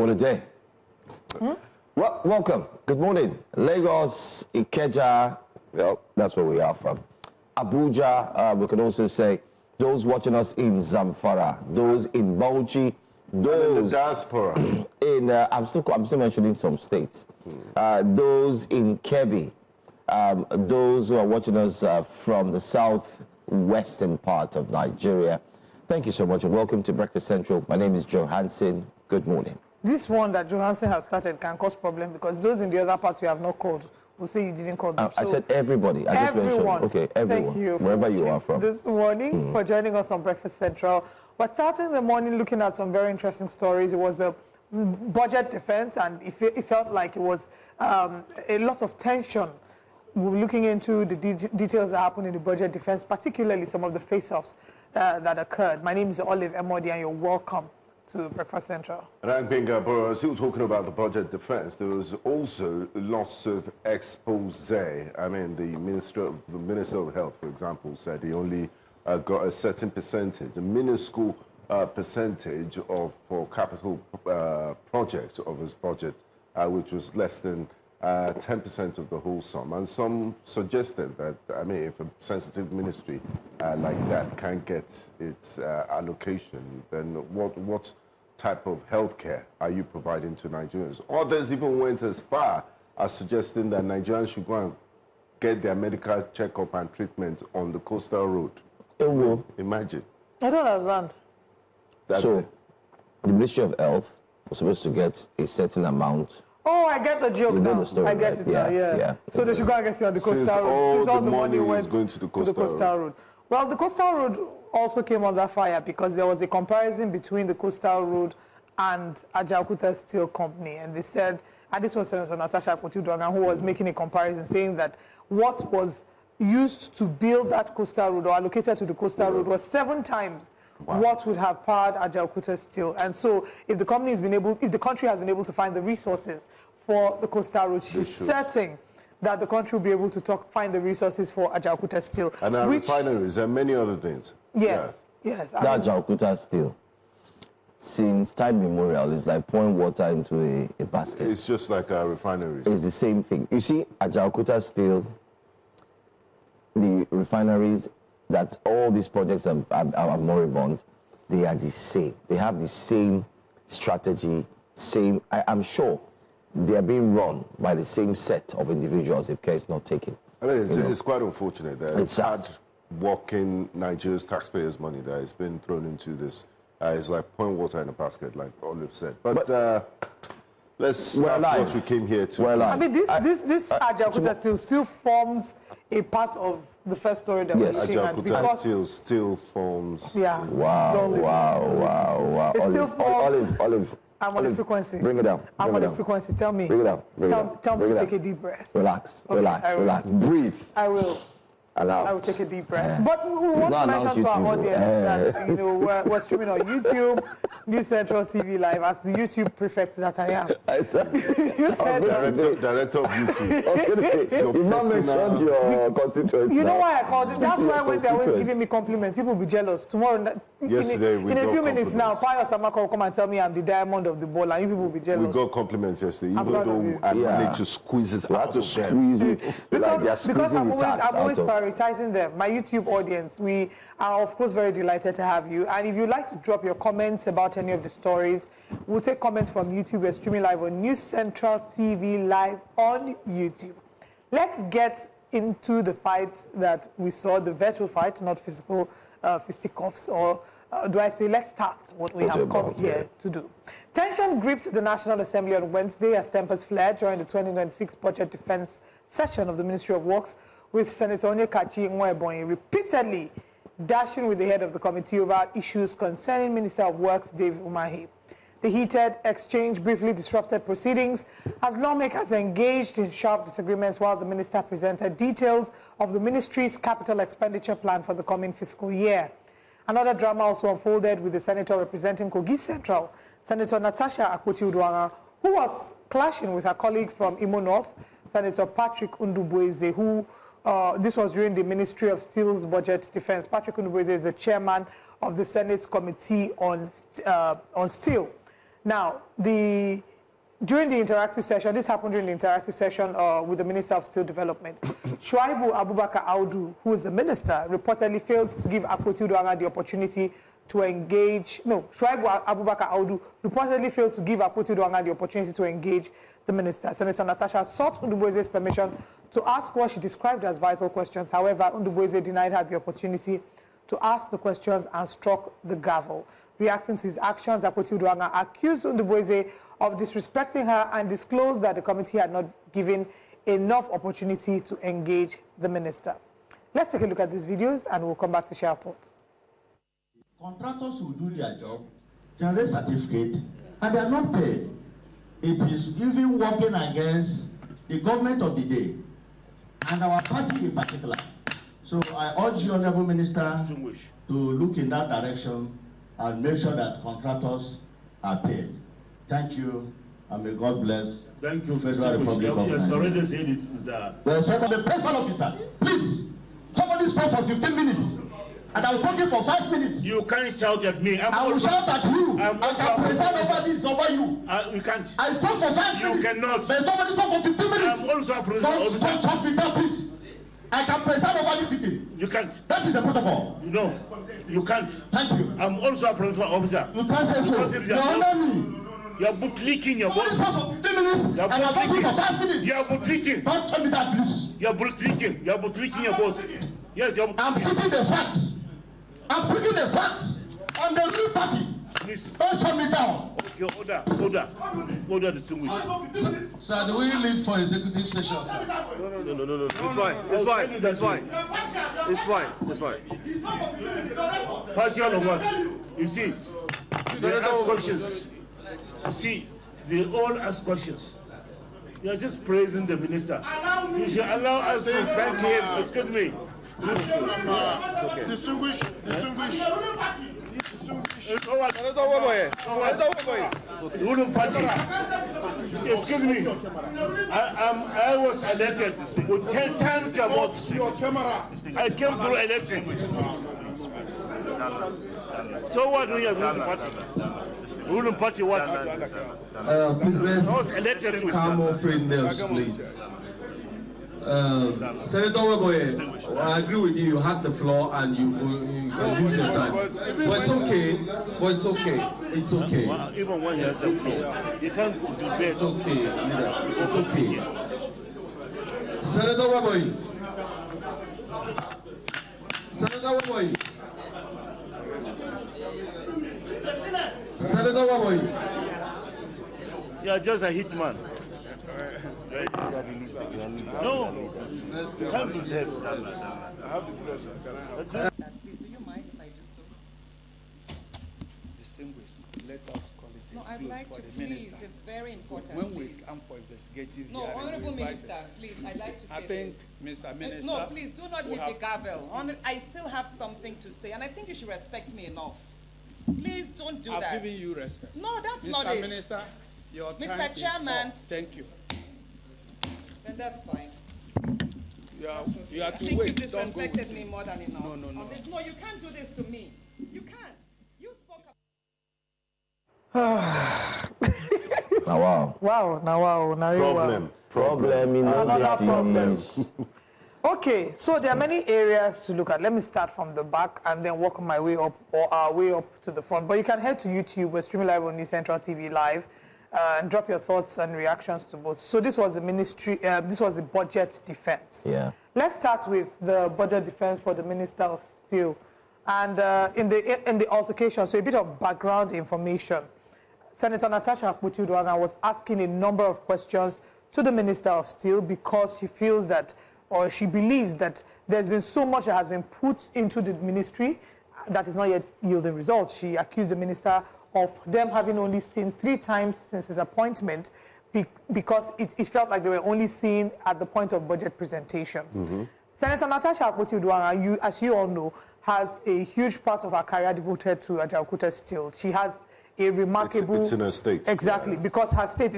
What a day. Well, welcome. Good morning. Lagos, Ikeja, well, that's where we are from. Abuja, we can also say those watching us in Zamfara, those in Bauchi, those in the diaspora. I'm still mentioning some states. Those in Kebbi, those who are watching us from the southwestern part of Nigeria. Thank you so much and welcome to Breakfast Central. My name is Joe Hansen. Good morning. This one that Johansson has started can cause problem because those in the other parts we have not called will say you didn't call them. I said everybody. I just mentioned. Okay, everyone. Thank you wherever you are from. This morning for joining us on Breakfast Central. We're starting the morning looking at some very interesting stories. It was the budget defense, and it felt like it was a lot of tension. We're looking into the details that happened in the budget defense, particularly some of the face-offs that occurred. My name is Olive Emodi, and you're welcome to Breakfast Central. And I'm Benga, still talking about the budget defense. There was also lots of expose. I mean, the Minister of Health, for example, said he only got a certain percentage, a minuscule percentage for capital projects of his budget, which was less than 10% of the whole sum. And some suggested that, I mean, if a sensitive ministry like that can't get its allocation, then what type of healthcare are you providing to Nigerians? Others even went as far as suggesting that Nigerians should go and get their medical checkup and treatment on the coastal road. Imagine. I don't understand. So, the Ministry of Health was supposed to get a certain amount. Oh, I get the joke now. Story, I get it now, yeah. So they should go and get it on the coastal road. Since all the money went going to the coastal road. Well, the coastal road also came under fire because there was a comparison between the coastal road and Ajaokuta Steel Company. And they said, and this was Senator Natasha Akpoti-Uduaghan who was making a comparison, saying that what was used to build that coastal road or allocated to the coastal road was 7 times what would have powered Ajaokuta Steel. And so if the country has been able to find the resources for the coastal road, she's certain that the country will be able to find the resources for Ajaokuta Steel. And our refineries and many other things. Yes, yes. That Ajaokuta Steel, since time immemorial, is like pouring water into a basket. It's just like our refineries. It's the same thing. You see, Ajaokuta Steel, the refineries, that all these projects are moribund, they are the same. They have the same strategy, same, I'm sure they are being run by the same set of individuals if care is not taken. I mean, it's quite unfortunate that it's hard working Nigeria's taxpayers' money that has been thrown into this. It's like pouring water in a basket, like Olive said. But let's start what we came here to. I mean, this Ajaokuta still forms a part of the first story that we're looking at. Ajaokuta still forms. Yeah. Wow. It still forms. Olive. I'm on the frequency. Bring it down. I'm on the frequency. Tell me. Bring it down. Tell me to take a deep breath. Relax. Breathe. I will. Allow. I will take a deep breath. But we want to mention to our audience that we're streaming on YouTube, News Central TV Live, as the YouTube prefect that I am. You said director of YouTube. You've not mentioned your constituents. You know why I called it? That's why when they're always giving me compliments, people will be jealous. Tomorrow, yesterday, in a few minutes now, Pius Amaka will come and tell me I'm the diamond of the ball, and you people will be jealous. We got compliments yesterday, even though I managed to squeeze it out. To squeeze it. Because I'm always prioritizing them. My YouTube audience, we are of course very delighted to have you. And if you'd like to drop your comments about any of the stories, we'll take comments from YouTube. We're streaming live on News Central TV Live on YouTube. Let's get into the fight that we saw, the virtual fight, not physical fisticuffs, or do I say let's start what we have come here to do. Tension gripped the National Assembly on Wednesday as tempers flared during the 2026 budget defense session of the Ministry of Works, with Senator Onyekachi Nwaebonyi repeatedly dashing with the head of the committee over issues concerning Minister of Works David Umahi. The heated exchange briefly disrupted proceedings as lawmakers engaged in sharp disagreements while the minister presented details of the ministry's capital expenditure plan for the coming fiscal year. Another drama also unfolded with the senator representing Kogi Central, Senator Natasha Akpoti-Uduaghan, who was clashing with her colleague from Imo North, Senator Patrick Ndubueze, who this was during the Ministry of Steel's budget defense. Patrick Ndubueze is the chairman of the Senate's Committee on Steel. Now, during the interactive session, this happened during the interactive session with the Minister of Steel Development. Shuaibu Abubakar Audu, who is the minister, reportedly failed to give Akpoti Uduaghan the opportunity to engage. No, Shuaibu Abubakar Audu reportedly failed to give Akpoti Uduaghan the opportunity to engage the minister. Senator Natasha sought Ndubueze's permission to ask what she described as vital questions. However, Ndubueze denied her the opportunity to ask the questions and struck the gavel. Reacting to his actions, Akpoti Uduaghan accused Ndubueze of disrespecting her and disclosed that the committee had not given enough opportunity to engage the minister. Let's take a look at these videos and we'll come back to share our thoughts. Contractors will do their job, generate certificate, and they are not paid. It is even working against the government of the day and our party in particular. So I urge the Honorable Minister to look in that direction and make sure that contractors are paid. Thank you, and may God bless. Thank you, Federal Republic of Nigeria. Nigeria. Already said it. Well, sir, the principal officer, please, somebody spoke for 15 minutes, and I was talking for 5 minutes. You can't shout at me. I will shout at you. I can present over this over you. You can't. I spoke for 5 minutes. You cannot. But somebody spoke for 15 minutes. I'm also a police officer. Don't talk with that, please. I can present over this sitting. You can't. That is the protocol. No, you can't. Thank you. I'm also a principal officer. You can't say so. You're under me. You're bootlicking your boss. Somebody spoke for 15 minutes, and I'm talking for 5 minutes. You're bootlicking. Don't tell me that, please. You're bootlicking. You're bootlicking your boss. Yes, you're I'm picking the facts. I'm picking the facts on the new party. Please. Don't shut me down. Okay, order distinguished. Sir, do we leave for executive session, sir? No. It's fine. It's fine. It's fine. It's fine. It's fine. Partial of what? You see, they ask questions. You see, they all ask questions. You are just praising the minister. You should allow us to thank him. Excuse me. Distinguish. Ruling party. Excuse me. I was elected with 10 times the votes. I came through election. So what do you have ruling party? Ruling party what? Please let's calm off nails, please. Senator Weboye, I agree with you. You had the floor and you can use your time. But it's okay. It's okay. Even when you have the floor, you can't debate. It's okay. It's okay. Senator Weboye. You are just a hitman. No, you can't do that. I have the floor, sir. Can I have Please, do you mind if I do so? Distinguished, let us call it No, a I'd close like for to, the please. minister. It's very important. When we please. come for investigative No, hearing, Honorable we invite Minister, please, I'd like to say I think, this. Mr. Minister, No, please, do not we hit the have- gavel. I still have something to say, and I think you should respect me enough. Please don't do I've that. given you respect. No, that's Mr. not it. Minister, your Mr. time is Chairman. up. Thank you. Then that's fine. You are I to think you wait. Don't go disrespected with me more than enough. No. On this, no, you can't do this to me. You can't. You spoke Now, wow. Problem in Another problem. office. Okay, so there are many areas to look at. Let me start from the back and then work my way up or our way up to the front. But you can head to YouTube. We're streaming live on News Central TV Live. And drop your thoughts and reactions to both. So this was the ministry, this was the budget defense. Yeah. Let's start with the budget defense for the Minister of Steel. And in the altercation, so a bit of background information. Senator Natasha Akpoti Uduaghan was asking a number of questions to the Minister of Steel because she feels that, or she believes that there's been so much that has been put into the ministry that is not yet yielding results. She accused the minister of them having only seen 3 times since his appointment because it felt like they were only seen at the point of budget presentation. Senator Natasha Akpoti Uduaghan, as you all know, has a huge part of her career devoted to Ajaokuta Steel. She has a remarkable... It's in her state. Exactly, because her state,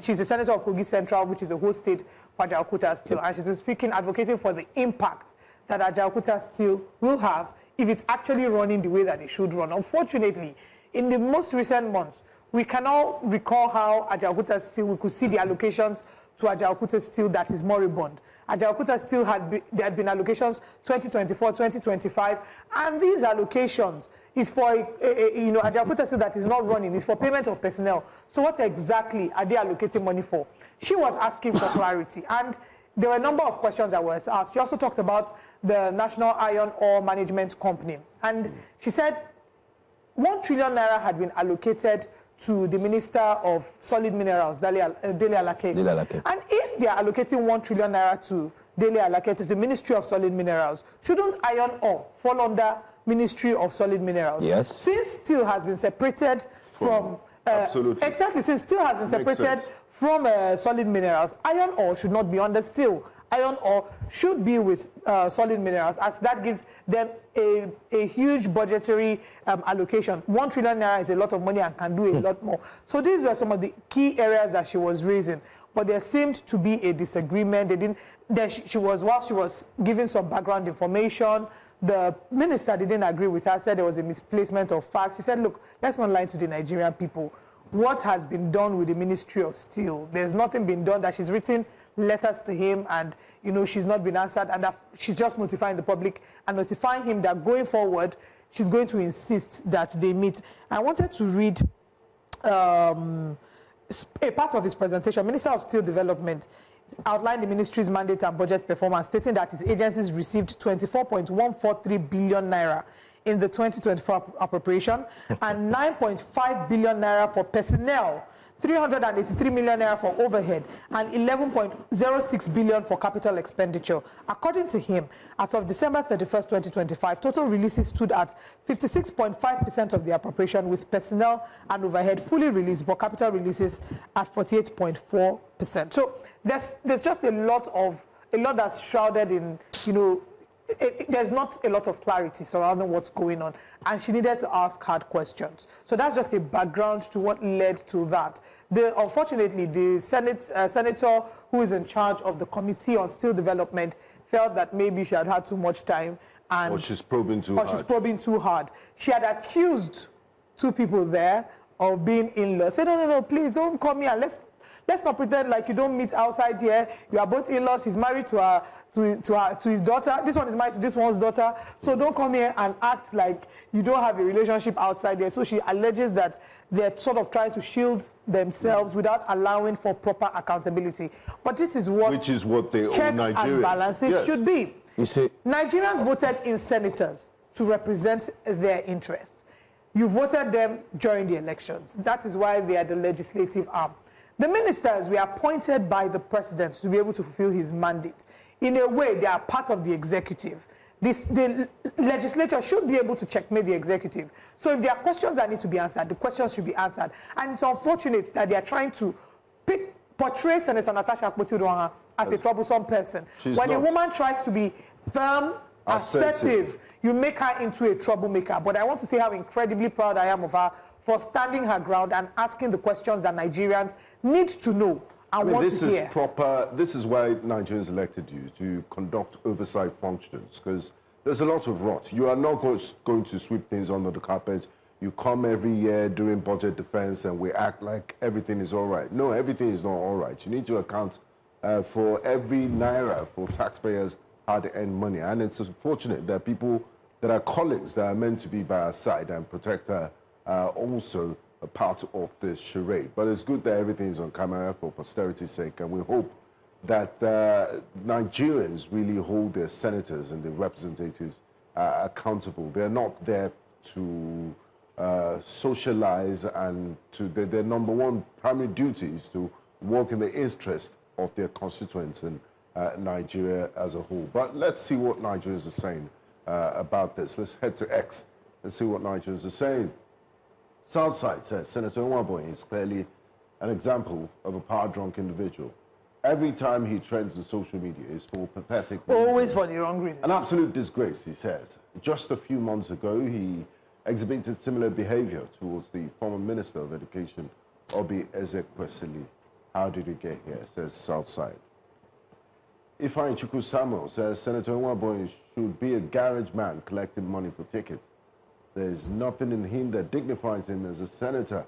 she's a senator of Kogi Central, which is a host state for Ajaokuta Steel, and she's been speaking, advocating for the impact that Ajaokuta Steel will have if it's actually running the way that it should run. Unfortunately, in the most recent months, we can all recall how Ajaokuta Steel, we could see the allocations to Ajaokuta Steel that is moribund. Ajaokuta Steel there had been allocations 2024, 2025, and these allocations is for Ajaokuta Steel that is not running, is for payment of personnel. So what exactly are they allocating money for? She was asking for clarity, and there were a number of questions that were asked. She also talked about the National Iron Ore Management Company, and she said 1 trillion naira had been allocated to the Minister of Solid Minerals, Dele Alake. And if they are allocating 1 trillion naira to Dele Alake, to the Ministry of Solid Minerals, shouldn't iron ore fall under Ministry of Solid Minerals? Yes. Since steel has been separated from... absolutely. Exactly, since steel has been separated from solid minerals, iron ore should not be under steel. Iron ore should be with solid minerals, as that gives them a huge budgetary allocation. 1 trillion naira is a lot of money and can do a lot more. So these were some of the key areas that she was raising. But there seemed to be a disagreement. While she was giving some background information, the minister didn't agree with her, said there was a misplacement of facts. She said, look, let's not lie to the Nigerian people. What has been done with the Ministry of Steel? There's nothing been done, that she's written letters to him and, she's not been answered, and that she's just notifying the public and notifying him that going forward, she's going to insist that they meet. I wanted to read a part of his presentation. Minister of Steel Development outlined the ministry's mandate and budget performance, stating that his agencies received 24.143 billion naira in the 2024 appropriation and 9.5 billion naira for personnel, 383 million naira for overhead, and 11.06 billion for capital expenditure. According to him, as of December 31st, 2025, total releases stood at 56.5% of the appropriation, with personnel and overhead fully released, but capital releases at 48.4%. So there's just a lot that's shrouded in, there's not a lot of clarity surrounding what's going on, and she needed to ask hard questions. So that's just a background to what led to that. Unfortunately, the senator who is in charge of the Committee on Steel Development felt that maybe she had had too much time, and she's probing too hard. She had accused two people there of being in-laws. Said, no, please don't come here. Let's not pretend like you don't meet outside here. You are both in-laws. He's married to his daughter. This one is married to this one's daughter. So don't come here and act like you don't have a relationship outside there. So she alleges that they're sort of trying to shield themselves without allowing for proper accountability. But this is what they owe checks Nigerians and balances should be. You see, Nigerians voted in senators to represent their interests. You voted them during the elections. That is why they are the legislative arm. The ministers were appointed by the president to be able to fulfill his mandate. In a way, they are part of the executive. The legislature should be able to checkmate the executive. So if there are questions that need to be answered, the questions should be answered. And it's unfortunate that they are trying to portray Senator Natasha Akpoti-Uduaghan as a troublesome person. When a woman tries to be firm, assertive, you make her into a troublemaker. But I want to say how incredibly proud I am of her for standing her ground and asking the questions that Nigerians need to know and want to hear. This is why Nigerians elected you, to conduct oversight functions, because there's a lot of rot. You are not going to sweep things under the carpet. You come every year during budget defense and we act like everything is all right. No, everything is not all right. You need to account for every naira for taxpayers' hard-earned money. And it's unfortunate that people that are colleagues that are meant to be by our side and protect her also a part of this charade. But it's good that everything is on camera for posterity's sake, and we hope that Nigerians really hold their senators and their representatives accountable. They're not there to socialize, and their number one primary duty is to work in the interest of their constituents and Nigeria as a whole. But let's see what Nigerians are saying about this. Let's head to X and see what Nigerians are saying. Southside says Senator Nwaboy is clearly an example of a power-drunk individual. Every time he trends on social media is for pathetic reasons. Always for the wrong reasons. An absolute disgrace, he says. Just a few months ago, he exhibited similar behavior towards the former Minister of Education, Obi Ezekwesili. How did he get here, says Southside. Ifeanyi Chukwu Samuel says Senator Nwaboy should be a garage man collecting money for tickets. There's nothing in him that dignifies him as a senator.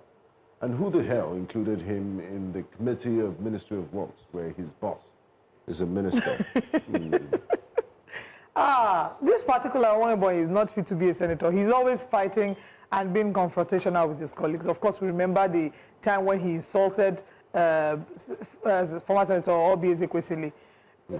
And who the hell included him in the Committee of Ministry of Works, where his boss is a minister? This particular one boy is not fit to be a senator. He's always fighting and being confrontational with his colleagues. Of course, we remember the time when he insulted former Senator Obi Ezekwesili.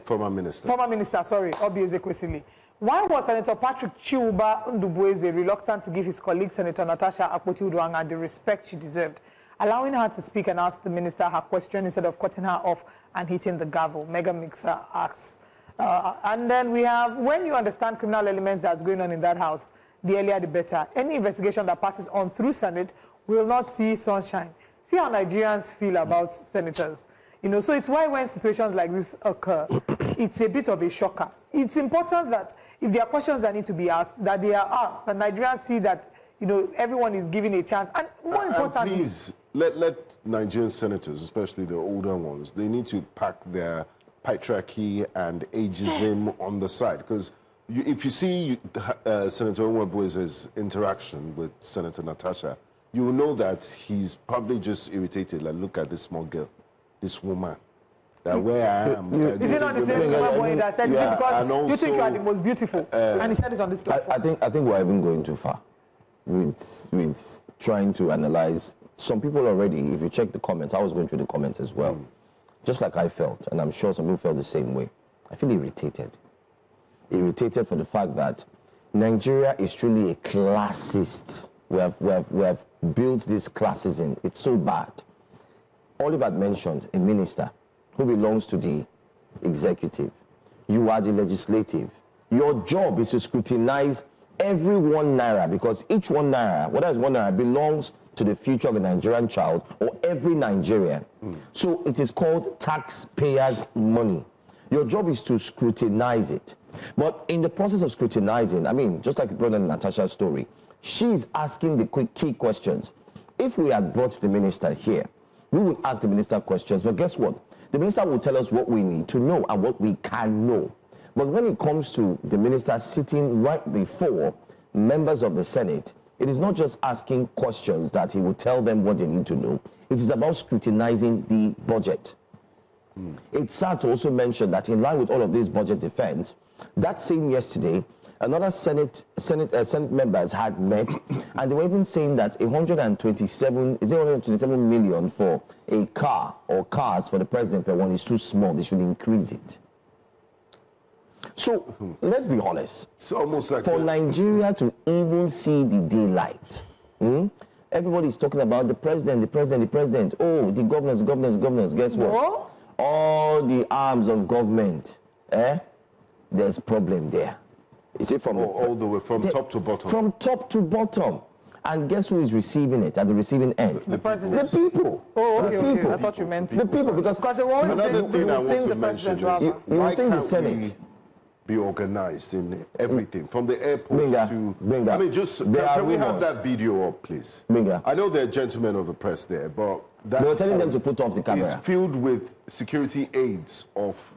Former minister, Obi Ezekwesili. Why was Senator Patrick Chiuba Ndubueze reluctant to give his colleague, Senator Natasha Akpoti-Uduaghan, the respect she deserved, allowing her to speak and ask the minister her question instead of cutting her off and hitting the gavel? Mega Mixer asks. And then we have, when you understand criminal elements that's going on in that house, the earlier the better. Any investigation that passes on through Senate will not see sunshine. See how Nigerians feel about senators. You know, so it's why when situations like this occur, it's a bit of a shocker. It's important that if there are questions that need to be asked, that they are asked, and Nigerians see that, you know, everyone is given a chance. And more importantly, please let Nigerian senators, especially the older ones, they need to pack their patriarchy and ageism on the side. Because if you see Senator Ndubueze's interaction with Senator Natasha, you will know that he's probably just irritated. Like, look at this small girl, this woman. Where I am. Is it not the same boy that said it because you think you are the most beautiful? And he said it on this platform. I think we're even going too far with trying to analyze. Some people already, if you check the comments, I was going through the comments as well. Just like I felt, and I'm sure some people felt the same way. I feel irritated. Irritated for the fact that Nigeria is truly a classist. We have built this classism. It's so bad. Oliver had mentioned a minister who belongs to the executive. You are the legislative. Your job is to scrutinize every 1 naira, because each 1 naira, whether it's 1 naira, belongs to the future of a Nigerian child or every Nigerian. So it is called taxpayers' money. Your job is to scrutinize it. But in the process of scrutinizing, I mean, just like Brother Natasha's story, she's asking the key questions. If we had brought the minister here, we would ask the minister questions, but guess what? The minister will tell us what we need to know and what we can know. But when it comes to the minister sitting right before members of the Senate, it is not just asking questions that he will tell them what they need to know. It is about scrutinizing the budget. It's sad to also mention that in line with all of this budget defense, that same yesterday, another Senate members had met, and they were even saying that 127 million for a car or cars for the president per one is too small. They should increase it. So let's be honest. It's almost like for Nigeria to even see the daylight, everybody's talking about the president. Oh, the governors. Guess what? No. All the arms of government, there's problem there. Is it from all the way from top to bottom? From top to bottom. And guess who is receiving it at the receiving end? The president. The people. Oh, okay. I thought you meant the people, because they were always another thing I want to mention is you think the Senate be organized in everything from the airport to. I mean, just can we have that video up, please? I know there are gentlemen of the press there, but that they were telling them to put off the camera. It's filled with security aides of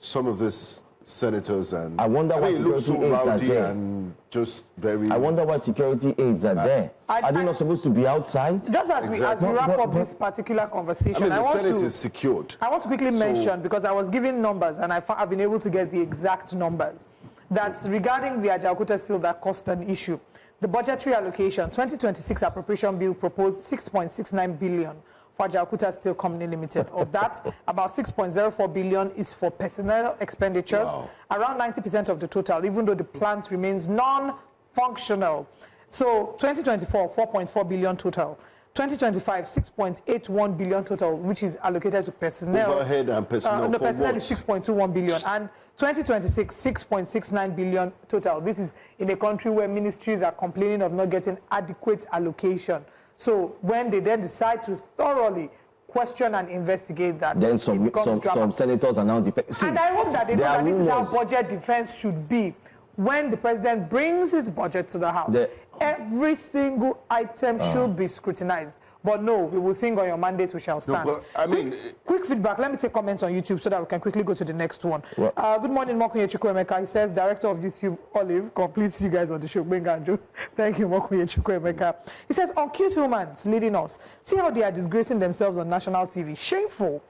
some of these senators, and I wonder why security aides are there. And just very. I wonder why security aides are there. Are they not supposed to be outside? Just as we wrap up this particular conversation, the Senate is secured. I want to quickly mention, because I was given numbers and I've been able to get the exact numbers, that's regarding the Ajaokuta steel that caused an issue. The budgetary allocation, 2026 appropriation bill proposed 6.69 billion for Ajaokuta Steel Company Limited. Of that, about 6.04 billion is for personnel expenditures, around 90% of the total, even though the plant remains non-functional. So 2024, 4.4 billion total. 2025, 6.81 billion total, which is allocated to personnel. Overhead and personnel. No, personnel is 6.21 billion. And 2026, 6.69 billion total. This is in a country where ministries are complaining of not getting adequate allocation. So when they then decide to thoroughly question and investigate that, then some senators are now defending. And I hope that they know that this is how budget defense should be. When the president brings his budget to the House, every single item should be scrutinized. But no, we will sing on your mandate, we shall stand. No, but, I mean... Quick feedback. Let me take comments on YouTube so that we can quickly go to the next one. Well, good morning, Mokunye Chukwuemeka. He says, Director of YouTube, Olive, completes you guys on the show. Thank you, Mokunye Chukwuemeka. He says, uncute humans leading us. See how they are disgracing themselves on national TV. Shameful.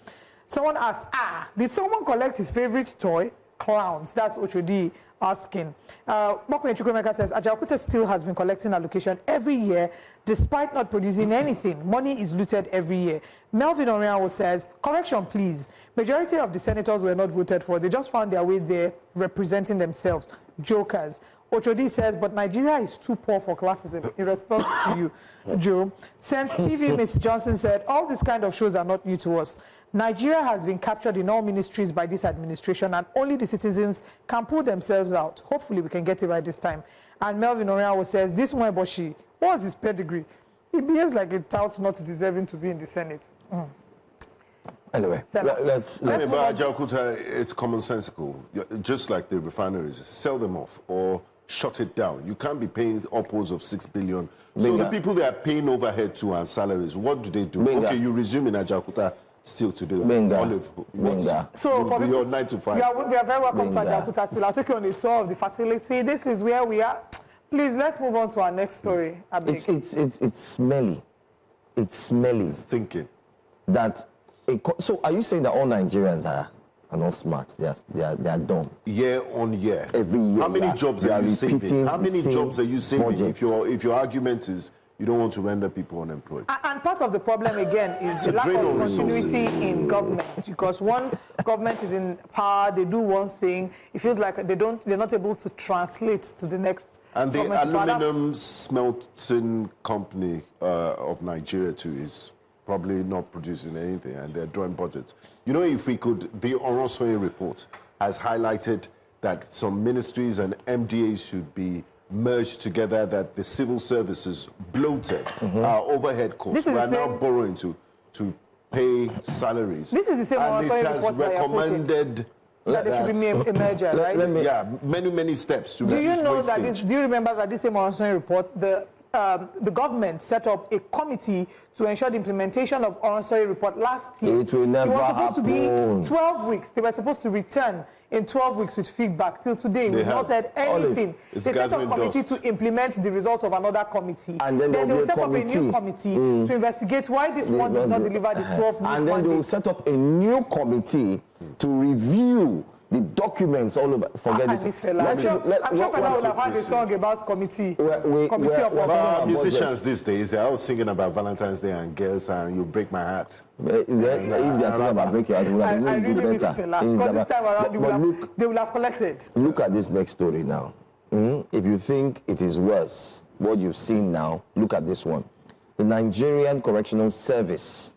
Someone asked, did someone collect his favorite toy? Clowns. That's Ochodi asking. Mokunye Chukwuemeka says, Ajaokuta still has been collecting allocation every year despite not producing anything. Money is looted every year. Melvin Oriawo says, correction please. Majority of the senators were not voted for. They just found their way there representing themselves. Jokers. Ochodi says, but Nigeria is too poor for classism. In response to you, Joe. Since TV, Ms. Johnson said, all these kind of shows are not new to us. Nigeria has been captured in all ministries by this administration and only the citizens can pull themselves out. Hopefully we can get it right this time. And Melvin Oriawo says, this Mweboshi, what's his pedigree? He behaves like a tout not deserving to be in the Senate. Anyway, let's But Ajaokuta, it's commonsensical. Just like the refineries, sell them off or shut it down. You can't be paying upwards of 6 billion. So the people they are paying overhead to and salaries, what do they do? Okay, you resume in Ajaokuta still to do. Olive, so for your 9 to 5. We are very welcome to Ajaokuta still. I'll take you on a tour of the facility. This is where we are. Please, let's move on to our next story. It's smelly. It's smelly. It's stinking. So are you saying that all Nigerians are not smart? They are dumb? Year on year. Every year. How many jobs are you saving? How many jobs are you saving if your argument is you don't want to render people unemployed? And part of the problem, again, is the lack of continuity in government. Because one government is in power, they do one thing, it feels like they're not able to translate to the next. And the aluminum smelting company of Nigeria too is probably not producing anything, and they're drawing budgets. You know, if we could, the Oronsoye report has highlighted that some ministries and MDAs should be merged together, that the civil service is bloated, our overhead costs. We are now borrowing to pay salaries. This is the same Oronsoye report that recommended that there should be a merger, right? Many steps to do you know that do you remember that this same Oronsoye report, the government set up a committee to ensure the implementation of Oronsoye report last year. It will never supposed to be 12 weeks. They were supposed to return in 12 weeks with feedback. Till today, we've not had anything. They set up a committee to implement the results of another committee. And then they will set up a new committee to investigate why this one did not deliver the 12 weeks. And then they will set up a new committee to review the documents all over. Forget this. I'm sure Fela will have had a song about committee. Musicians these days, they're all singing about Valentine's Day and girls and you break my heart. If they're singing about break your heart, I really miss Fela. Because this time around, they will have collected. Look at this next story now. If you think it is worse, what you've seen now, look at this one. The Nigerian Correctional Service,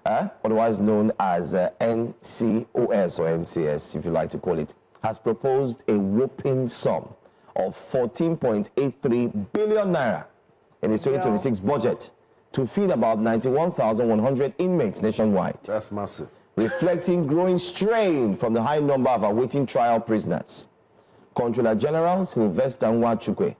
otherwise known as NCOS or NCS, if you like to call it, has proposed a whopping sum of 14.83 billion naira in its 2026 budget to feed about 91,100 inmates nationwide. That's massive. Reflecting growing strain from the high number of awaiting trial prisoners. Controller General Sylvester Nwachukwe,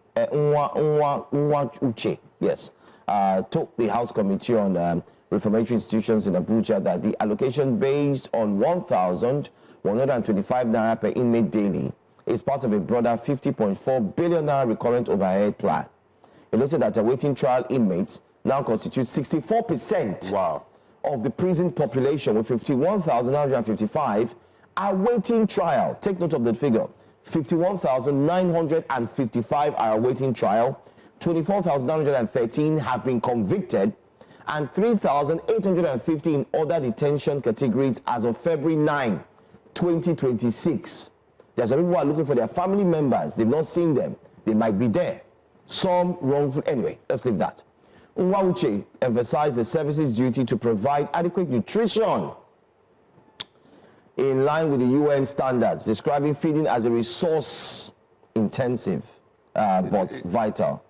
told the House Committee on Reformatory Institutions in Abuja that the allocation based on 1,125 naira per inmate daily is part of a broader 50.4 billion naira recurrent overhead plan. It noted that awaiting trial inmates now constitute 64% of the prison population, with 51,955 awaiting trial. Take note of that figure. 51,955 are awaiting trial, 24,913 have been convicted, and 3,850 in other detention categories as of February 9, 2026. There's some people who are looking for their family members. They've not seen them. They might be there. Some wrongful. Anyway, let's leave that. Nwauche emphasized the service's duty to provide adequate nutrition in line with the UN standards, describing feeding as a resource-intensive but vital.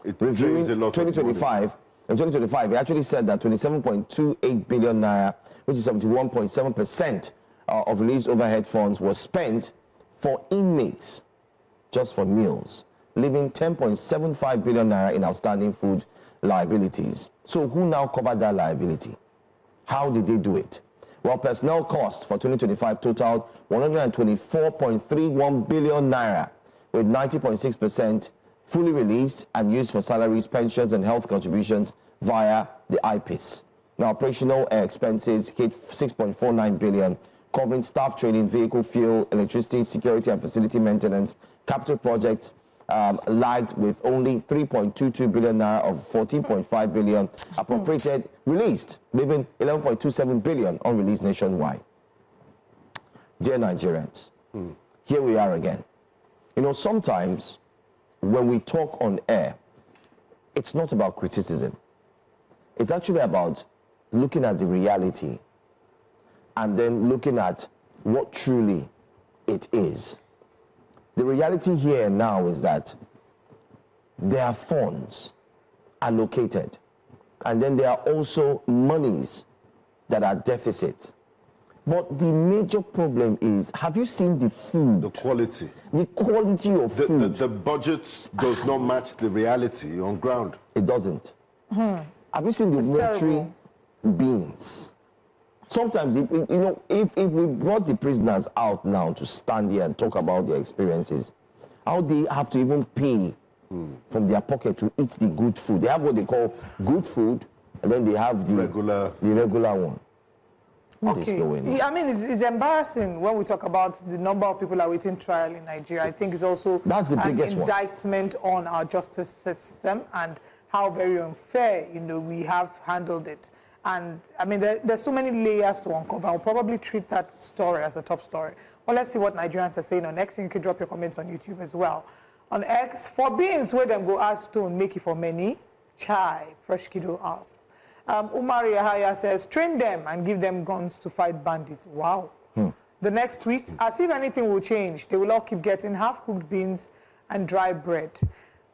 Reviewing 2025. In 2025, he actually said that 27.28 billion naira, which is 71.7% of released overhead funds, was spent for inmates, just for meals, leaving 10.75 billion naira in outstanding food liabilities. So who now covered that liability? How did they do it? Well, personnel costs for 2025 totaled 124.31 billion naira, with 90.6% fully released and used for salaries, pensions, and health contributions via the IPIS. Now, operational expenses hit 6.49 billion, covering staff training, vehicle fuel, electricity, security, and facility maintenance. Capital projects lagged with only 3.22 billion naira of 14.5 billion appropriated, released, leaving 11.27 billion unreleased nationwide. Dear Nigerians, here we are again. You know, sometimes when we talk on air, it's not about criticism. It's actually about looking at the reality and then looking at what truly it is. The reality here now is that there are funds allocated, and then there are also monies that are deficit. But the major problem is, have you seen the food? The quality. The quality of food. The budget does not match the reality on ground. It doesn't. Have you seen the watery beans? Sometimes, if we brought the prisoners out now to stand here and talk about their experiences, how they have to even pay from their pocket to eat the good food. They have what they call good food, and then they have the regular one. What is going on? I mean, it's embarrassing when we talk about the number of people awaiting trial in Nigeria. I think it's also an indictment on our justice system and how very unfair, we have handled it. And I mean, there's so many layers to uncover. I'll probably treat that story as a top story. Well, let's see what Nigerians are saying on X. You can drop your comments on YouTube as well. On X, for beings where them go add stone, make it for many. Chai, Fresh Kiddo asks. Umar Yahaya says, train them and give them guns to fight bandits. Wow. The next tweet, as if anything will change, they will all keep getting half-cooked beans and dry bread.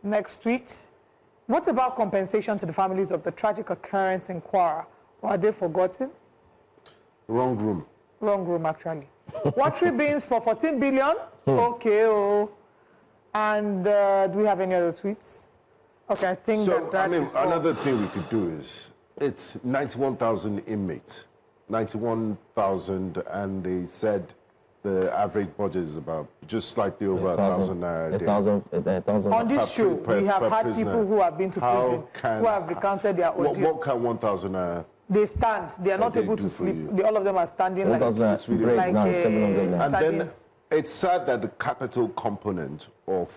Next tweet, what about compensation to the families of the tragic occurrence in Kwara? Or are they forgotten? Wrong room. Wrong room, actually. Watery beans for 14 billion? Okay, And do we have any other tweets? Okay, I think that is another thing we could do is, it's 91,000 inmates. 91,000, and they said the average budget is about just slightly over 1,000 naira. On this show, we have had people who have been to prison, who have recounted their ordeal. What can 1,000 naira? They stand. They are not able to sleep. All of them are standing like sardines. And then it's sad that the capital component of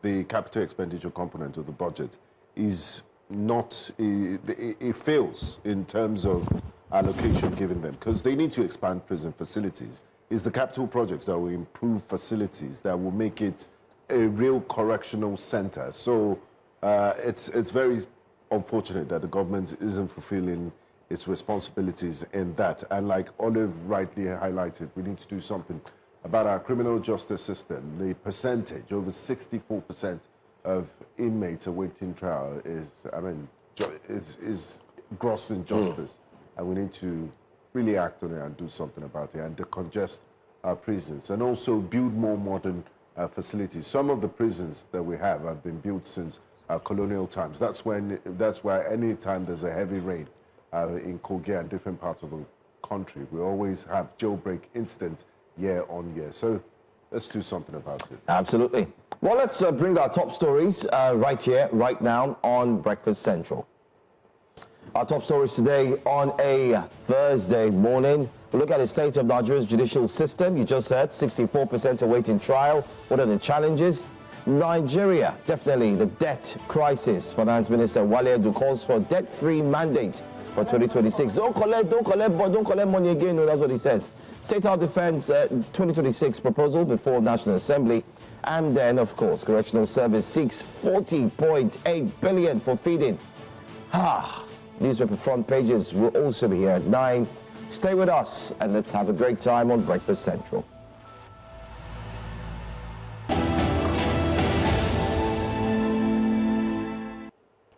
the capital expenditure component of the budget is not, it fails in terms of allocation given them, because they need to expand prison facilities. It's the capital projects that will improve facilities, that will make it a real correctional center. So it's very unfortunate that the government isn't fulfilling its responsibilities in that. And like Olive rightly highlighted, we need to do something about our criminal justice system. The percentage, over 64% of inmates awaiting trial is gross injustice. And we need to really act on it and do something about it and decongest our prisons and also build more modern facilities. Some of the prisons that we have been built since colonial times. That's why any time there's a heavy rain in Kogi and different parts of the country, we always have jailbreak incidents year on year. So let's do something about it. Absolutely. Well, let's bring our top stories right here, right now on Breakfast Central. Our top stories today on a Thursday morning. We look at the state of Nigeria's judicial system. You just heard 64% awaiting trial. What are the challenges? Nigeria, definitely the debt crisis. Finance Minister Wale Edu calls for debt-free mandate for 2026. Don't collect money again. No, that's what he says. State House Defense 2026 proposal before National Assembly. And then, of course, Correctional Service seeks 40.8 billion for feeding. Newspaper front pages will also be here at 9. Stay with us and let's have a great time on Breakfast Central.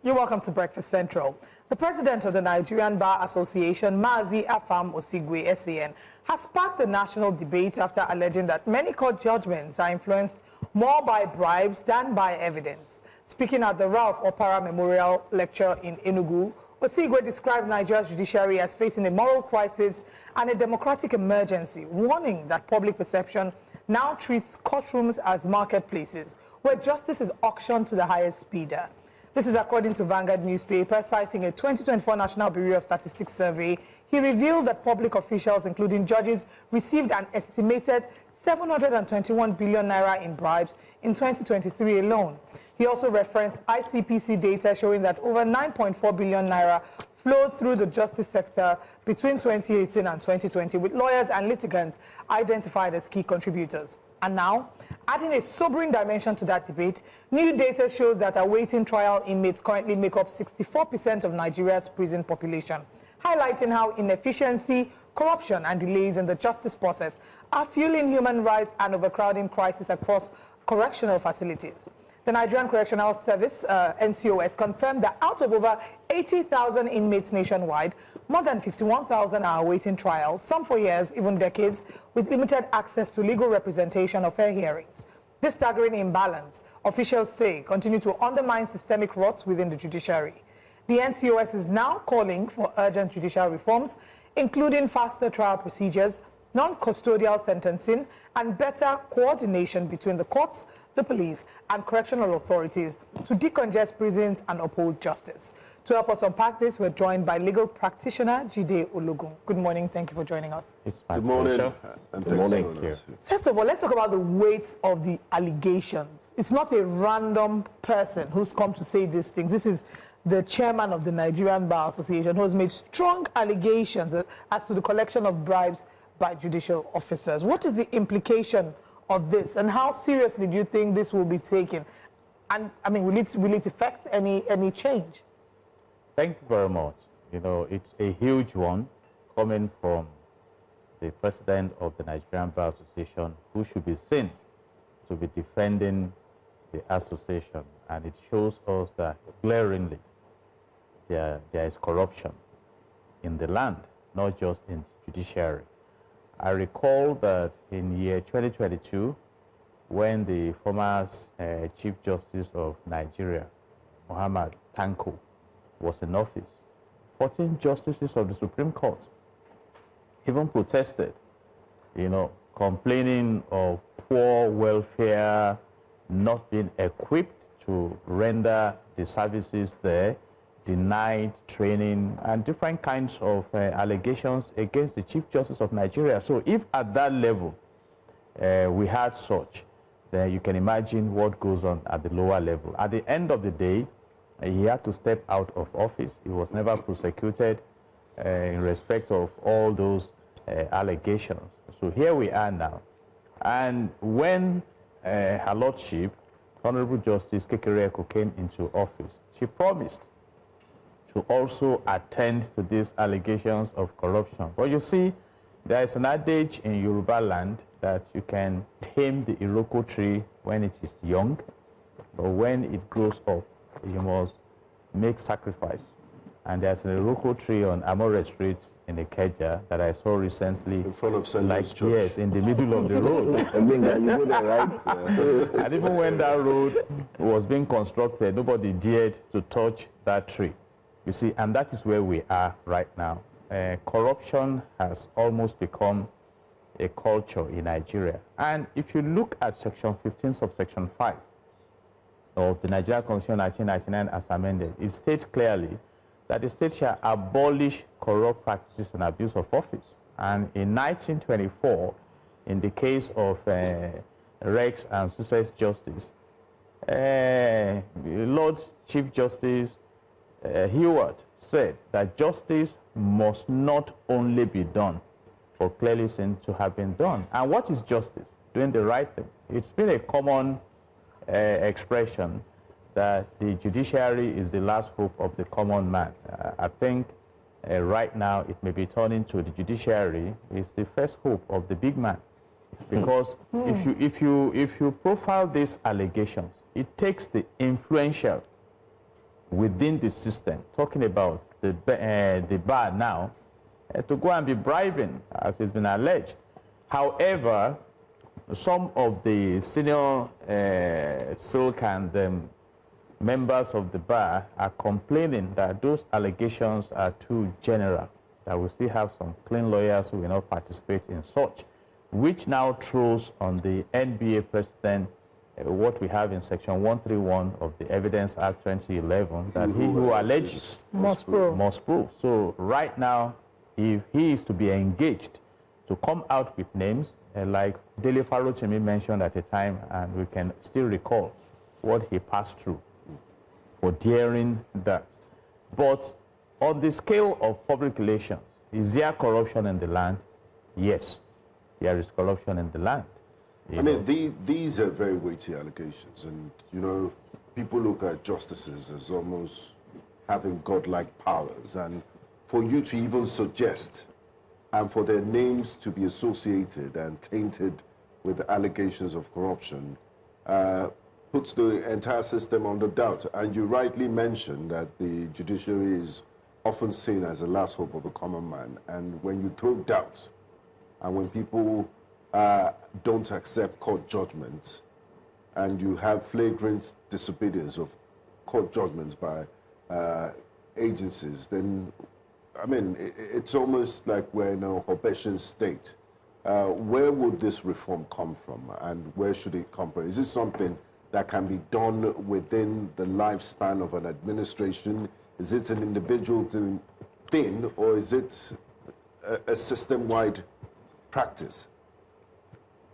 You're welcome to Breakfast Central. The president of the Nigerian Bar Association, Mazi Afam Osigwe, SAN, has sparked the national debate after alleging that many court judgments are influenced more by bribes than by evidence. Speaking at the Ralph Opara Memorial Lecture in Enugu, Osigwe described Nigeria's judiciary as facing a moral crisis and a democratic emergency, warning that public perception now treats courtrooms as marketplaces where justice is auctioned to the highest bidder. This is according to Vanguard newspaper, citing a 2024 National Bureau of Statistics survey. He revealed that public officials, including judges, received an estimated 721 billion naira in bribes in 2023 alone. He also referenced ICPC data showing that over 9.4 billion naira flowed through the justice sector between 2018 and 2020, with lawyers and litigants identified as key contributors. And now, adding a sobering dimension to that debate, new data shows that awaiting trial inmates currently make up 64% of Nigeria's prison population, highlighting how inefficiency, corruption, and delays in the justice process are fueling human rights and overcrowding crisis across correctional facilities. The Nigerian Correctional Service, NCOS, confirmed that out of over 80,000 inmates nationwide, more than 51,000 are awaiting trial, some for years, even decades, with limited access to legal representation or fair hearings. This staggering imbalance, officials say, continue to undermine systemic rot within the judiciary. The NCOS is now calling for urgent judicial reforms, including faster trial procedures, non-custodial sentencing, and better coordination between the courts, the police, and correctional authorities to decongest prisons and uphold justice. To help us unpack this, we're joined by legal practitioner Jide Ologun. Good morning. Thank you for joining us. Good morning. Good morning. First of all, let's talk about the weight of the allegations. It's not a random person who's come to say these things. This is the chairman of the Nigerian Bar Association, who has made strong allegations as to the collection of bribes by judicial officers. What is the implication of this, and how seriously do you think this will be taken? And I mean, will it affect any change? Thank you very much. You know, it's a huge one coming from the president of the Nigerian Bar Association, who should be seen to be defending the association, and it shows us that glaringly there is corruption in the land, not just in judiciary. I recall that in year 2022, when the former Chief Justice of Nigeria, Muhammad Tanko, was in office, 14 justices of the Supreme Court even protested, you know, complaining of poor welfare, not being equipped to render the services there, denied training, and different kinds of allegations against the Chief Justice of Nigeria. So if at that level we had such, then you can imagine what goes on at the lower level. At the end of the day, he had to step out of office. He was never prosecuted in respect of all those allegations. So here we are now. And when her Lordship, Honorable Justice Kekereekun, came into office, she promised to also attend to these allegations of corruption. But you see, there is an adage in Yoruba land that you can tame the Iroko tree when it is young, but when it grows up, you must make sacrifice. And there's an Iroko tree on Amore Street in Ikeja that I saw recently. In front of St. Luke's Church. Yes, in the middle of the road. You go there, right? And even when that road was being constructed, nobody dared to touch that tree. You see, and that is where we are right now. Corruption has almost become a culture in Nigeria. And if you look at Section 15, subsection 5 of the Nigerian Constitution 1999 as amended, it states clearly that the state shall abolish corrupt practices and abuse of office. And in 1924, in the case of Rex and Success Justice, Lord Chief Justice Heward said that justice must not only be done, but clearly seen to have been done. And what is justice? Doing the right thing. It's been a common expression that the judiciary is the last hope of the common man. I think right now it may be turning to the judiciary is the first hope of the big man, because if you profile these allegations, it takes the influential within the system, talking about the bar now, to go and be bribing, as has been alleged. However, some of the senior silk and members of the bar are complaining that those allegations are too general, that we still have some clean lawyers who will not participate in such, which now throws on the NBA president what we have in Section 131 of the Evidence Act 2011, that he who alleges must prove. So right now, if he is to be engaged to come out with names, like Dele Farotimi mentioned at a time, and we can still recall what he passed through for daring that. But on the scale of public relations, is there corruption in the land? Yes, there is corruption in the land. I mean, these are very weighty allegations, and, you know, people look at justices as almost having godlike powers, and for you to even suggest and for their names to be associated and tainted with allegations of corruption puts the entire system under doubt. And you rightly mentioned that the judiciary is often seen as the last hope of the common man. And when you throw doubts, and when people don't accept court judgments, and you have flagrant disobedience of court judgments by agencies, then, I mean, it's almost like we're in a Hobbesian state. Where would this reform come from, and where should it come from? Is this something that can be done within the lifespan of an administration? Is it an individual thing, or is it a system-wide practice?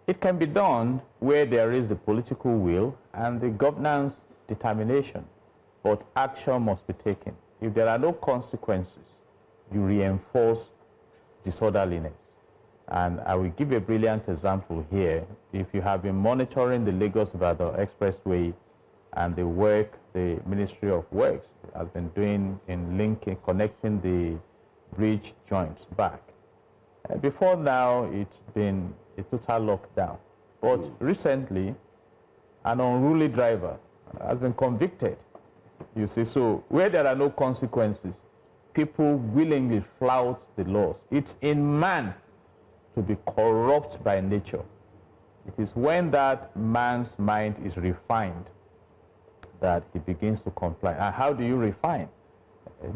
It can be done where there is the political will and the governance determination, but action must be taken. If there are no consequences, you reinforce disorderliness. And I will give a brilliant example here. If you have been monitoring the Lagos-Ibadan Expressway and the work the Ministry of Works has been doing in linking, connecting the bridge joints back. Before now, it's been a total lockdown. But recently, an unruly driver has been convicted. You see, so where there are no consequences, people willingly flout the laws. It's in man to be corrupt by nature. It is when that man's mind is refined that he begins to comply. And how do you refine?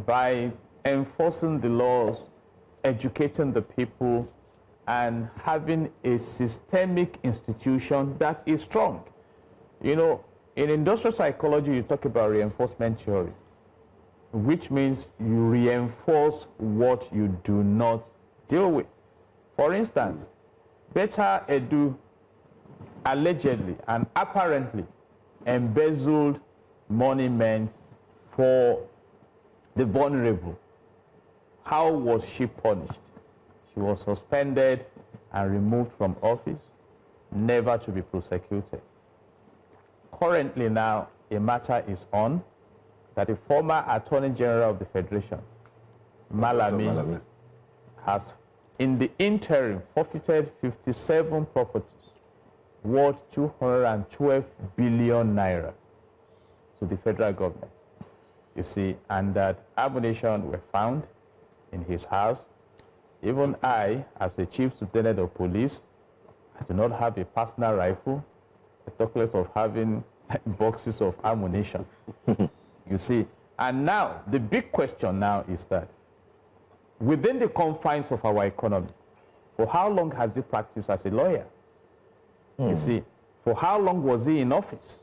By enforcing the laws, educating the people, and having a systemic institution that is strong. You know, in industrial psychology, you talk about reinforcement theory, which means you reinforce what you do not deal with. For instance, Beta Edu allegedly and apparently embezzled money meant for the vulnerable. How was she punished? She was suspended and removed from office, never to be prosecuted. Currently now, a matter is on that the former Attorney General of the Federation, Malami, has in the interim forfeited 57 properties worth 212 billion naira to the federal government. You see, and that ammunition were found in his house. Even I, as the Chief Superintendent of Police, I do not have a personal rifle, talk less of having boxes of ammunition. You see, and now the big question now is that within the confines of our economy, for how long has he practiced as a lawyer? You see, for how long was he in office?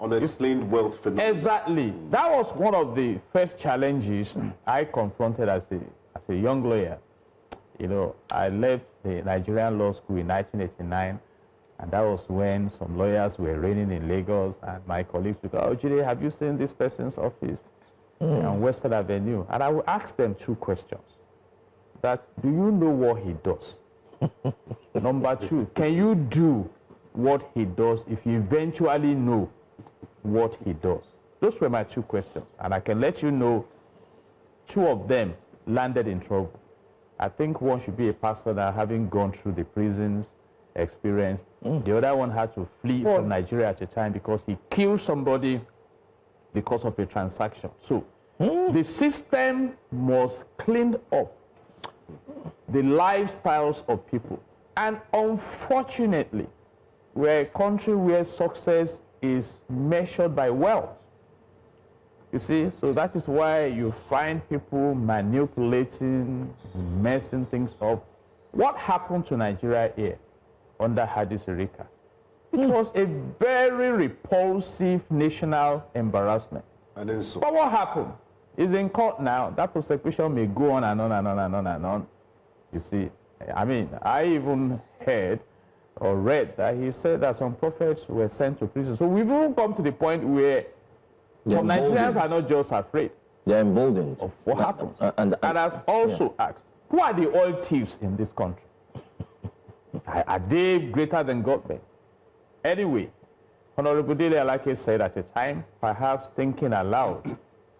Unexplained wealth phenomenon. Exactly. That was one of the first challenges I confronted as a young lawyer. You know, I left the Nigerian Law School in 1989, and that was when some lawyers were reigning in Lagos, and my colleagues would go, "Oh, Jide, have you seen this person's office on Western Avenue?" And I would ask them two questions. That, do you know what he does? Number two, can you do what he does if you eventually know what he does? Those were my two questions. And I can let you know two of them landed in trouble. I think one should be a pastor that having gone through the prisons experience. The other one had to flee from Nigeria at a time because he killed somebody because of a transaction. So the system must clean up the lifestyles of people. And unfortunately, we're a country where success is measured by wealth. You see, so that is why you find people manipulating, messing things up. What happened to Nigeria here under Hadi Sirika? It was a very repulsive national embarrassment. And then so. But what happened? It's in court now. That prosecution may go on and on and on and on and on. You see, I mean, I even heard or read that he said that some prophets were sent to prison. So we've even come to the point where some Nigerians are not just afraid. They're emboldened. Of what happens. And I've also asked, who are the oil thieves in this country? Are they greater than government? Anyway, Honorable Dele Alake said at a time, perhaps thinking aloud,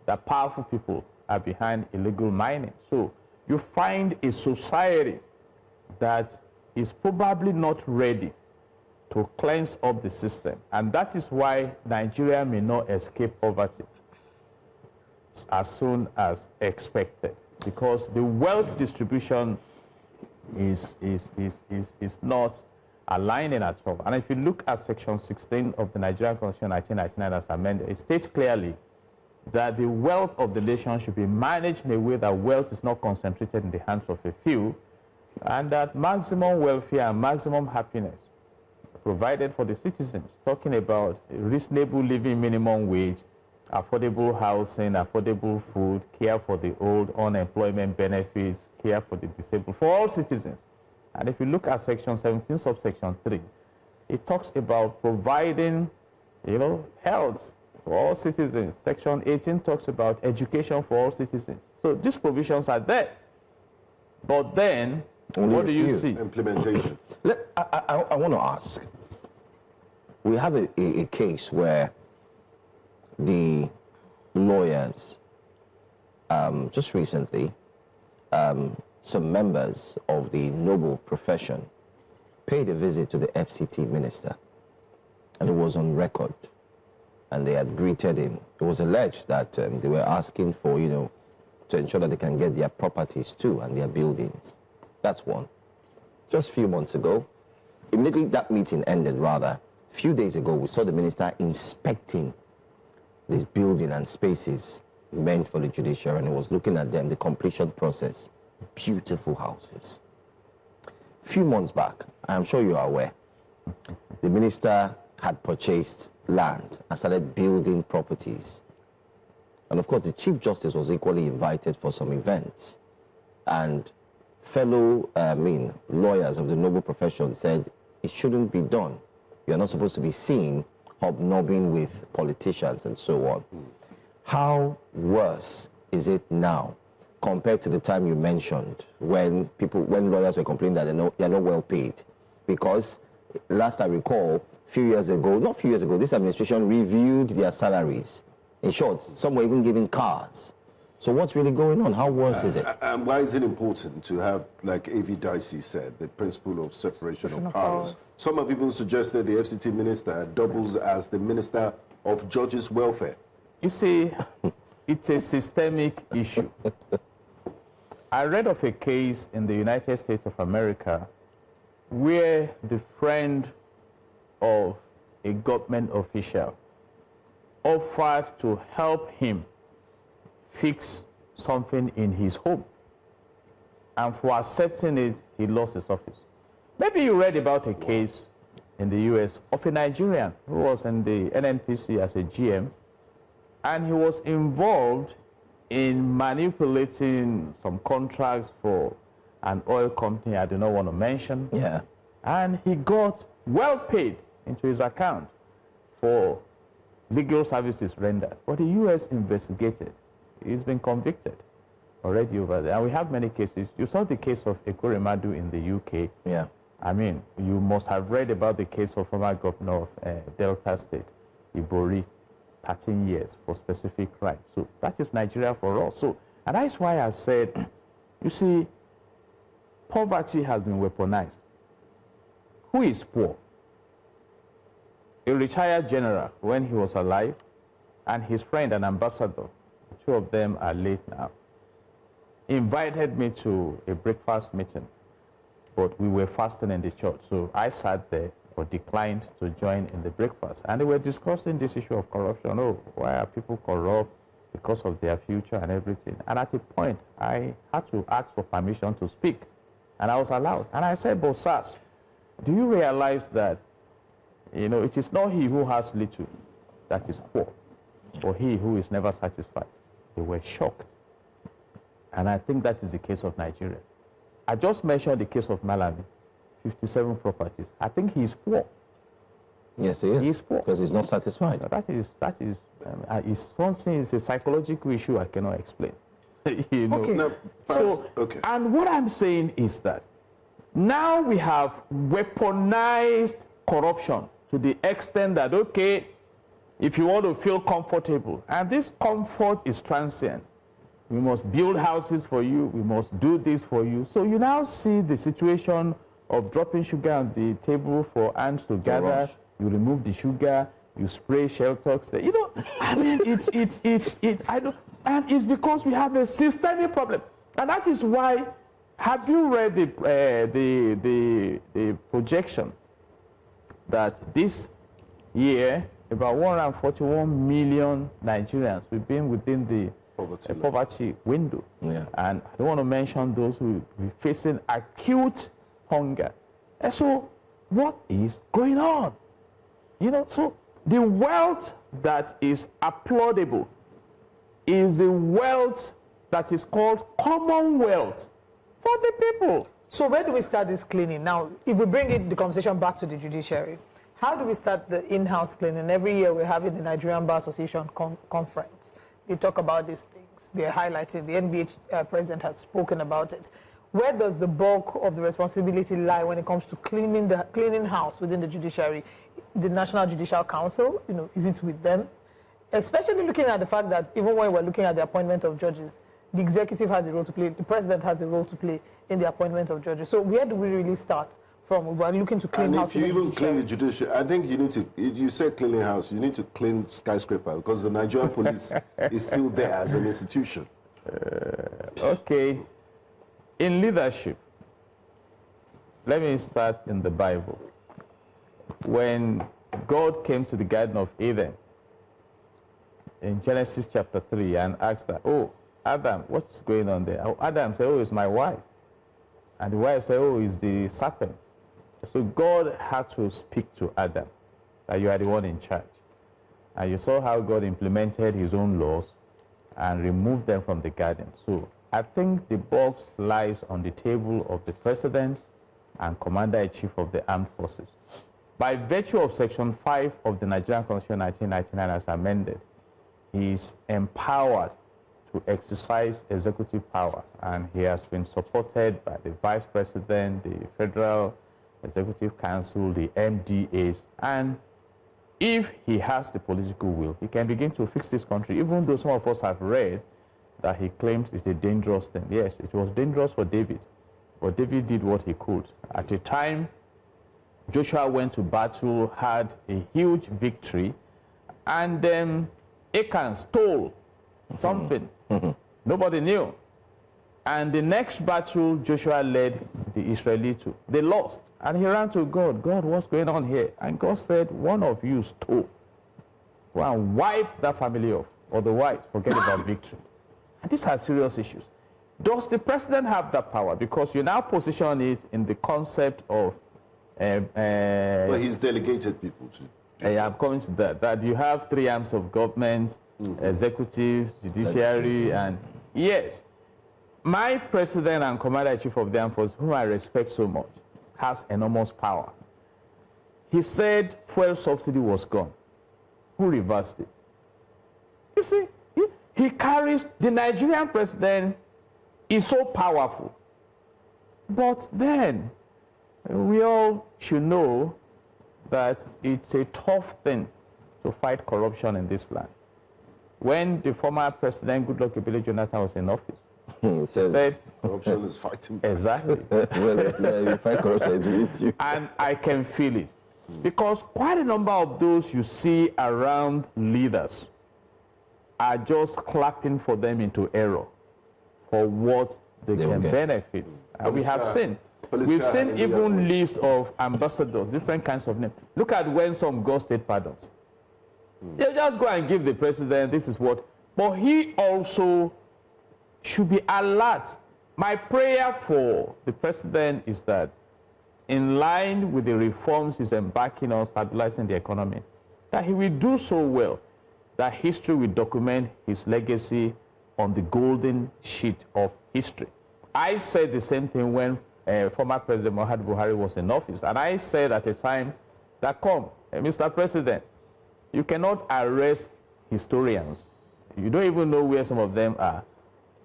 that powerful people are behind illegal mining. So you find a society that is probably not ready to cleanse up the system. And that is why Nigeria may not escape poverty as soon as expected, because the wealth distribution is not aligning at all. And if you look at Section 16 of the Nigerian Constitution 1999 as amended, it states clearly that the wealth of the nation should be managed in a way that wealth is not concentrated in the hands of a few, and that maximum welfare and maximum happiness provided for the citizens, talking about reasonable living minimum wage, affordable housing, affordable food, care for the old, unemployment benefits, care for the disabled, for all citizens. And if you look at Section 17, subsection 3, it talks about providing, health for all citizens. Section 18 talks about education for all citizens. So these provisions are there. But then, what do you see? Implementation. I want to ask. We have a case where the lawyers, just recently, some members of the noble profession paid a visit to the FCT minister, and it was on record, and they had greeted him. It was alleged that they were asking for, to ensure that they can get their properties too and their buildings. That's one. Just a few months ago, immediately that meeting ended, rather, a few days ago, we saw the minister inspecting this building and spaces meant for the judiciary, and he was looking at them, the completion process. Beautiful houses. A few months back, I'm sure you are aware, the minister had purchased land and started building properties. And of course, the Chief Justice was equally invited for some events. And fellow, lawyers of the noble profession said it shouldn't be done. You're not supposed to be seen hobnobbing with politicians and so on. How worse is it now compared to the time you mentioned when lawyers were complaining that they're not well paid? Because last I recall, this administration reviewed their salaries. In short, some were even giving cars. So what's really going on? How worse is it? And why is it important to have, like A.V. Dicey said, the principle of separation of powers? Some have even suggested the FCT minister doubles as the minister of judges' welfare. You see, it's a systemic issue. I read of a case in the United States of America where the friend of a government official offered to help him fix something in his home. And for accepting it, he lost his office. Maybe you read about a case in the US of a Nigerian who was in the NNPC as a GM, and he was involved in manipulating some contracts for an oil company I do not want to mention. Yeah. And he got well paid into his account for legal services rendered. But the US investigated. He's been convicted already over there. And we have many cases. You saw the case of Ekweremadu in the UK. Yeah. I mean, you must have read about the case of former governor of Delta State, Ibori, 13 years for specific crime. So that is Nigeria for us. So, and that's why I said, you see, poverty has been weaponized. Who is poor? A retired general when he was alive, and his friend, an ambassador, the two of them are late now, invited me to a breakfast meeting, but we were fasting in the church. So I sat there but declined to join in the breakfast. And they were discussing this issue of corruption. Oh, why are people corrupt? because of their future and everything. And at a point, I had to ask for permission to speak, and I was allowed. And I said, but sirs, do you realize that, you know, it is not he who has little that is poor, or he who is never satisfied. They were shocked. And I think that is the case of Nigeria. I just mentioned the case of Malawi, 57 properties. I think he is poor. Yes, he is. He is poor. Because he's not satisfied. It's something, it's a psychological issue I cannot explain. You know? Okay. No, So, okay. and what I'm saying is that now we have weaponized corruption to the extent that, okay, if you want to feel comfortable, and this comfort is transient, we must build houses for you, we must do this for you. So you now see the situation of dropping sugar on the table for ants to gather, you remove the sugar, you spray shell tox there. You know, I mean, and it's because we have a systemic problem. And that is why, have you read the projection that this year, about 141 million Nigerians will be within the poverty window. Yeah. And I don't want to mention those who will be facing acute hunger. And so what is going on? You know, so the wealth that is applaudable is the wealth that is called commonwealth for the people. So where do we start this cleaning? Now, if we bring the conversation back to the judiciary, how do we start the in-house cleaning? Every year we're having the Nigerian Bar Association conference. They talk about these things. They're highlighted. The NBA president has spoken about it. Where does the bulk of the responsibility lie when it comes to cleaning house within the judiciary? The National Judicial Council, you know, is it with them? Especially looking at the fact that even when we're looking at the appointment of judges, the executive has a role to play, the president has a role to play in the appointment of judges. So where do we really start from? If we're looking to clean house. And if you even clean the judiciary, I think you need to, you said cleaning house, you need to clean skyscraper, because the Nigerian police is still there as an institution. Okay. In leadership, let me start in the Bible. When God came to the Garden of Eden, in Genesis chapter 3, and asked her, oh, Adam, what's going on there? Oh, Adam said, oh, it's my wife. And the wife said, oh, it's the serpent. So God had to speak to Adam, that you are the one in charge. And you saw how God implemented his own laws and removed them from the garden. So I think the box lies on the table of the president and commander-in-chief of the armed forces. By virtue of Section 5 of the Nigerian Constitution 1999 as amended, he is empowered to exercise executive power, and he has been supported by the vice president, the Federal Executive Council, the MDAs, and if he has the political will, he can begin to fix this country, even though some of us have read that he claims it's a dangerous thing. Yes, it was dangerous for David, but David did what he could. At a time, Joshua went to battle, had a huge victory, and then Achan stole something. Nobody knew. And the next battle Joshua led the Israelites to, they lost. And he ran to God. God, what's going on here? And God said, one of you stole. Go and wipe that family off. Otherwise, forget about victory. And these are serious issues. Does the president have that power? Because you now position it in the concept of... well, he's delegated people to... I'm coming to that. That you have three arms of government, executive, judiciary, and... Yes. My president and commander-in-chief of the armed forces, whom I respect so much, has enormous power. He said fuel subsidy was gone. Who reversed it? You see, he carries, the Nigerian president is so powerful. But then, we all should know that it's a tough thing to fight corruption in this land. When the former president, Goodluck Ebele Jonathan, was in office, he said, corruption is fighting back. Exactly. Well, you fight corruption, it will eat you. And I can feel it. Because quite a number of those you see around leaders are just clapping for them into error for what they can benefit. And we have seen. We've seen even lists of ambassadors, different kinds of names. Look at when some go state pardons. They just go and give the president, this is what. but he also should be alert. My prayer for the president is that, in line with the reforms he's embarking on stabilizing the economy, that he will do so well that history will document his legacy on the golden sheet of history. I said the same thing when former President Muhammadu Buhari was in office, and I said at a time that, Mr. President, you cannot arrest historians. You don't even know where some of them are.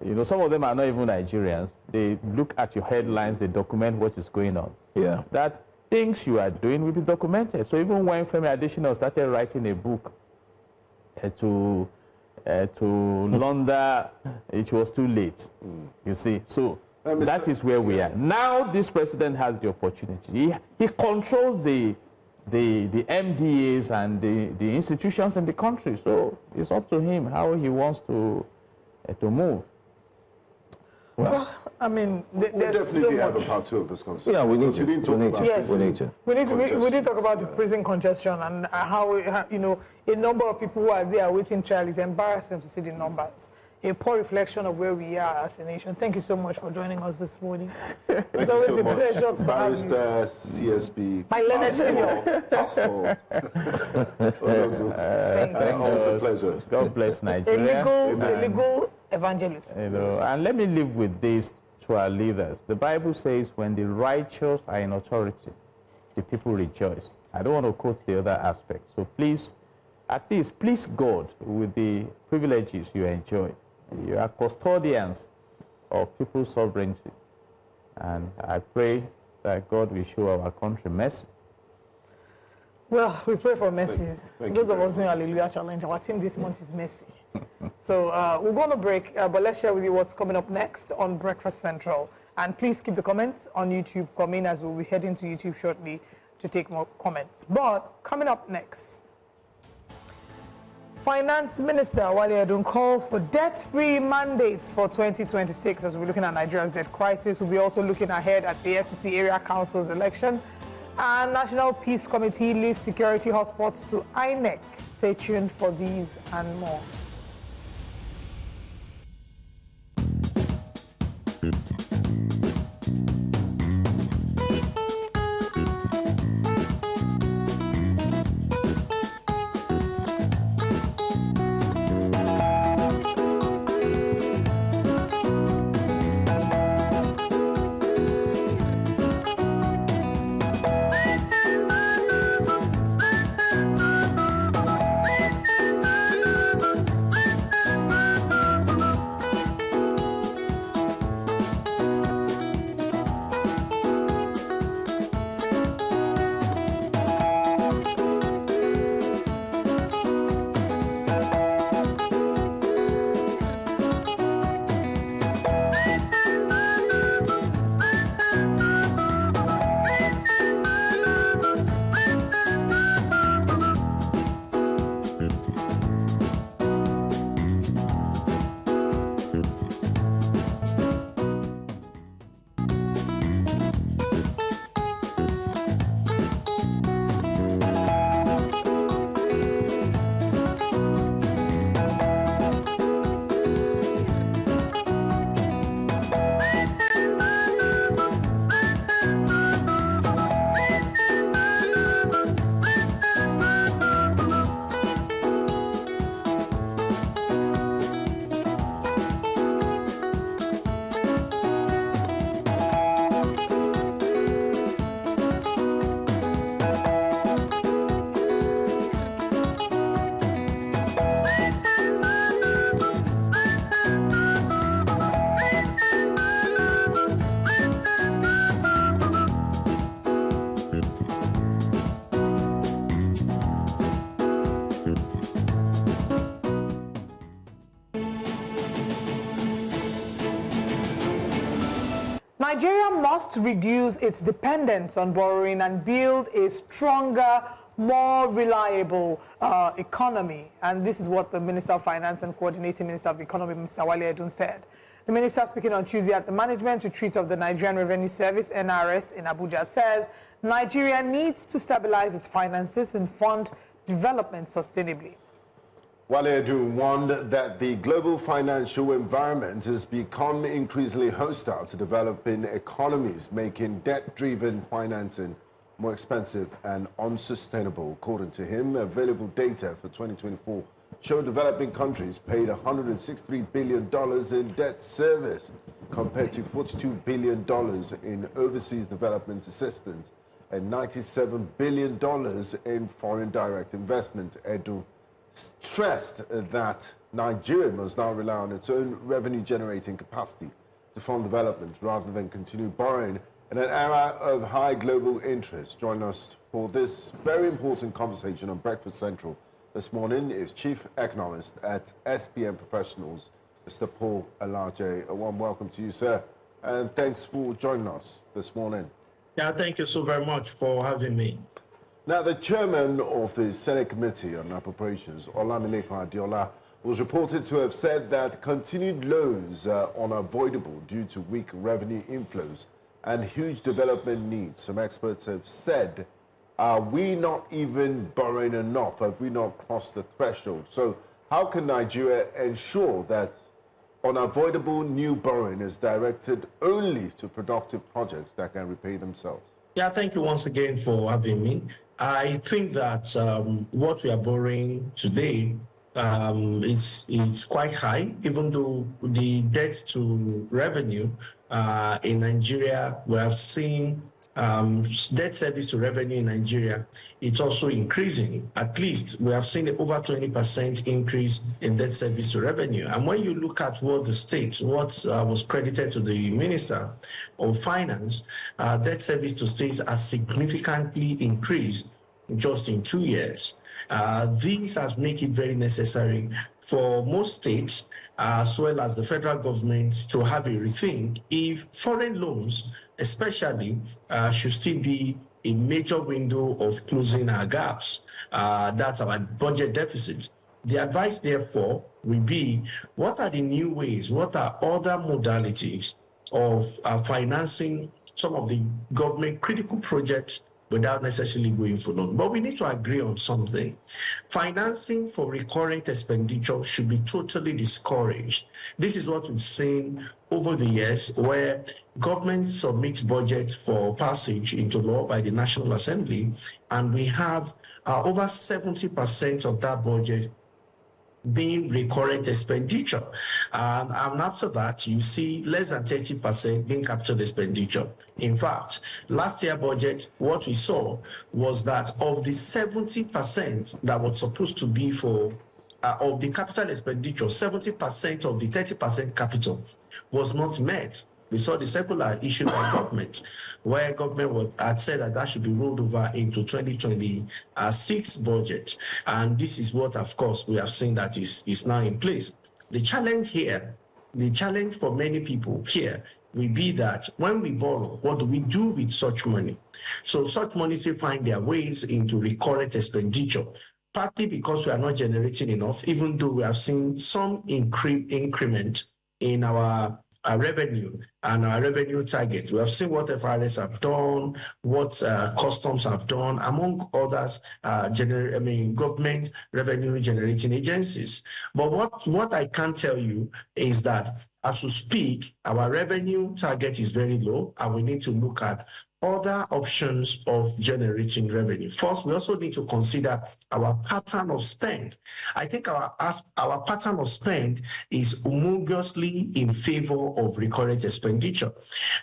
You know, some of them are not even Nigerians. They look at your headlines, they document what is going on. Yeah. That things you are doing will be documented. So even when Femi Adesina started writing a book to launder, it was too late. You see, so that is where we are. Now this president has the opportunity. He controls the MDAs and the institutions in the country. So it's up to him how he wants to move. Well, I mean, there's definitely so much. have a part two of this conversation. Yeah, we need to. Yes, we need to. We did talk about the prison congestion and how, you know, a number of people who are there awaiting trial. It's embarrassing to see the numbers. A poor reflection of where we are as a nation. Thank you so much for joining us this morning. It's always a pleasure to have you. Barrister, CSP, My learned senior. Pastor. Always a pleasure. God bless Nigeria. A legal evangelist. You know, and let me leave with this to our leaders. The Bible says, when the righteous are in authority, the people rejoice. I don't want to quote the other aspect. So please, at least, please God with the privileges you enjoy. You are custodians of people's sovereignty. And I pray that God will show our country mercy. Well, we pray for mercy. Thank Those you of us doing Hallelujah Challenge, our team this month is mercy. So we're going to break, but let's share with you what's coming up next on Breakfast Central. And please keep the comments on YouTube coming, as we'll be heading to YouTube shortly to take more comments. But coming up next, Finance Minister Wale Edun calls for debt-free mandates for 2026 as we're looking at Nigeria's debt crisis. We'll be also looking ahead at the FCT Area Council's election. And National Peace Committee lists security hotspots to INEC. Stay tuned for these and more. Nigeria must reduce its dependence on borrowing and build a stronger, more reliable economy. And this is what the Minister of Finance and Coordinating Minister of the Economy, Mr. Wale Edun, said. The minister, speaking on Tuesday at the Management Retreat of the Nigerian Revenue Service, NRS, in Abuja, says Nigeria needs to stabilize its finances and fund development sustainably. Wale Edu warned that the global financial environment has become increasingly hostile to developing economies, making debt-driven financing more expensive and unsustainable. According to him, available data for 2024 show developing countries paid $163 billion in debt service compared to $42 billion in overseas development assistance and $97 billion in foreign direct investment. Edu stressed that Nigeria must now rely on its own revenue-generating capacity to fund development rather than continue borrowing in an era of high global interest. Join us for this very important conversation on Breakfast Central this morning is Chief Economist at SPM Professionals, Mr. Paul Alaje. A warm welcome to you, sir, and thanks for joining us this morning. Yeah, thank you so very much for having me. Now, the chairman of the Senate Committee on Appropriations, Olamilekan Adeola, was reported to have said that continued loans are unavoidable due to weak revenue inflows and huge development needs. Some experts have said, are we not even borrowing enough? Have we not crossed the threshold? So how can Nigeria ensure that unavoidable new borrowing is directed only to productive projects that can repay themselves? Yeah, thank you once again for having me. I think that what we are borrowing today it's quite high, even though the debt to revenue in Nigeria, we have seen debt service to revenue in Nigeria, it's also increasing. At least we have seen an over 20% increase in debt service to revenue. And when you look at what the state, what was credited to the Minister of Finance, debt service to states has significantly increased just in 2 years. These has made it very necessary for most states, as well as the federal government, to have a rethink if foreign loans, especially, should still be a major window of closing our gaps. That's our budget deficit. The advice, therefore, will be, what are the new ways, what are other modalities of financing some of the government critical projects without necessarily going for loan? But we need to agree on something. Financing for recurrent expenditure should be totally discouraged. This is what we've seen over the years, where government submits budget for passage into law by the National Assembly, and we have over 70% of that budget being recurrent expenditure. And after that, you see less than 30% being capital expenditure. In fact, last year budget, what we saw was that of the 70% that was supposed to be for of the capital expenditure, 70% of the 30% capital was not met. We saw the circular issued by government, where government had said that that should be rolled over into 2026 budget. And this is what, of course, we have seen that is now in place. The challenge here, the challenge for many people here will be that when we borrow, what do we do with such money? So such money still find their ways into recurrent expenditure, partly because we are not generating enough, even though we have seen some increment in our revenue and our revenue targets. We have seen what FRS have done, what customs have done, among others, government revenue generating agencies. But what I can tell you is that as we speak, our revenue target is very low, and we need to look at other options of generating revenue. First, we also need to consider our pattern of spend. I think our pattern of spend is humongously in favor of recurrent expenditure.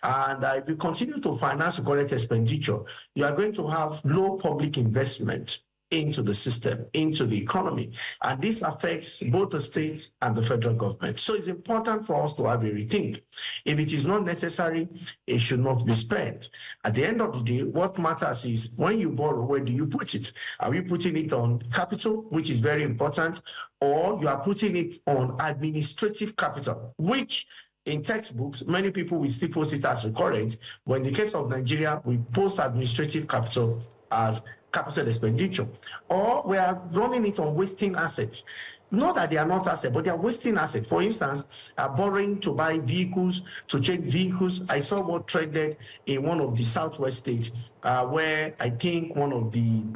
And if you continue to finance recurrent expenditure, you are going to have low public investment into the system, into the economy. And this affects both the states and the federal government. So it's important for us to have a rethink. If it is not necessary, it should not be spent. At the end of the day, what matters is when you borrow, where do you put it? Are you putting it on capital, which is very important, or you are putting it on administrative capital, which in textbooks, many people will still post it as recurrent, but in the case of Nigeria, we post administrative capital as capital expenditure, or we are running it on wasting assets. Not that they are not assets, but they are wasting assets. For instance, borrowing to buy vehicles, to check vehicles. I saw what trended in one of the southwest states, where I think one of the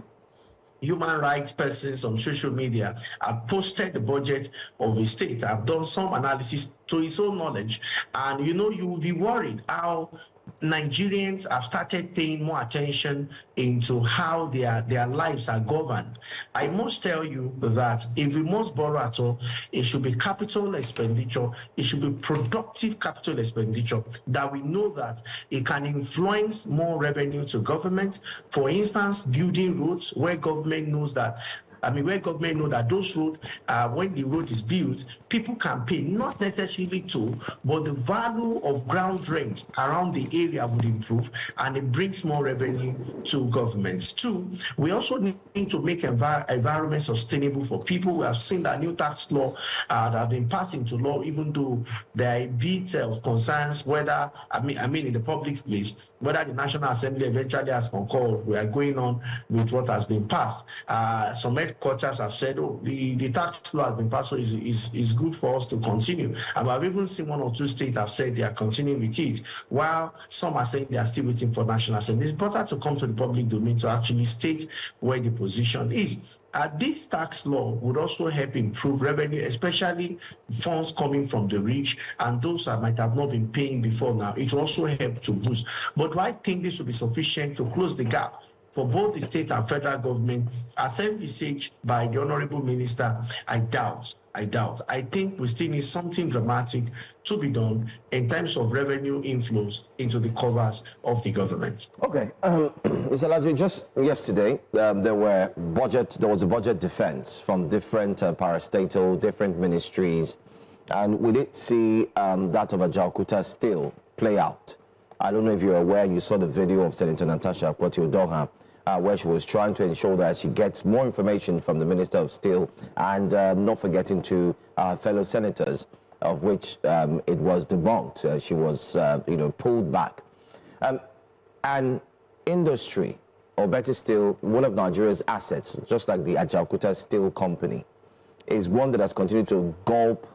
human rights persons on social media have posted the budget of the state. I've done some analysis to his own knowledge, and you will be worried how Nigerians have started paying more attention into how their lives are governed. I must tell you that if we must borrow at all, it should be capital expenditure. It should be productive capital expenditure that we know that it can influence more revenue to government. For instance, building roads where government knows that those roads, when the road is built, people can pay, not necessarily toll, but the value of ground rent around the area would improve, and it brings more revenue to governments. Two, we also need to make environment sustainable for people. We have seen that new tax law that have been passed into law, even though there are a bit of concerns whether, in the public place, whether the National Assembly eventually has concurred. We are going on with what has been passed. Some headquarters have said, the tax law has been passed, so is good for us to continue. And I've even seen one or two states have said they are continuing with it, while some are saying they are still waiting for National Assembly. It's better to come to the public domain to actually state where the position is. This tax law would also help improve revenue, especially funds coming from the rich and those that might have not been paying before now. It will also help to boost. But do I think this will be sufficient to close the gap for both the state and federal government, as envisaged by the Honorable Minister? I doubt. I think we still need something dramatic to be done in terms of revenue inflows into the covers of the government. Okay, Mr. Laji, just yesterday there was a budget defense from different parastatal, different ministries, and we did see that of Ajaokuta still play out. I don't know if you're aware, you saw the video of Senator Natasha Akpoti-Uduaghan, where she was trying to ensure that she gets more information from the Minister of Steel, and not forgetting to fellow senators, of which it was debunked. She was, pulled back. An industry, or better still, one of Nigeria's assets, just like the Ajaokuta Steel Company, is one that has continued to gulp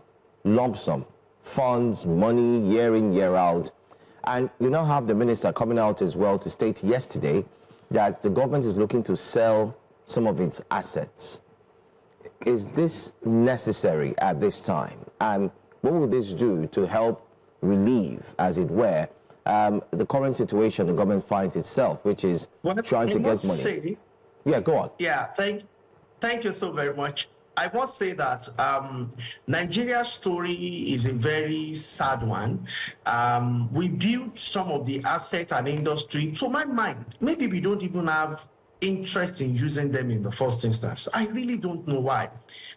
lump sum funds, money, year in, year out. And you now have the minister coming out as well to state yesterday that the government is looking to sell some of its assets. Is this necessary at this time? And what will this do to help relieve, as it were, the current situation the government finds itself, which is trying to get money? Yeah, go on. Yeah, thank you so very much. I must say that Nigeria's story is a very sad one. We built some of the assets and industry. To my mind, maybe we don't even have interest in using them in the first instance. I really don't know why.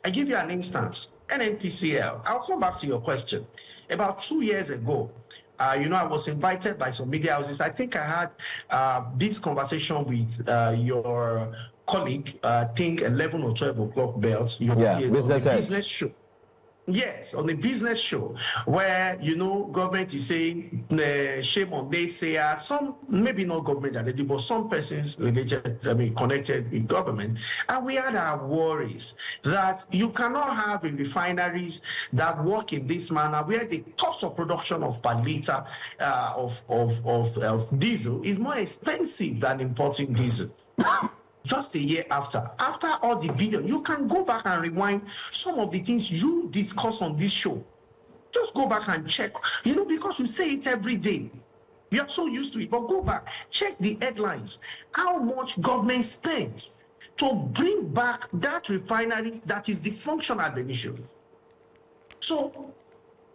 I give you an instance. NNPCL. I'll come back to your question. About 2 years ago, I was invited by some media houses. I think I had this conversation with your colleague, I think 11 or 12 o'clock belts. Business show. Yes, on the business show, where, government is saying, shame on naysayers, some, maybe not government directly, but some persons connected with government. And we had our worries that you cannot have a refineries that work in this manner, where the cost of production of per liter of diesel is more expensive than importing diesel. Just a year after all the billion, you can go back and rewind some of the things you discuss on this show. Just go back and check, because you say it every day. You are so used to it, but go back, check the headlines. How much government spent to bring back that refinery that is dysfunctional initially. So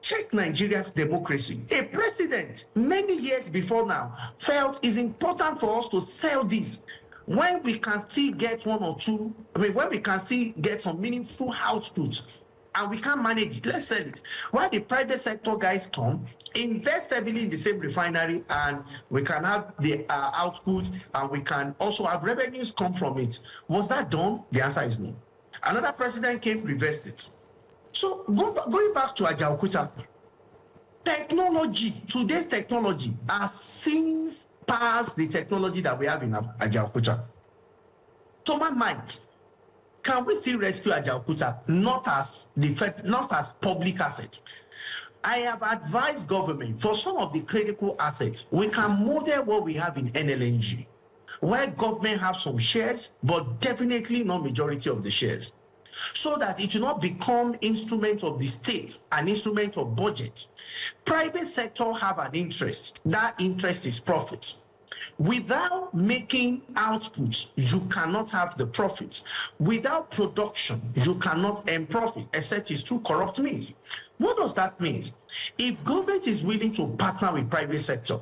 check Nigeria's democracy. A president, many years before now, felt it's important for us to sell this. When we can still get one or two, when we can still get some meaningful output and we can manage it, let's sell it. While the private sector guys come, invest heavily in the same refinery, and we can have the output, and we can also have revenues come from it. Was that done? The answer is no. Another president came, reversed it. So going back to Ajaokuta, today's technology has since past the technology that we have in Ajaokuta. To my mind, can we still rescue Ajaokuta not as public asset? I have advised government for some of the critical assets, we can model what we have in NLNG. where government have some shares, but definitely not majority of the shares, so that it will not become instrument of the state, an instrument of budget. Private sector have an interest. That interest is profit. Without making output, you cannot have the profits. Without production, you cannot earn profit, except it's through corrupt means. What does that mean? If government is willing to partner with private sector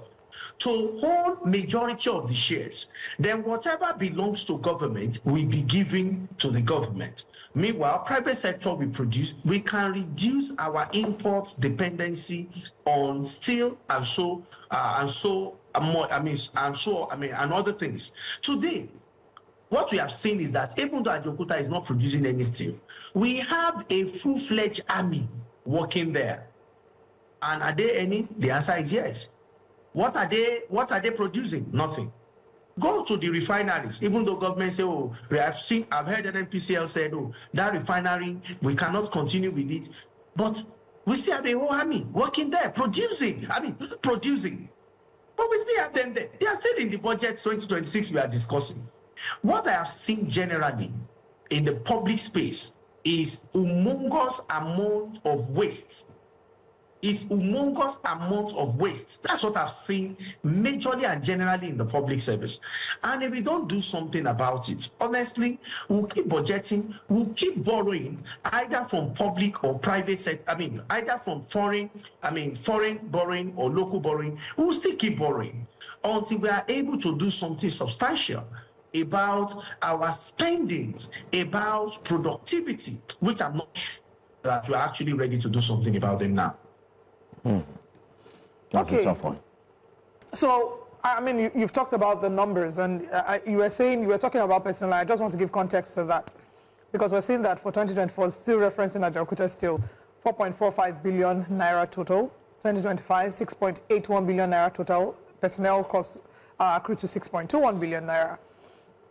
to hold majority of the shares, then whatever belongs to government will be given to the government. Meanwhile, private sector will produce. We can reduce our import dependency on steel and other things. Today, what we have seen is that even though Ajaokuta is not producing any steel, we have a full-fledged army working there. And are there any? The answer is yes. What are they producing? Nothing. Go to the refineries, even though government say, oh, I've heard NPCL said, oh, that refinery, we cannot continue with it. But we still have a whole army working there, producing. But we still have them there. They are still in the budget 2026 we are discussing. What I have seen generally in the public space is humongous amount of waste. That's what I've seen majorly and generally in the public service. And if we don't do something about it, honestly, we'll keep budgeting, we'll keep borrowing, either from public or private sector, either from foreign borrowing or local borrowing. We'll still keep borrowing until we are able to do something substantial about our spendings, about productivity, which I'm not sure that we're actually ready to do something about them now. That's a tough one. So, you've talked about the numbers, and you were talking about personnel. I just want to give context to that, because we're seeing that for 2024, still referencing Ajaokuta still, 4.45 billion naira total. 2025, 6.81 billion naira total. Personnel costs accrued to 6.21 billion naira.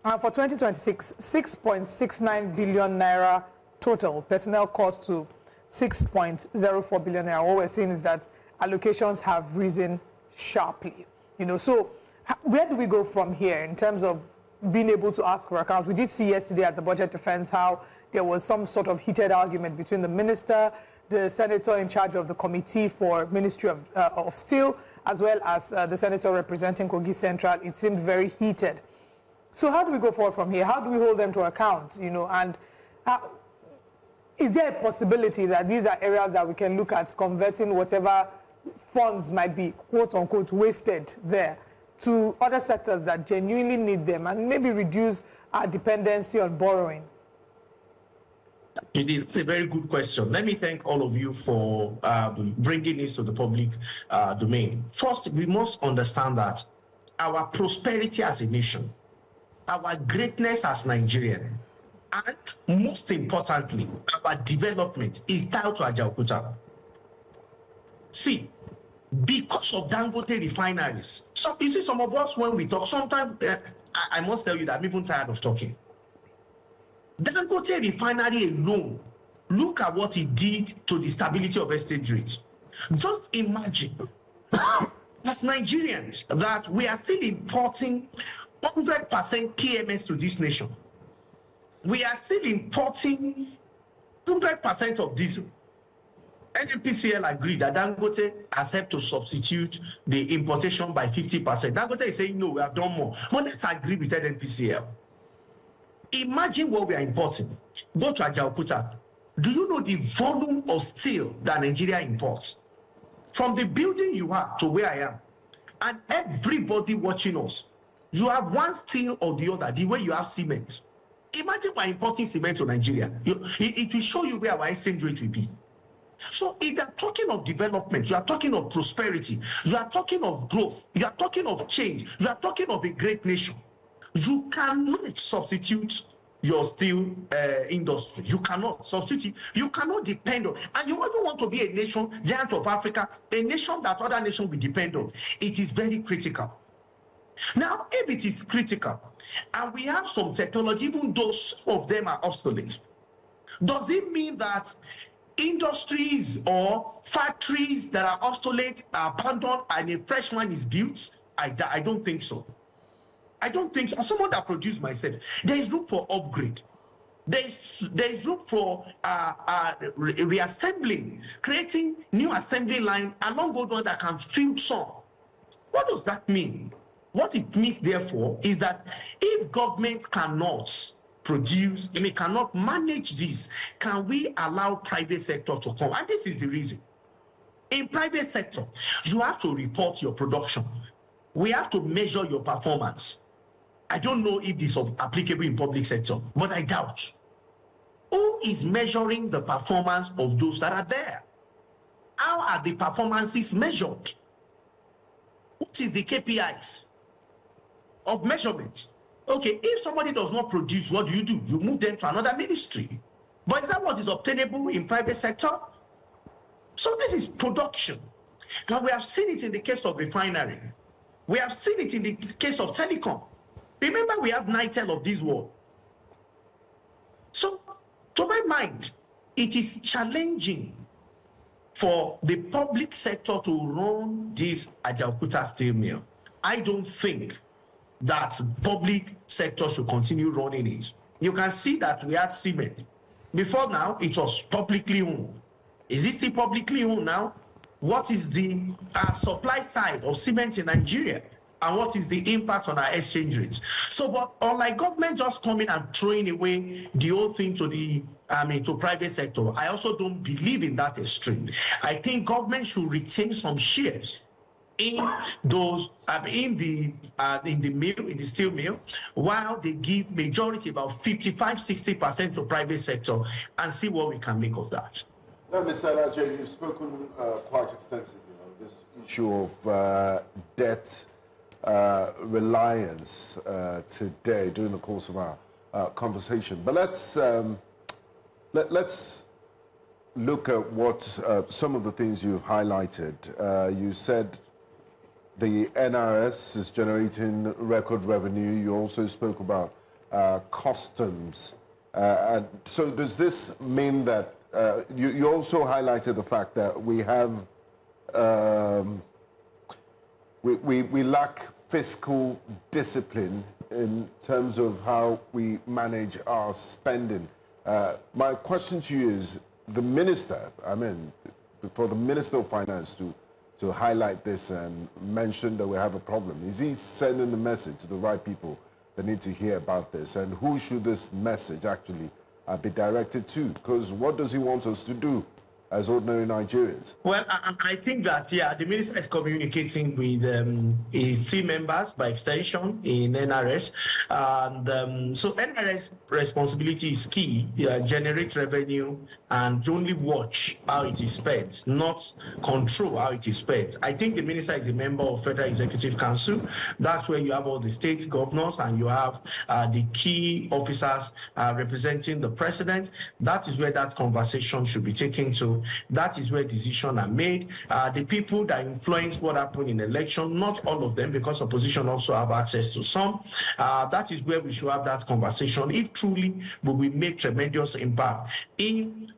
For 2026, 6.69 billion naira total. Personnel costs to 6.04 billion naira. What we're seeing is that allocations have risen sharply. So where do we go from here in terms of being able to ask for accounts? We did see yesterday at the budget defense how there was some sort of heated argument between the minister, the senator in charge of the committee for Ministry of Steel, as well as the senator representing Kogi Central. It seemed very heated. So how do we go forward from here? How do we hold them to account? And is there a possibility that these are areas that we can look at converting whatever funds might be, quote unquote, wasted there to other sectors that genuinely need them, and maybe reduce our dependency on borrowing? It's a very good question. Let me thank all of you for bringing this to the public domain. First, we must understand that our prosperity as a nation, our greatness as Nigerians, and most importantly, our development is tied to Ajaokuta. See, because of Dangote refineries, so you see, some of us, when we talk, sometimes I must tell you that I'm even tired of talking. Dangote refinery alone, look at what it did to the stability of exchange rates. Just imagine, as Nigerians, that we are still importing 100% PMS to this nation. We are still importing 100% of diesel. NPCL agreed that Dangote has helped to substitute the importation by 50%. Dangote is saying, no, we have done more. But let's agree with NPCL. Imagine what we are importing. Go to Ajaokuta. Do you know the volume of steel that Nigeria imports? From the building you are to where I am, and everybody watching us, you have one steel or the other, the way you have cement. Imagine we're importing cement to Nigeria. It will show you where our exchange rate will be. So if you are talking of development, you are talking of prosperity, you are talking of growth, you are talking of change, you are talking of a great nation, you cannot substitute your steel industry. You cannot substitute. You cannot depend on. And you even want to be a nation, giant of Africa, a nation that other nations will depend on. It is very critical. Now, if it is critical, and we have some technology, even though some of them are obsolete, does it mean that industries or factories that are obsolete are abandoned and a fresh one is built? I don't think so. I don't think, as someone that produced myself, there is room for upgrade. There is room for reassembling, creating new assembly line along those ones that can field some. What does that mean? What it means, therefore, is that if government cannot produce, cannot manage this, can we allow private sector to come? And this is the reason. In private sector, you have to report your production. We have to measure your performance. I don't know if this is applicable in public sector, but I doubt. Who is measuring the performance of those that are there? How are the performances measured? What is the KPIs of measurement? Okay, if somebody does not produce, what do? You move them to another ministry. But is that what is obtainable in private sector? So this is production. And we have seen it in the case of refinery. We have seen it in the case of telecom. Remember, we have NITEL of this world. So, to my mind, it is challenging for the public sector to run this Ajaokuta steel mill. I don't think that public sector should continue running it. You can see that we had cement. Before now, it was publicly owned. Is it still publicly owned now? What is the supply side of cement in Nigeria? And what is the impact on our exchange rates? So, but unlike government just coming and throwing away the whole thing to the to private sector, I also don't believe in that extreme. I think government should retain some shares in those in the mill, in the steel mill, while they give majority, about 55-60% to private sector, and see what we can make of that. Now, Mr. Ajay, you've spoken quite extensively on this issue of debt reliance today during the course of our conversation. But let's look at what some of the things you've highlighted. You said the NRS is generating record revenue. You also spoke about customs. And so does this mean that you also highlighted the fact that we have we lack fiscal discipline in terms of how we manage our spending. My question to you is, the minister, for the Minister of Finance to highlight this and mention that we have a problem, is he sending the message to the right people that need to hear about this? And who should this message actually be directed to? Because what does he want us to do as ordinary Nigerians? Well, I think that, yeah, the minister is communicating with his team members by extension in NRS. And so NRS responsibility is key, generate revenue and only watch how it is spent, not control how it is spent. I think the minister is a member of Federal Executive Council. That's where you have all the state governors and you have the key officers representing the president. That is where that conversation should be taken to. That is where decisions are made. The people that influence what happened in election, not all of them, because opposition also have access to some. That is where we should have that conversation. If truly we will make tremendous impact in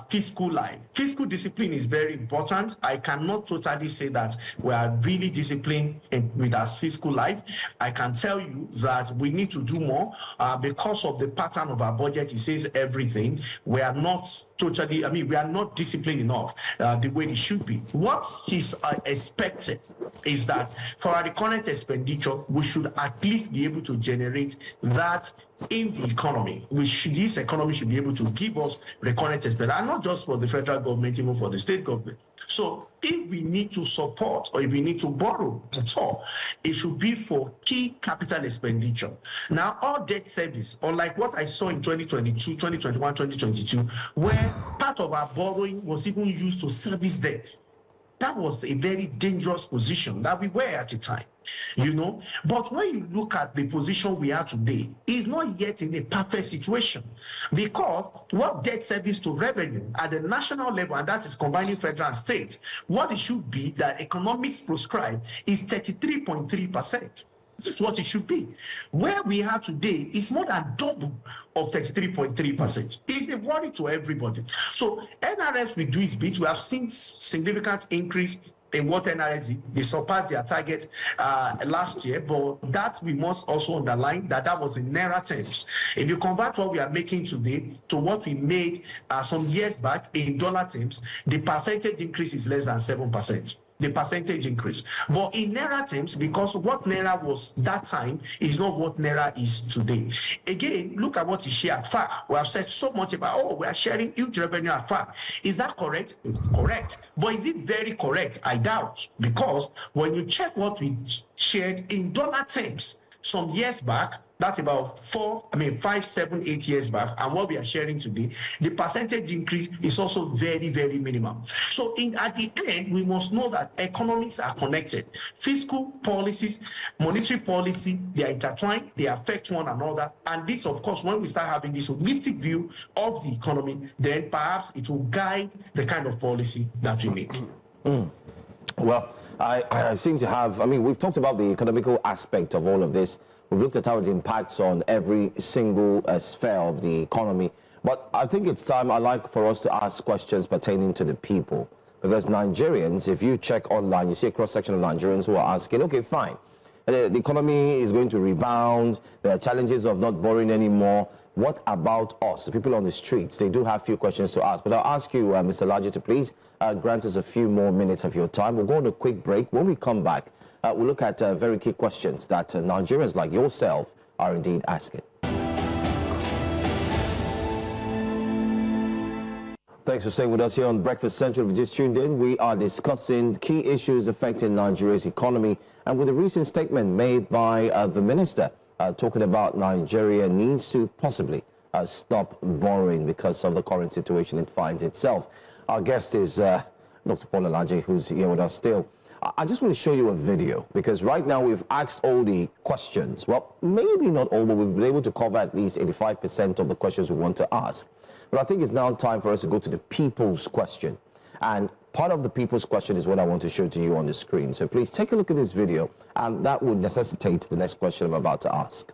fiscal life. Fiscal discipline is very important. I cannot totally say that we are really disciplined with our fiscal life. I can tell you that we need to do more because of the pattern of our budget. It says everything. We are not totally, we are not disciplined enough the way it should be. What is expected is that for our recurrent expenditure, we should at least be able to generate that in the economy. This economy should be able to give us recurrent expenditure, and not just for the federal government, even for the state government. So if we need to support or if we need to borrow at all, it should be for key capital expenditure. Now, all debt service, unlike what I saw in 2022, 2021, 2022, where part of our borrowing was even used to service debt. That was a very dangerous position that we were at the time, But when you look at the position we are today, it's not yet in a perfect situation, because what debt service to revenue at the national level, and that is combining federal and state, what it should be that economics prescribe is 33.3%. This is what it should be. Where we are today is more than double of 33.3%. It's a worry to everybody. So NRS will do its bit. We have seen significant increase in what NRSD, they surpassed their target last year, but that we must also underline that was in Naira terms. If you convert what we are making today to what we made some years back in dollar terms, the percentage increase is less than 7%. The percentage increase. But in Naira terms, because what Naira was that time is not what Naira is today. Again, look at what is shared at FAR. We have said so much about, we are sharing huge revenue at FAR. Is that correct? Correct. But is it very correct? I doubt. Because when you check what we shared in dollar terms some years back, that's about 5, 7, 8 years back, and what we are sharing today, the percentage increase is also very, very minimal. So at the end, we must know that economics are connected. Fiscal policies, monetary policy, they are intertwined, they affect one another. And this, of course, when we start having this holistic view of the economy, then perhaps it will guide the kind of policy that we make. Well, I seem to have, we've talked about the economical aspect of all of this. We've looked at how it impacts on every single sphere of the economy. But I think it's time, I'd like for us to ask questions pertaining to the people. Because Nigerians, if you check online, you see a cross-section of Nigerians who are asking, okay, fine. The economy is going to rebound. There are challenges of not borrowing anymore. What about us, the people on the streets? They do have a few questions to ask. But I'll ask you, Mr. Laji, to please grant us a few more minutes of your time. We'll go on a quick break. When we come back, we'll look at very key questions that Nigerians like yourself are indeed asking. Thanks for staying with us here on Breakfast Central. If you just tuned in, we are discussing key issues affecting Nigeria's economy, and with a recent statement made by the minister talking about Nigeria needs to possibly stop borrowing because of the current situation it finds itself. Our guest is Dr. Paul Alaje, who's here with us still. I just want to show you a video, because right now we've asked all the questions. Well, maybe not all, but we've been able to cover at least 85% of the questions we want to ask. But I think it's now time for us to go to the people's question. And part of the people's question is what I want to show to you on the screen. So please take a look at this video, and that would necessitate the next question I'm about to ask.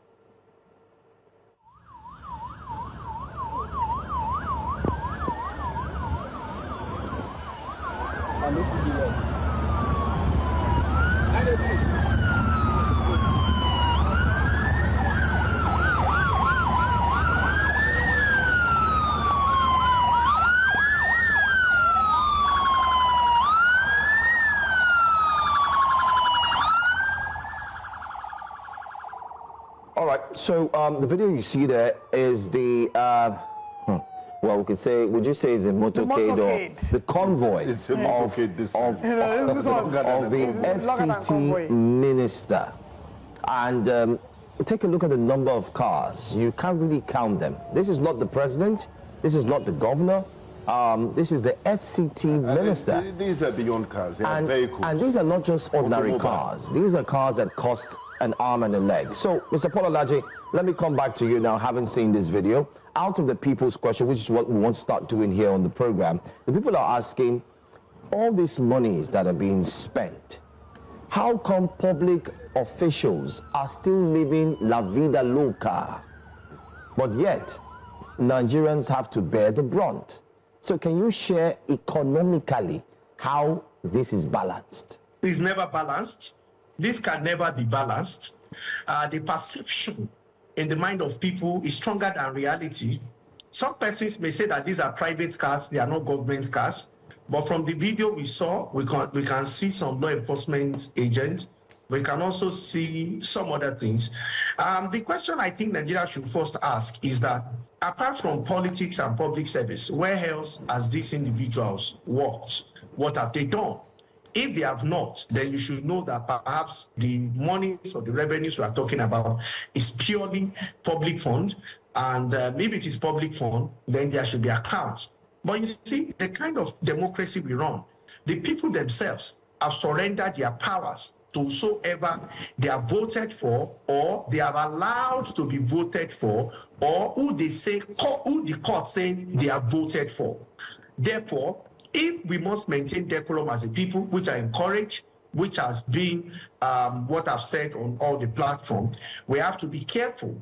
All right, so the video you see there is the, well, we could say, would you say it's the motorcade or the convoy of the FCT minister? And take a look at the number of cars. You can't really count them. This is not the president. This is not the governor. This is the FCT minister. These are beyond cars. They are vehicles. And these are not just ordinary cars. These are cars that cost an arm and a leg. So, Mr. Paul Alaje, let me come back to you now, having seen this video. Out of the people's question, which is what we want to start doing here on the program, the people are asking, all these monies that are being spent, how come public officials are still living la vida loca, but yet Nigerians have to bear the brunt? So can you share economically how this is balanced? It's never balanced. This can never be balanced. The perception in the mind of people is stronger than reality. Some persons may say that these are private cars, they are not government cars. But from the video we saw, we can see some law enforcement agents. We can also see some other things. The question I think Nigeria should first ask is that, apart from politics and public service, where else has these individuals worked? What have they done? If they have not, then you should know that perhaps the monies or the revenues we are talking about is purely public fund. And if it is public fund, then there should be accounts. But you see, the kind of democracy we run, the people themselves have surrendered their powers to whosoever they are voted for, or they have allowed to be voted for, or who they say, who the court says they are voted for. Therefore, if we must maintain decorum as a people, which I encourage, which has been what I've said on all the platforms, we have to be careful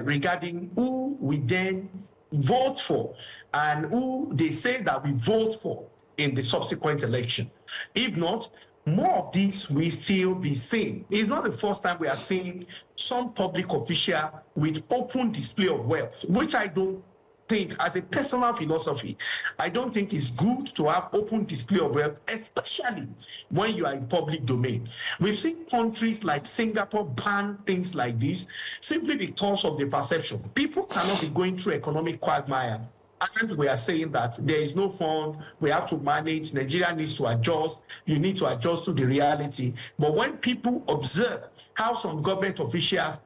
regarding who we then vote for and who they say that we vote for in the subsequent election. If not, more of this will still be seen. It's not the first time we are seeing some public official with open display of wealth, which I don't think, as a personal philosophy, I don't think it's good to have open display of wealth, especially when you are in public domain. We've seen countries like Singapore ban things like this simply because of the perception. People cannot be going through economic quagmire, and we are saying that there is no fund, we have to manage, Nigeria needs to adjust, you need to adjust to the reality. But when people observe how some government officials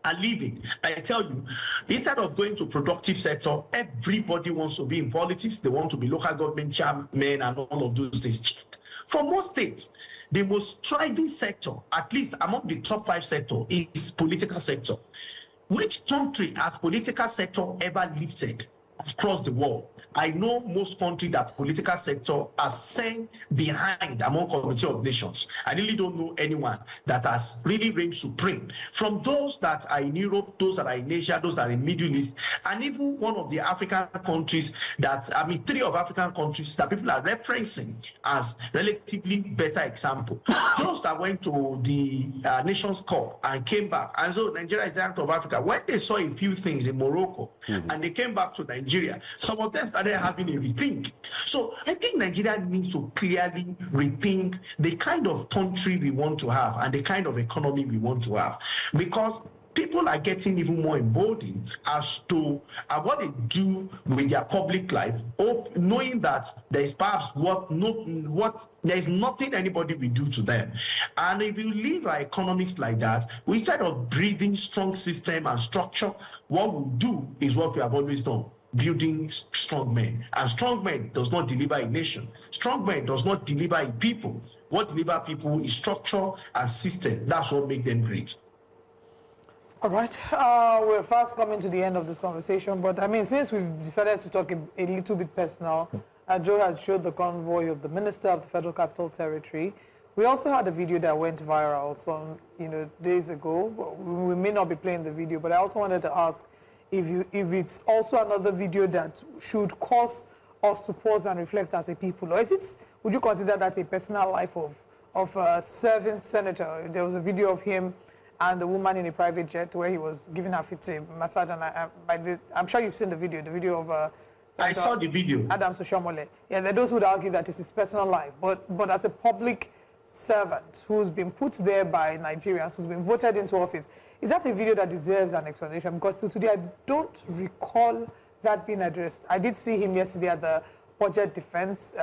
are living, I tell you, instead of going to productive sector, everybody wants to be in politics. They want to be local government chairmen and all of those things. For most states, the most thriving sector, at least among the top 5 sectors, is political sector. Which country has political sector ever lifted across the world? I know most countries that political sector are sent behind among Committee of Nations. I really don't know anyone that has really reigned supreme. From those that are in Europe, those that are in Asia, those that are in Middle East, and even one of the African countries that, 3 of African countries that people are referencing as relatively better example. Those that went to the Nations Cup and came back, and so Nigeria is the Act of Africa, when they saw a few things in Morocco, and they came back to Nigeria, some of them started having a rethink. So I think Nigeria needs to clearly rethink the kind of country we want to have and the kind of economy we want to have, because people are getting even more emboldened as to what they do with their public life, knowing that there is perhaps there is nothing anybody will do to them. And if you leave our economics like that, instead of breathing strong system and structure, what we'll do is what we have always done: building strong men. And strong men does not deliver a nation. Strong men does not deliver a people. What deliver people is structure and system. That's what makes them great. All right, we're fast coming to the end of this conversation, but I mean, since we've decided to talk a little bit personal, Joe had showed the convoy of the Minister of the Federal Capital Territory. We also had a video that went viral some days ago. We may not be playing the video, but I also wanted to ask if it's also another video that should cause us to pause and reflect as a people, or would you consider that a personal life of a serving senator? There was a video of him and the woman in a private jet where he was giving her feet a massage, and I'm sure you've seen the video of I saw the video. Adam Soshomole. Yeah, there are those who would argue that it's his personal life, but as a public servant who's been put there by Nigerians, who's been voted into office, is that a video that deserves an explanation? Because till today, I don't recall that being addressed. I did see him yesterday at the budget defense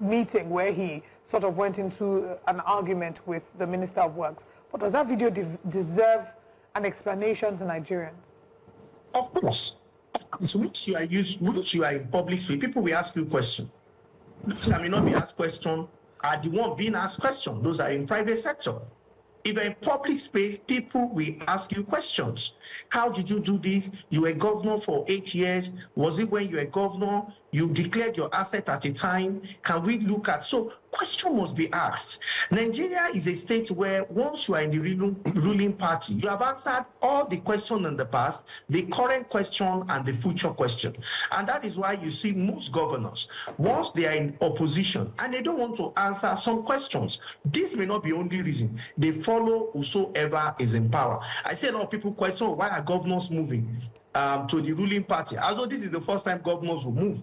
meeting where he sort of went into an argument with the Minister of Works. But does that video deserve an explanation to Nigerians? Of course. Of course. Once you are in public space, people will ask you questions. Those that may not be asked questions are the one being asked questions. Those are in private sector. If you're in public space, people will ask you questions. How did you do this? You were governor for 8 years. Was it when you were governor? You declared your asset at a time. Can we look at? So question must be asked. Nigeria is a state where once you are in the ruling party, you have answered all the questions in the past, the current question and the future question. And that is why you see most governors, once they are in opposition and they don't want to answer some questions, this may not be the only reason. They follow whosoever is in power. I see a lot of people question, why are governors moving to the ruling party? Although this is the first time governors will move.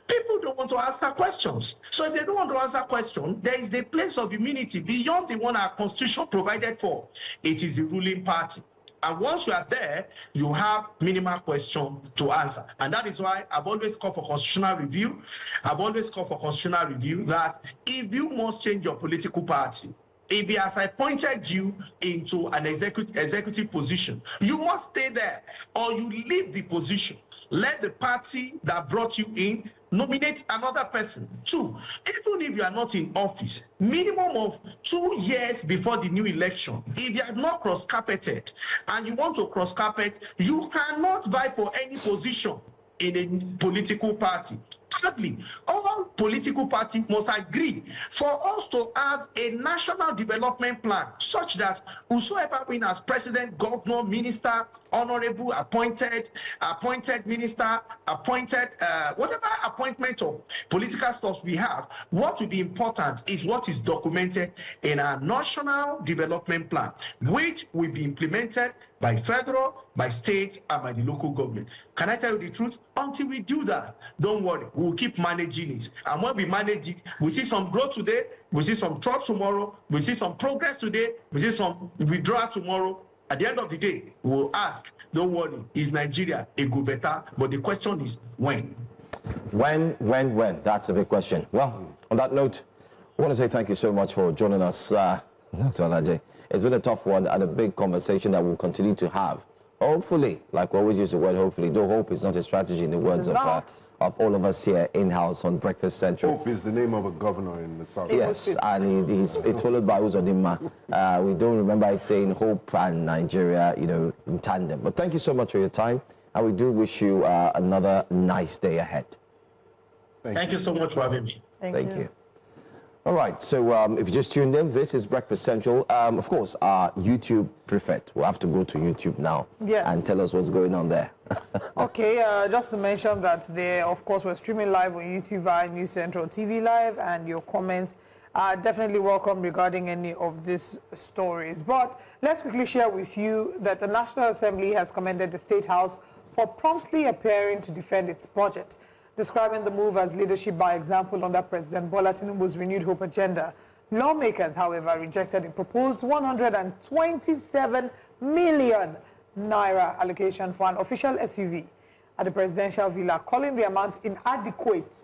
People don't want to answer questions. So if they don't want to answer questions, there is the place of immunity beyond the one our constitution provided for. It is the ruling party. And once you are there, you have minimal question to answer. And that is why I've always called for constitutional review. I've always called for constitutional review that if you must change your political party, if he has appointed you into an executive position, you must stay there or you leave the position. Let the party that brought you in nominate another person. 2, even if you are not in office, minimum of 2 years before the new election, if you are not cross-carpeted and you want to cross-carpet, you cannot vie for any position in a political party. Thirdly, all political parties must agree for us to have a national development plan such that whosoever win as president, governor, minister, honorable, appointed minister, whatever appointment of political stuff we have, what will be important is what is documented in our national development plan, which will be implemented by federal, by state, and by the local government. Can I tell you the truth? Until we do that, don't worry, we'll keep managing it. And when we manage it, we see some growth today, we see some drops tomorrow, we see some progress today, we see some withdrawal tomorrow. At the end of the day, we'll ask, don't worry, is Nigeria a good better? But the question is when? When? That's a big question. Well, on that note, I want to say thank you so much for joining us, Dr. Alaje. It's been a tough one and a big conversation that we'll continue to have. Hopefully, like we always use the word hopefully, though hope is not a strategy in the words of all of us here in-house on Breakfast Central. Hope is the name of a governor in the South. Yes, and it's followed by Uzodinma. We don't remember it saying hope and Nigeria, in tandem. But thank you so much for your time, and we do wish you another nice day ahead. Thank you so much for having me. Thank you. All right, so if you just tuned in, this is Breakfast Central. Of course, our YouTube prefect will have to go to YouTube now and tell us what's going on there. Okay, just to mention that they, of course, we're streaming live on YouTube via News Central TV Live, and your comments are definitely welcome regarding any of these stories. But let's quickly share with you that the National Assembly has commended the State House for promptly appearing to defend its budget, describing the move as leadership by example under President Bola Tinubu's renewed hope agenda. Lawmakers, however, rejected a proposed 127 million naira allocation for an official SUV at the presidential villa, calling the amount inadequate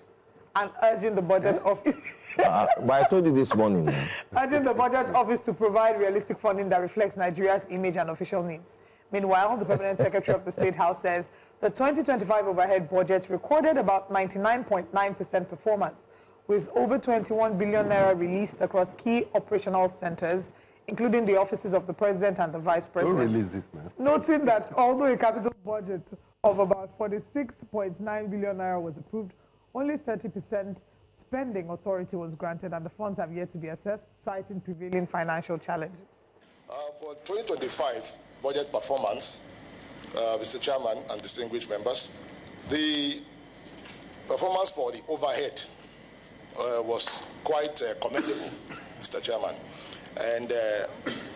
and urging the budget office. But I told you this morning. Urging the budget office to provide realistic funding that reflects Nigeria's image and official needs. Meanwhile, the Permanent Secretary of the State House says the 2025 overhead budget recorded about 99.9% performance, with over 21 billion naira released across key operational centers, including the offices of the President and the Vice President. Don't release it, man. Noting that although a capital budget of about 46.9 billion naira was approved, only 30% spending authority was granted, and the funds have yet to be assessed, citing prevailing financial challenges. For 2025 budget performance, Mr. Chairman and distinguished members, the performance for the overhead was quite commendable, Mr. Chairman. And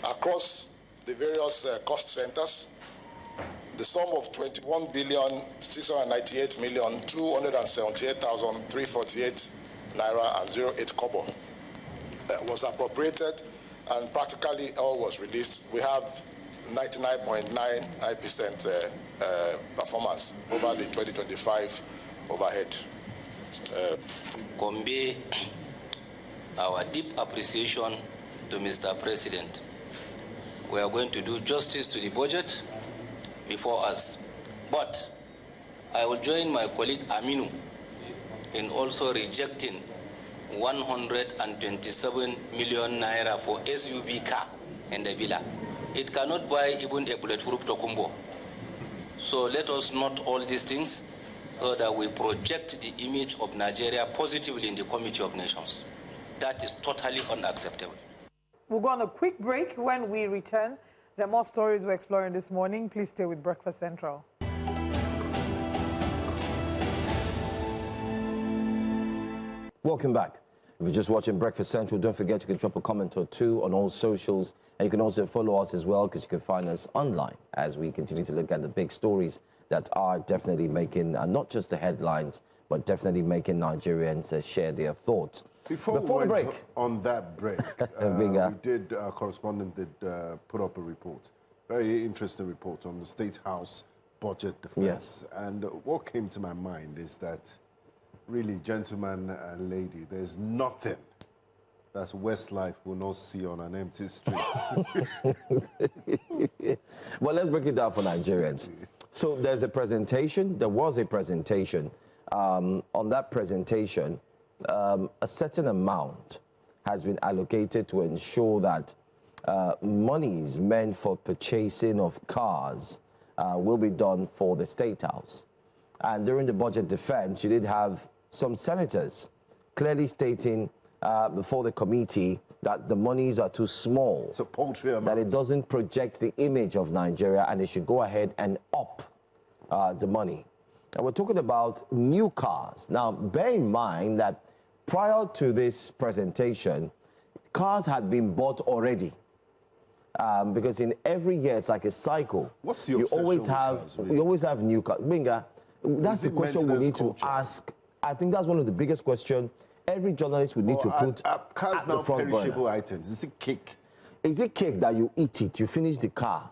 across the various cost centers, the sum of 21,698,278,348 naira and 08 kobo was appropriated, and practically all was released. We have 99.99% performance over the 2025 overhead. Convey our deep appreciation to Mr. President. We are going to do justice to the budget before us. But I will join my colleague Aminu in also rejecting 127 million naira for SUV car and the villa. It cannot buy even a bulletproof Tokumbo. So let us note all these things so that we project the image of Nigeria positively in the Committee of Nations. That is totally unacceptable. We'll go on a quick break. When we return, there are more stories we're exploring this morning. Please stay with Breakfast Central. Welcome back. If you're just watching Breakfast Central, don't forget you can drop a comment or two on all socials. And you can also follow us as well, because you can find us online as we continue to look at the big stories that are definitely making, not just the headlines, but definitely making Nigerians share their thoughts. Before we went on that break, our correspondent did put up a report, very interesting report on the State House budget defense. Yes. And what came to my mind is that, really, gentleman and lady, there's nothing that Westlife will not see on an empty street. Well, let's break it down for Nigerians. So there was a presentation. On that presentation, a certain amount has been allocated to ensure that monies meant for purchasing of cars will be done for the State House. And during the budget defense, you did have some senators clearly stating before the committee that the monies are too small. It's a paltry amount. That it doesn't project the image of Nigeria, and they should go ahead and up the money. And we're talking about new cars. Now, bear in mind that prior to this presentation, cars had been bought already. Because in every year, it's like a cycle. What's the obsession with cars, really? You always have new cars. Binga, that's the question we need to ask. I think that's one of the biggest questions every journalist would need to put cars at now the front perishable burner. items. Is it cake? Is it cake that you eat it, you finish the car?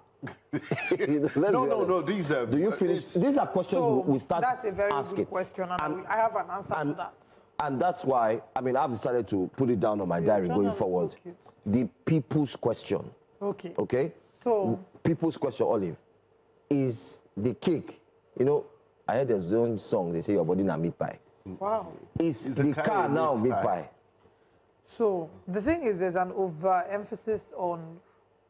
No. These are. Do you finish? These are questions we start asking. That's a very good question, and I have an answer to that. And that's why, I mean, I've decided to put it down on my diary going forward. So the people's question. Okay. Okay? So, people's question, Olive, is the cake, you know, I heard there's one song, they say your body na meat pie. wow. Is the car now meat pie? So, the thing is, there's an overemphasis on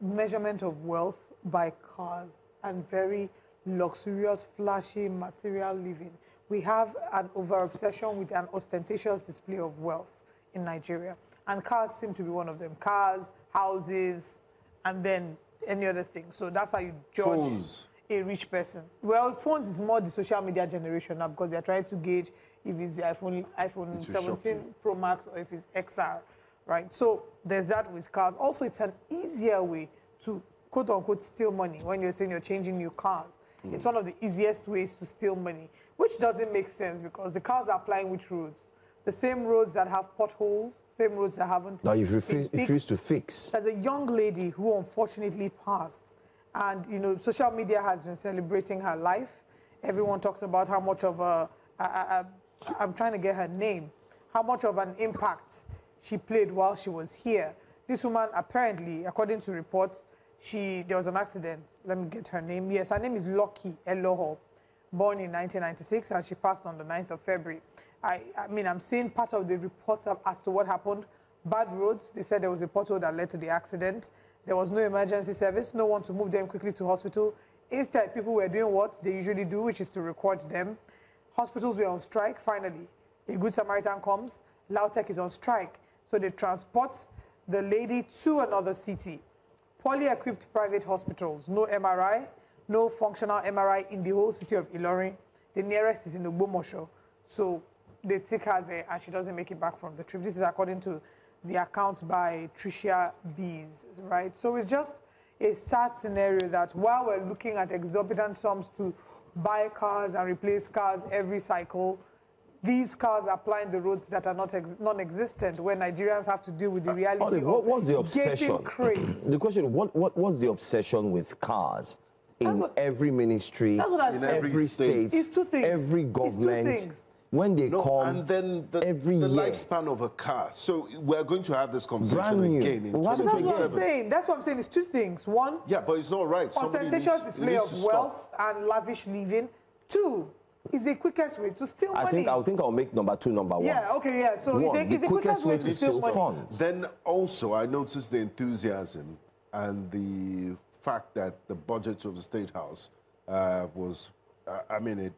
measurement of wealth by cars and very luxurious, flashy, material living. We have an over-obsession with an ostentatious display of wealth in Nigeria. And cars seem to be one of them. Cars, houses, and then any other thing. So that's how you judge a rich person. Well, phones is more the social media generation now because they're trying to gauge if it's the iPhone 17 Pro Max or if it's XR, right? So there's that with cars. Also, it's an easier way to, quote-unquote, steal money when you're saying you're changing new cars. It's one of the easiest ways to steal money, which doesn't make sense because the cars are applying which roads? The same roads that have potholes, same roads that haven't. No, you refuse to fix. There's a young lady who unfortunately passed, and you know, social media has been celebrating her life. Everyone talks about how much of I'm trying to get her name, how much of an impact she played while she was here. This woman apparently, according to reports, there was an accident. Let me get her name. Yes, her name is Lucky Eloho, born in 1996, and she passed on the 9th of February. I mean, I'm seeing part of the reports as to what happened. Bad roads. They said there was a pothole that led to the accident. There was no emergency service, no one to move them quickly to hospital. Instead, people were doing what they usually do, which is to record them. Hospitals were on strike. Finally, a Good Samaritan comes. Lautech is on strike. So they transport the lady to another city. Poorly equipped private hospitals, no MRI, no functional MRI in the whole city of Ilorin. The nearest is in Ogbomoso. So they take her there and she doesn't make it back from the trip. This is according to the accounts by Tricia Bees, right? So it's just a sad scenario that while we're looking at exorbitant sums to buy cars and replace cars every cycle, these cars are applying the roads that are not non-existent, where Nigerians have to deal with the reality what was the obsession? The question, what was the obsession with cars in every ministry, in every state, it's two things. every government? It's two things. When they come, and then the lifespan of a car. So we're going to have this conversation again in 2027. That's what I'm saying. That's what I'm saying. It's two things. One, yeah, but it's not right. ostentatious display of wealth and lavish living. Two, is the quickest way to steal money. I think I'll make number two number one. Yeah, okay, yeah. So it's the quickest way to steal money. Then also, I noticed the enthusiasm and the fact that the budget of the State House was, I mean, it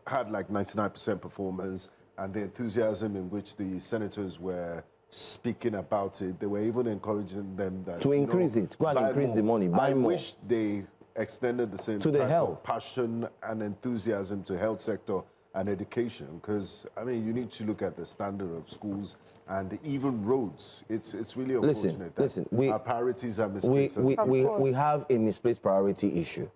had like 99% performance, and the enthusiasm in which the senators were speaking about it, they were even encouraging them that to increase it, go and increase the money, buy more. I wish they extended the same to the type health of passion and enthusiasm to health sector and education, because I mean, you need to look at the standard of schools and even roads. It's really unfortunate that our priorities are misplaced. We have a misplaced priority issue.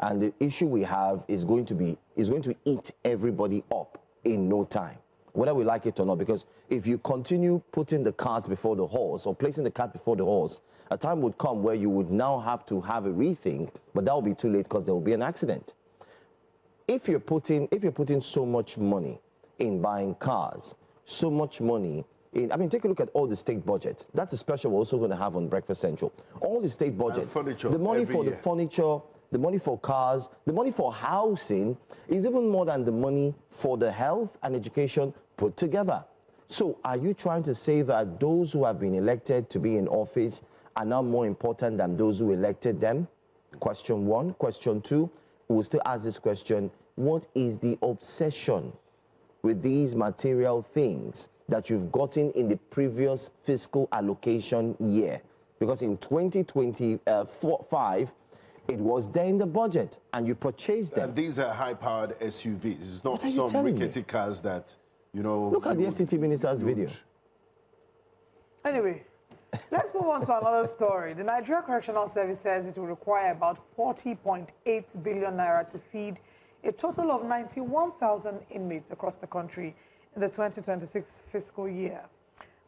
And the issue we have is going to eat everybody up in no time, whether we like it or not. Because if you continue putting the cart before the horse or placing the cart before the horse, a time would come where you would now have to have a rethink, but that will be too late because there will be an accident. If you're putting so much money in buying cars, so much money in, I mean, take a look at all the state budgets. That's a special we're also going to have on Breakfast Central. All the state budgets, the money for the furniture, the money for cars, the money for housing is even more than the money for the health and education put together. So are you trying to say that those who have been elected to be in office are now more important than those who elected them? Question one. Question two, we'll still ask this question. What is the obsession with these material things that you've gotten in the previous fiscal allocation year? Because in 2025, it was there in the budget, and you purchased them. And these are high-powered SUVs. It's not What are you some telling rickety cars that, you know... Look at the FCT minister's video. Anyway, let's move on to another story. The Nigerian Correctional Service says it will require about 40.8 billion naira to feed a total of 91,000 inmates across the country in the 2026 fiscal year.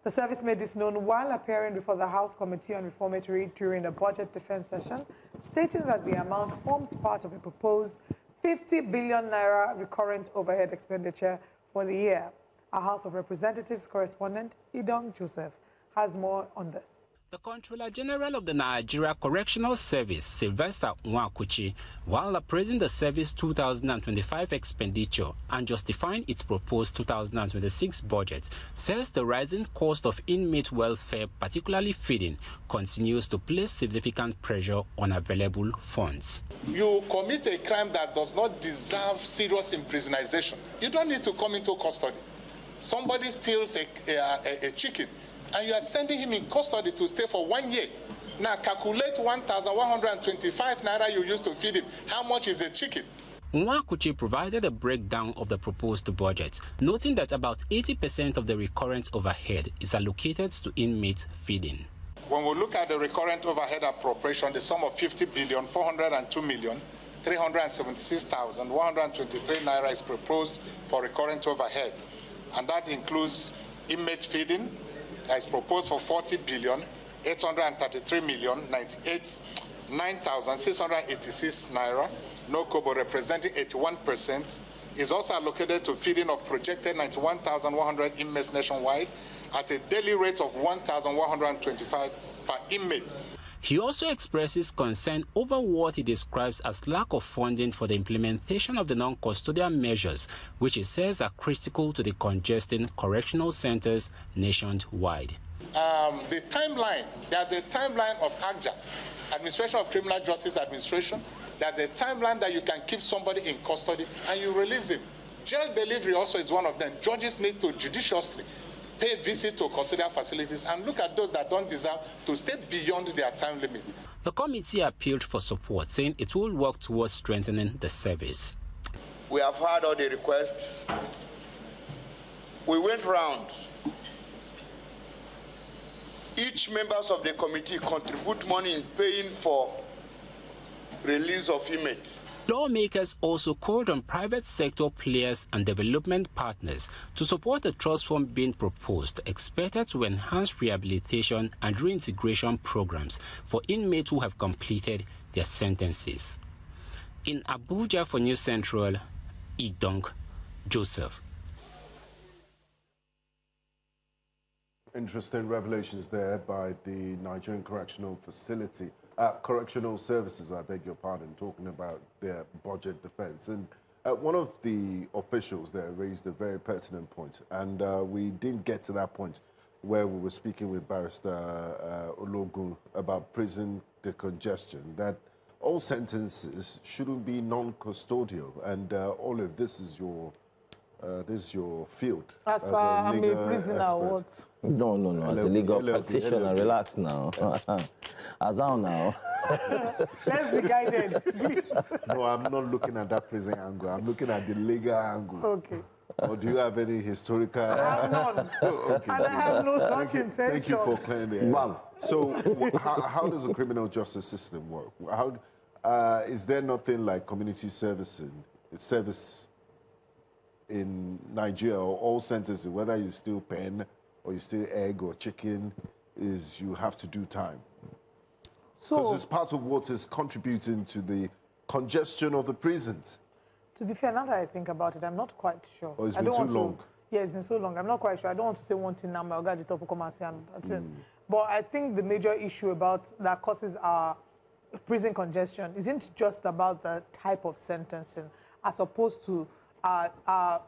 The service made this known while appearing before the House Committee on Reformatory during a budget defense session, stating that the amount forms part of a proposed 50 billion naira recurrent overhead expenditure for the year. Our House of Representatives correspondent, Idong Joseph, has more on this. The Controller General of the Nigerian Correctional Service, Sylvester Nwakuchi, while appraising the service 2025 expenditure and justifying its proposed 2026 budget, says the rising cost of inmate welfare, particularly feeding, continues to place significant pressure on available funds. You commit a crime that does not deserve serious imprisonization. You don't need to come into custody. Somebody steals a chicken, and you are sending him in custody to stay for 1 year. Now calculate 1,125 naira you used to feed him. How much is a chicken? Nwakuchi provided a breakdown of the proposed budget, noting that about 80% of the recurrent overhead is allocated to inmate feeding. When we look at the recurrent overhead appropriation, the sum of 50,402,376,123 naira is proposed for recurrent overhead, and that includes inmate feeding, that is proposed for 40,833,098,9,686 naira. No kobo, representing 81%, is also allocated to feeding of projected 91,100 inmates nationwide at a daily rate of 1,125 per inmate. He also expresses concern over what he describes as lack of funding for the implementation of the non-custodial measures, which he says are critical to the congesting correctional centers nationwide. The timeline, there's a timeline of ACJA, Administration of Criminal Justice Administration. There's a timeline that you can keep somebody in custody and you release him. Jail delivery also is one of them. Judges need to judiciously pay visit to custodial facilities and look at those that don't deserve to stay beyond their time limit. The committee appealed for support, saying it will work towards strengthening the service. We have heard all the requests. We went round. Each members of the committee contribute money in paying for release of inmates. Lawmakers also called on private sector players and development partners to support the trust fund being proposed, expected to enhance rehabilitation and reintegration programs for inmates who have completed their sentences. In Abuja for News Central, Idong Joseph. Interesting revelations there by the Nigerian Correctional Services, I beg your pardon, talking about their budget defense. And one of the officials there raised a very pertinent point, and we didn't get to that point where we were speaking with Barrister Ologun about prison decongestion, that all sentences shouldn't be non-custodial, and Olive, this is your field. As per I'm a prisoner or what? No. As a legal practitioner, relax now. As how now? Let's be guided, please. No, I'm not looking at that prison angle. I'm looking at the legal angle. Okay. Or do you have any historical? I have none. Okay. And I have no such intention. Thank you for clearing the air. So, how does the criminal justice system work? How is there nothing like community service in Nigeria, or all sentences, whether you steal pen or you steal egg or chicken, is you have to do time? Because it's part of what is contributing to the congestion of the prisons. To be fair, now that I think about it, I'm not quite sure. Oh, it's been too long. Yeah, it's been so long. I'm not quite sure. I don't want to say one thing now, I'll get the top of come and say, and that's it. But I think the major issue about that causes our prison congestion isn't just about the type of sentencing, as opposed to our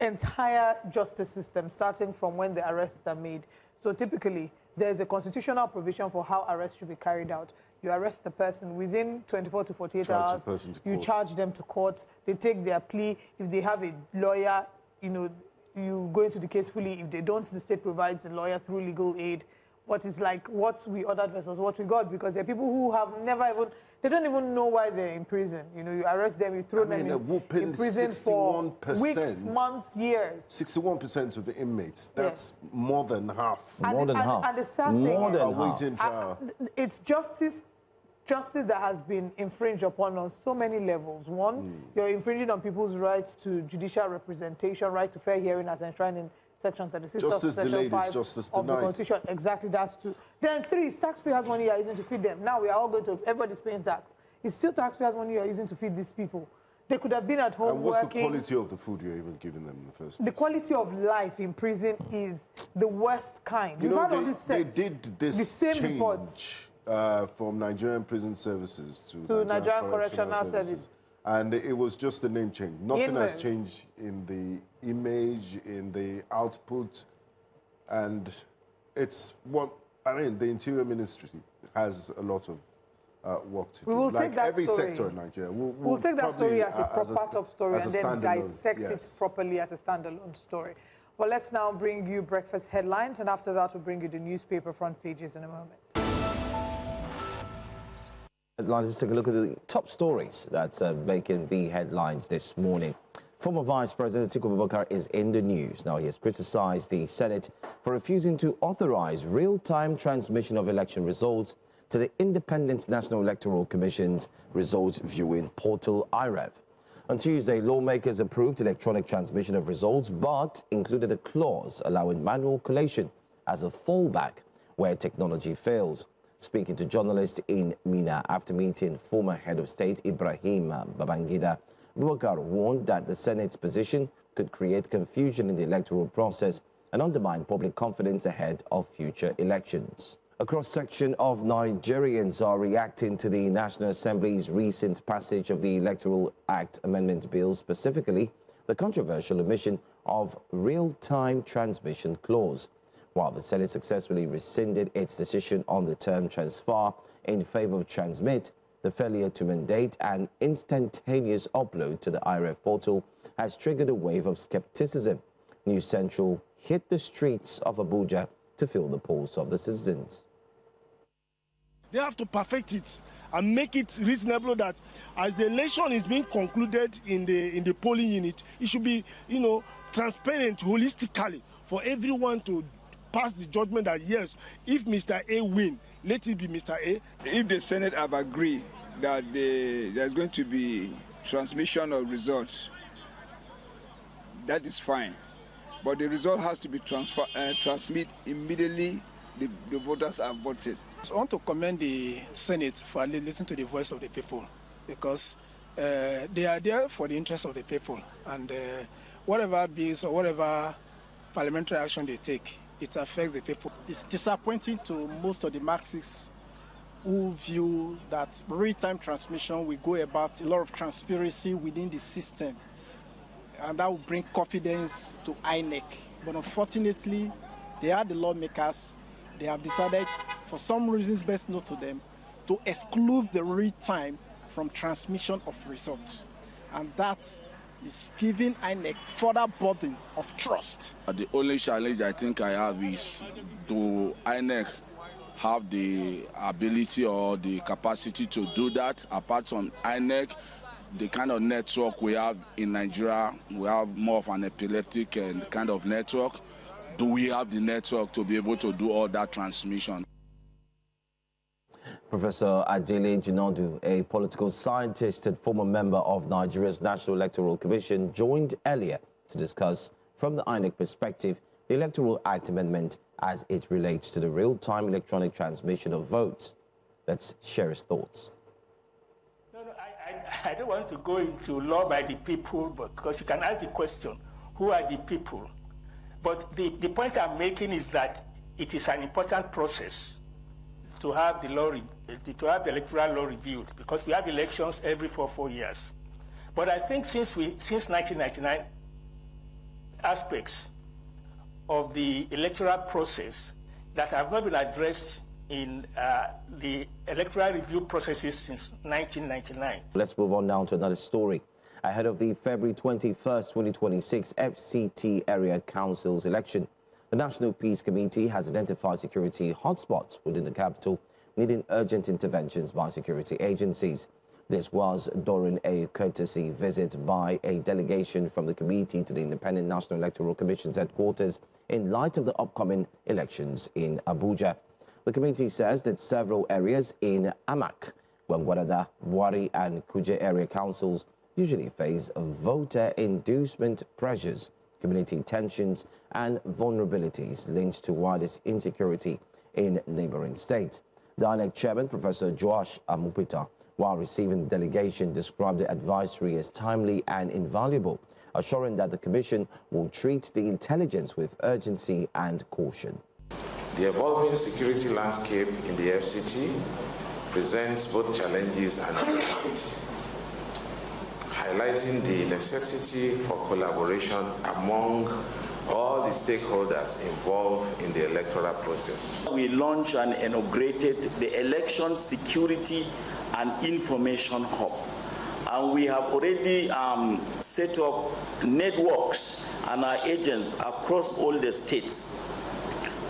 entire justice system, starting from when the arrests are made. So typically, there's a constitutional provision for how arrests should be carried out. You arrest the person within 24 to 48 hours. You charge them to court. They take their plea. If they have a lawyer, you know, you go into the case fully. If they don't, the state provides the lawyer through legal aid. But it's like what we ordered versus what we got, because there are people who have never even, they don't even know why they're in prison. You know, you arrest them, you throw them in prison for weeks, months, years. 61% of the inmates. That's more than half. And the sad thing is, waiting trial. It's justice that has been infringed upon on so many levels. One, you're infringing on people's rights to judicial representation, right to fair hearing as enshrined in Section 36 of Section 5 of the Constitution. Exactly, that's two. Then three, taxpayers' money you are using to feed them. Now we are all going to, everybody's paying tax. It's still taxpayers' money you are using to feed these people. They could have been at home working. And what's the quality of the food you're even giving them in the first place? The quality of life in prison is the worst kind. You know, they did this the same change reports. From Nigerian Prison Services to Nigerian Correctional Service. And it was just a name change. Nothing has changed in the image, in the output. And it's what, I mean, the Interior Ministry has a lot of work to do. We will like take that every story. sector in Nigeria. We'll take that story as a proper top story and then dissect yes. it properly as a standalone story. Well, let's now bring you breakfast headlines, and after that, we'll bring you the newspaper front pages in a moment. Let's take a look at the top stories that are making the headlines this morning. Former Vice President Atiku Abubakar is in the news. Now, he has criticized the Senate for refusing to authorize real-time transmission of election results to the Independent National Electoral Commission's results viewing portal, IREV. On Tuesday, lawmakers approved electronic transmission of results, but included a clause allowing manual collation as a fallback where technology fails. Speaking to journalists in Mina after meeting former head of state Ibrahim Babangida, Abubakar warned that the Senate's position could create confusion in the electoral process and undermine public confidence ahead of future elections. A cross-section of Nigerians are reacting to the National Assembly's recent passage of the Electoral Act Amendment Bill, specifically the controversial omission of real-time transmission clause. While the Senate successfully rescinded its decision on the term transfer in favor of transmit, the failure to mandate an instantaneous upload to the IREV portal has triggered a wave of skepticism. News Central hit the streets of Abuja to feel the pulse of the citizens. They have to perfect it and make it reasonable that as the election is being concluded in the polling unit, it should be, you know, transparent holistically for everyone to pass the judgment that yes, if Mr. A win, let it be Mr. A. If the Senate have agreed that there's going to be transmission of results, that is fine. But the result has to be transmit immediately the voters have voted. I want to commend the Senate for listening to the voice of the people, because they are there for the interest of the people, and whatever bills or whatever parliamentary action they take, it affects the people. It's disappointing to most of the Marxists who view that real-time transmission will go about a lot of transparency within the system, and that will bring confidence to INEC. But unfortunately, they are the lawmakers. They have decided, for some reasons best known to them, to exclude the real-time from transmission of results. And that is giving INEC further burden of trust. The only challenge I think I have is to INEC have the ability or the capacity to do that. Apart from INEC, the kind of network we have in Nigeria, we have more of an epileptic kind of network. Do we have the network to be able to do all that transmission? Professor Adele Jinodu, a political scientist and former member of Nigeria's National Electoral Commission, joined earlier to discuss, from the INEC perspective, the Electoral Act amendment as it relates to the real-time electronic transmission of votes. Let's share his thoughts. No, I don't want to go into law by the people, because you can ask the question, who are the people? But the point I'm making is that it is an important process to have the law, to have the electoral law reviewed, because we have elections every 4 years. But I think since 1999, aspects of the electoral process that have not been addressed in the electoral review processes since 1999. Let's move on now to another story. ahead of the February 21st, 2026 FCT Area Council's election. The National Peace Committee has identified security hotspots within the capital, needing urgent interventions by security agencies. This was during a courtesy visit by a delegation from the committee to the Independent National Electoral Commission's headquarters in light of the upcoming elections in Abuja. The committee says that several areas in Amak, Gwangwarada, Wari and Kuje area councils usually face voter inducement pressures, community tensions and vulnerabilities linked to widest insecurity in neighboring states. The INEC chairman, Professor Joash Amupita, while receiving the delegation, described the advisory as timely and invaluable, assuring that the commission will treat the intelligence with urgency and caution. The evolving security landscape in the FCT presents both challenges and opportunities, highlighting the necessity for collaboration among all the stakeholders involved in the electoral process. We launched and inaugurated the Election Security and Information Hub. And we have already set up networks and our agents across all the states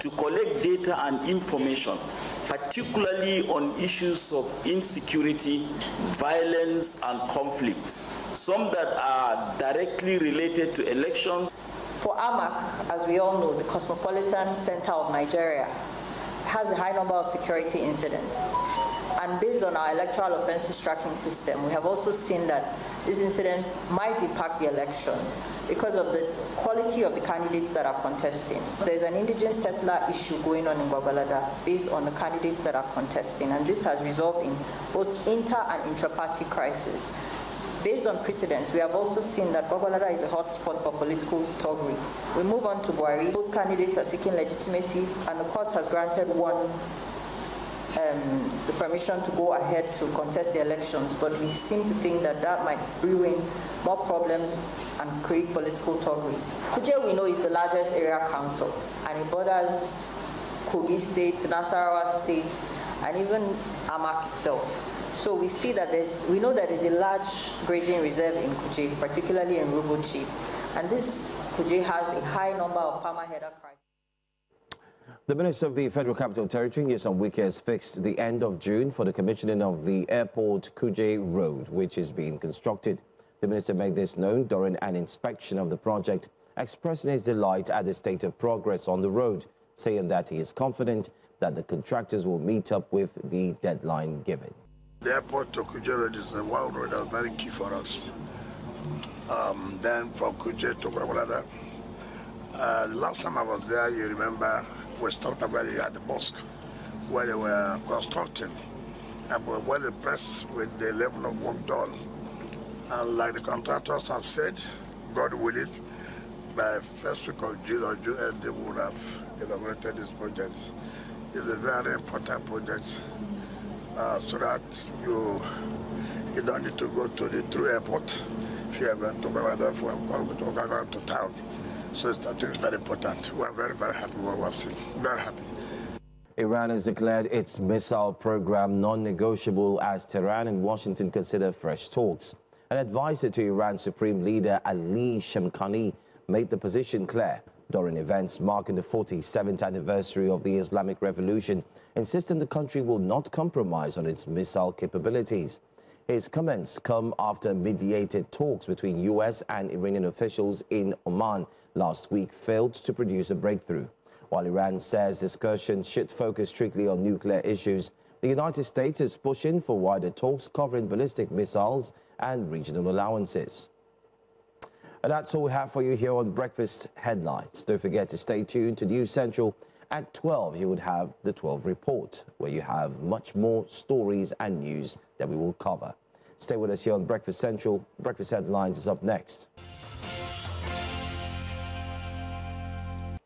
to collect data and information, particularly on issues of insecurity, violence, and conflict, some that are directly related to elections. For Amak, as we all know, the cosmopolitan center of Nigeria has a high number of security incidents. And based on our electoral offenses tracking system, we have also seen that these incidents might impact the election because of the quality of the candidates that are contesting. There's an indigenous settler issue going on in Gwagwalada based on the candidates that are contesting, and this has resulted in both inter- and intra-party crisis. Based on precedents, we have also seen that Gwagwalada is a hotspot for political thuggery. We move on to Buhari. Both candidates are seeking legitimacy, and the court has granted one the permission to go ahead to contest the elections, but we seem to think that that might brew in more problems and create political thuggery. Kuje, we know, is the largest area council, and it borders Kogi State, Nasarawa State, and even Amak itself. So we see that we know that there's a large grazing reserve in Kuje, particularly in Rugochi, and this Kuje has a high number of farmer header crises. The Minister of the Federal Capital Territory, Nyesom Wike, has fixed the end of June for the commissioning of the Airport Kuje Road, which is being constructed. The Minister made this known during an inspection of the project, expressing his delight at the state of progress on the road, saying that he is confident that the contractors will meet up with the deadline given. The Airport to Kuje Road is a wild road that's very key for us. Then from Kuje to Gwagwalada. Last time I was there, you remember, we stopped at the mosque where they were constructing, and we were well impressed with the level of work done. And like the contractors have said, God willing, by first week of June or June, they would have inaugurated this project. It's a very important project, so that you don't need to go to the through airport if you are going to go to town. So I think it's very important. We are very, very happy with what we have seen. Very happy. Iran has declared its missile program non-negotiable as Tehran and Washington consider fresh talks. An advisor to Iran's Supreme Leader Ali Shamkhani made the position clear during events marking the 47th anniversary of the Islamic Revolution, insisting the country will not compromise on its missile capabilities. His comments come after mediated talks between U.S. and Iranian officials in Oman last week failed to produce a breakthrough. While Iran says discussions should focus strictly on nuclear issues, the United States is pushing for wider talks covering ballistic missiles and regional allowances. And that's all we have for you here on Breakfast Headlines. Don't forget to stay tuned to News Central. At 12, you would have the 12 Report, where you have much more stories and news that we will cover. Stay with us here on Breakfast Central. Breakfast Headlines is up next.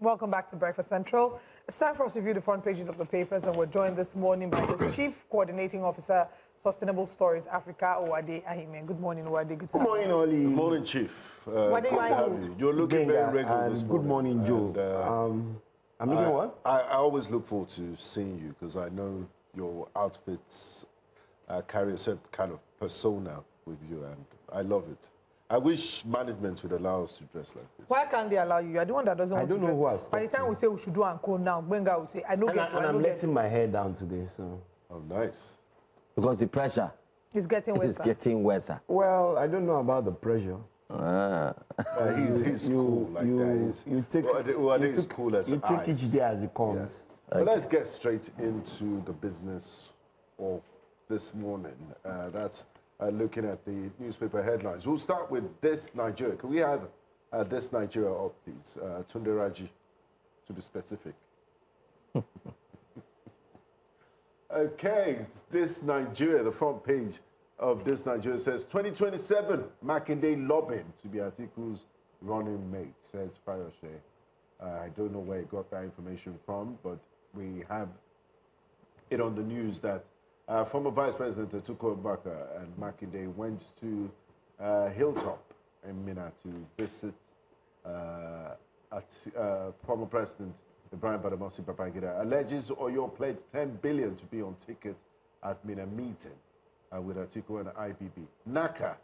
Welcome back to Breakfast Central. It's time for us to review the front pages of the papers, and we're joined this morning by the Chief Coordinating Officer, Sustainable Stories Africa, Owade Ahime. Good morning, Owade. Good morning, Oli. Good morning, Chief. Good to have you. You're looking very regular this morning. Good morning, Joe. I'm looking what? I always look forward to seeing you because I know your outfits carry a certain kind of persona with you, and I love it. I wish management would allow us to dress like this. Why can't they allow you? You're the one that doesn't want to dress. I don't know who has By the time we say we should do Anko now, Benga will say, I don't get it. And I'm letting my hair down today, so. Oh, nice. Because the pressure is getting worse. It's getting worse. Well, I don't know about the pressure. He's cool like that. You take each day as it comes. Yes. But let's get straight into the business of this morning. That's looking at the newspaper headlines. We'll start with This Nigeria. Can we have This Nigeria up, please? Tunde Raji, to be specific. Okay, This Nigeria, the front page of This Nigeria says 2027 Makinde lobbying to be Atiku's running mate, says Fayose. I don't know where he got that information from, but we have it on the news that former Vice President Atiku Abubakar and Makinde went to Hilltop in Minna to visit former President Ibrahim Badamasi Babangida. Alleges Oyo pledged 10 billion to be on ticket at Minna meeting with Atiku and IBB. NACA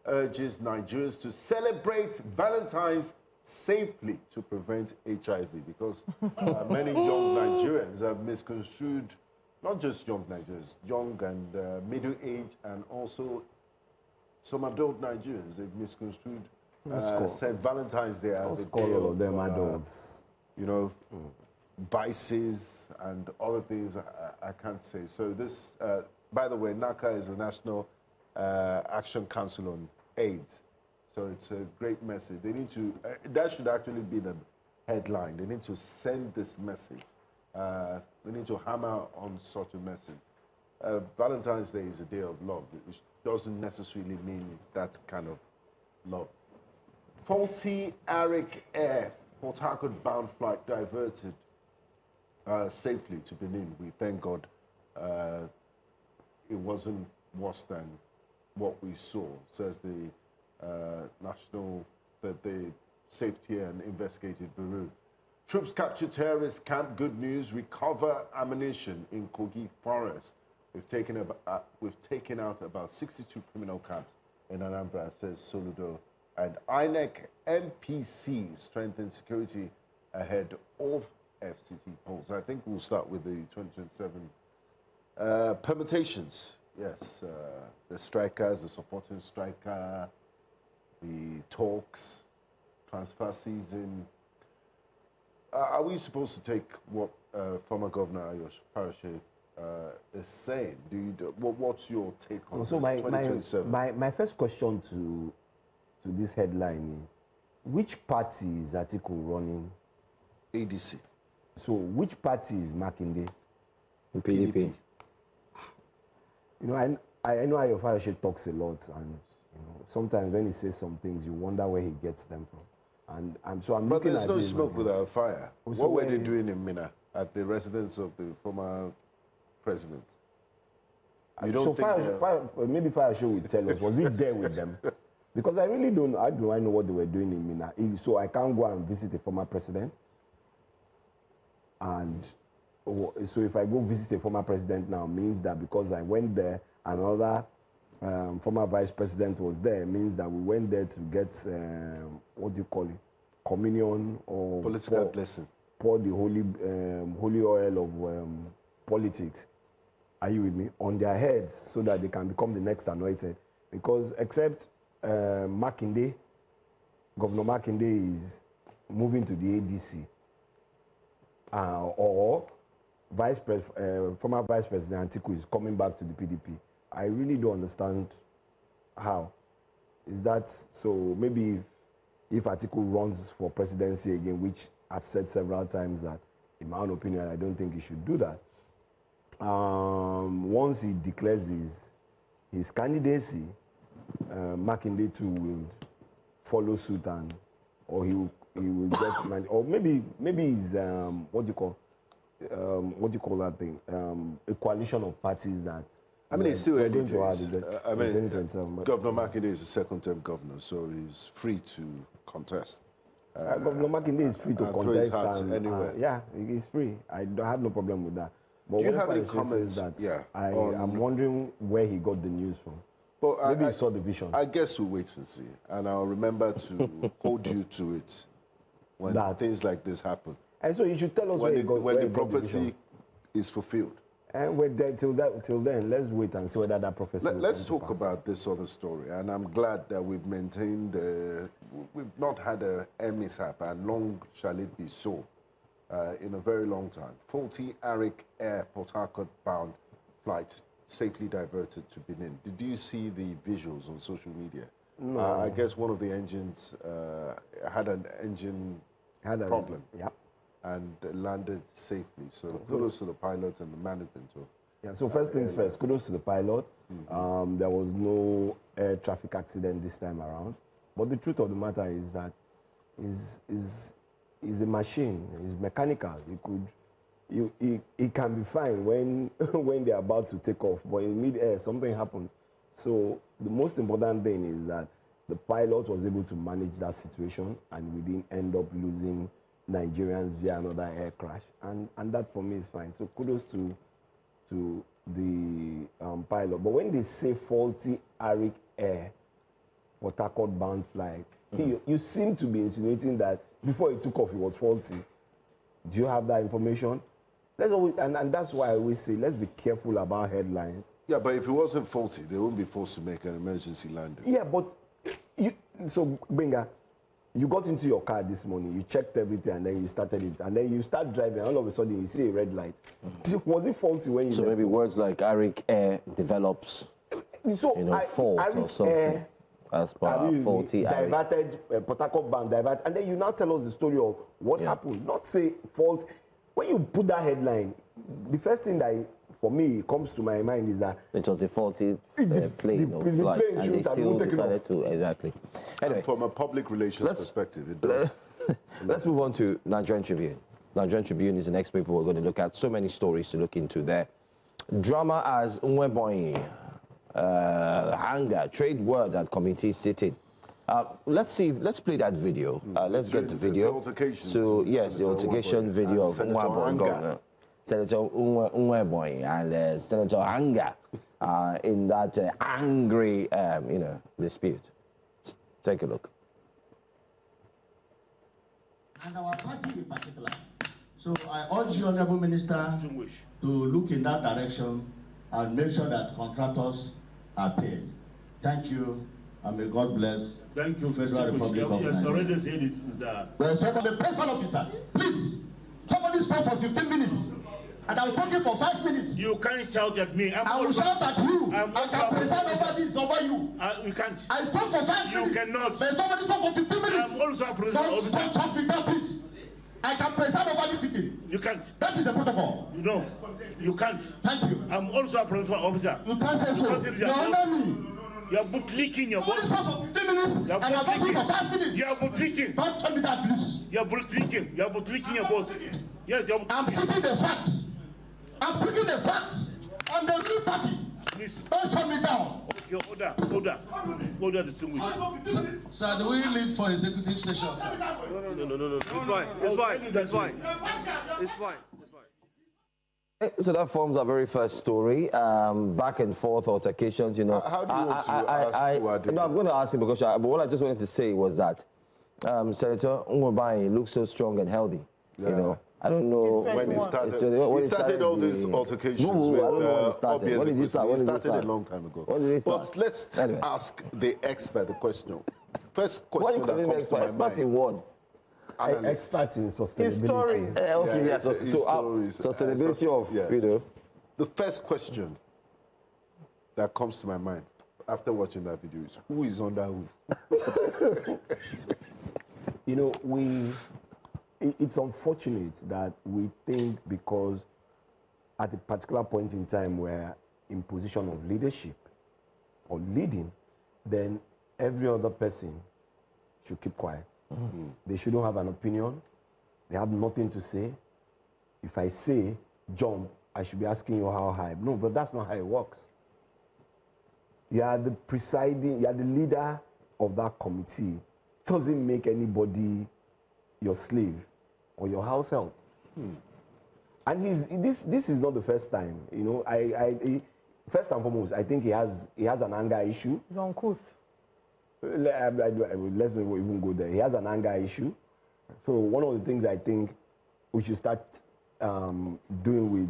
urges Nigerians to celebrate Valentine's safely to prevent HIV, because many young Nigerians have misconstrued, not just young Nigerians, young and middle age, and also some adult Nigerians, they've misconstrued St. Valentine's Day as a day all of them adults. You know, vices and other things I can't say. So this, by the way, NACA is the National Action Council on AIDS. So it's a great message. They need to, that should actually be the headline. They need to send this message. We need to hammer on such a message. Valentine's Day is a day of love, which doesn't necessarily mean that kind of love. Faulty Arik Air Port Harcourt bound flight diverted safely to Benin. We thank God it wasn't worse than what we saw, says the the Safety and Investigative Bureau. Troops capture terrorist camp. Good news. Recover ammunition in Kogi Forest. We've taken out about 62 criminal camps in Anambra, says Soludo. And INEC MPC strengthen security ahead of FCT polls. I think we'll start with the 2027 permutations. Yes, the strikers, the supporting striker, the talks, transfer season. Are we supposed to take what former Governor Ayosh Parashe is saying? What's your take on this, 2027? My first question to this headline is, which party is Atiku running? ADC. So which party is Makinde? PDP. You know, I know Ayosh Parashe talks a lot, and sometimes when he says some things, you wonder where he gets them from. And I'm but looking there's at no smoke without fire. So what were they doing in Minna at the residence of the former president? You don't think maybe Fayose will tell us, was he there with them? Because I really don't know what they were doing in Minna. So I can't go and visit a former president. And so if I go visit a former president now, means that because I went there, another former vice president was there, means that we went there to get, what do you call it, communion or political blessing. Pour the holy oil of politics, are you with me, on their heads so that they can become the next anointed. Because except Makinde, Governor Makinde is moving to the ADC, or former Vice President Atiku is coming back to the PDP. I really don't understand how. Is that so? Maybe if Atiku runs for presidency again, which I've said several times that, in my own opinion, I don't think he should do that. Once he declares his candidacy, Makinde too will follow suit, or he will get or maybe he's what do you call that thing? A coalition of parties that. I mean, it's still early days. Governor Makinde is a second-term governor, so he's free to contest. Governor Makinde is free to contest. Anyway. Yeah, he's free. I have no problem with that. But do you have any comments? I'm wondering where he got the news from. But maybe you saw the vision. I guess we'll wait and see. And I'll remember to hold you to it when things like this happen. And so you should tell us when the prophecy is fulfilled. And we're there till then, let's wait and see whether that prophecy. Let's talk about this other story. And I'm glad that we've maintained, we've not had a mishap, and long shall it be so, in a very long time. Faulty Arik Air Port Harcourt bound flight safely diverted to Benin. Did you see the visuals on social media? No. I guess one of the engines had an engine problem. Yeah. And landed safely. So kudos to the pilot and the management. So first things first, kudos to the pilot. There was no air traffic accident this time around. But the truth of the matter is that is a machine. It's mechanical. It can be fine when when they're about to take off, but in mid-air something happens. So the most important thing is that the pilot was able to manage that situation, and we didn't end up losing Nigerians via another air crash, and that for me is fine. So kudos to the pilot. But when they say faulty Arik Air Port Harcourt bound flight, you seem to be insinuating that before it took off it was faulty. Do you have that information? Let's always, and that's why I always say let's be careful about headlines. Yeah, but if it wasn't faulty, they wouldn't be forced to make an emergency landing. Yeah, but so Benga, you got into your car this morning, you checked everything, and then you started it, and then you start driving, and all of a sudden you see a red light. Was it faulty when you? So maybe words like Arik Air develops, fault or something. As per faulty diverted, Port Harcourt bound divert, and then you now tell us the story of what happened. Not say fault. When you put that headline, the first thing that for me comes to my mind is that it was a faulty plane or flight, and they still decided to exactly. Anyway, from a public relations perspective, it does. Let's move on to Nigerian Tribune. Nigerian Tribune is the next paper we're going to look at. So many stories to look into there. Drama as Nweboyi, anger, trade word at committee sitting. Let's play that video. Let's get the video. So yes, the altercation video of Nweboyi. Senator Nweboyi and Senator Anga in that angry, dispute. Take a look. And our party in particular. So I urge you, Honorable Minister, to look in that direction and make sure that contractors are paid. Thank you, and may God bless. Thank you, Federal Republic of Nigeria. Yes, already said it. Well, sir, the principal officer, please, somebody spoke for 15 minutes. And I was talking for 5 minutes. You can't shout at me. I will shout at you. I can preside over this over you. You can't. I spoke for 5 minutes. You cannot. But somebody spoke for 15 minutes. I'm also a president officer. Don't talk with that, please. I can preside over this sitting. You can't. That is the protocol. No, you can't. Thank you. I'm also a principal officer. You can't say so. You're under me. You're bootlicking your boss. For 15 minutes. You're and I'm talking for 5 minutes. You're bootlicking. Don't tell me that, please. You're bootlicking. You're bootlicking your boss. Yes, you're bootlicking. I'm picking the facts. I'm picking the facts on the new party. Please. Don't shut me down. Okay, order, distinguished. Sir, do we leave for executive session, sir? No. It's fine. It's fine. So that forms our very first story. Back and forth altercations, How do you want to ask Wade? No, I'm going to ask him because but what I just wanted to say was that Senator Nweboyi looks so strong and healthy. Yeah. I don't know when he started all these altercations with OBS. He started a long time ago. But let's ask the expert the question. First question that comes to my mind. Expert in what? Expert in sustainability. Sustainability of, The first question that comes to my mind after watching that video is, who is under who? It's unfortunate that we think because at a particular point in time we're in position of leadership or leading, then every other person should keep quiet. They shouldn't have an opinion. They have nothing to say. If I say jump, I should be asking you how high. No, but that's not how it works. You are the leader of that committee. Doesn't make anybody your slave or your house help. And this is not the first time. first and foremost, I think he has an anger issue. He's on course. Let's not even go there. He has an anger issue. So one of the things I think we should start doing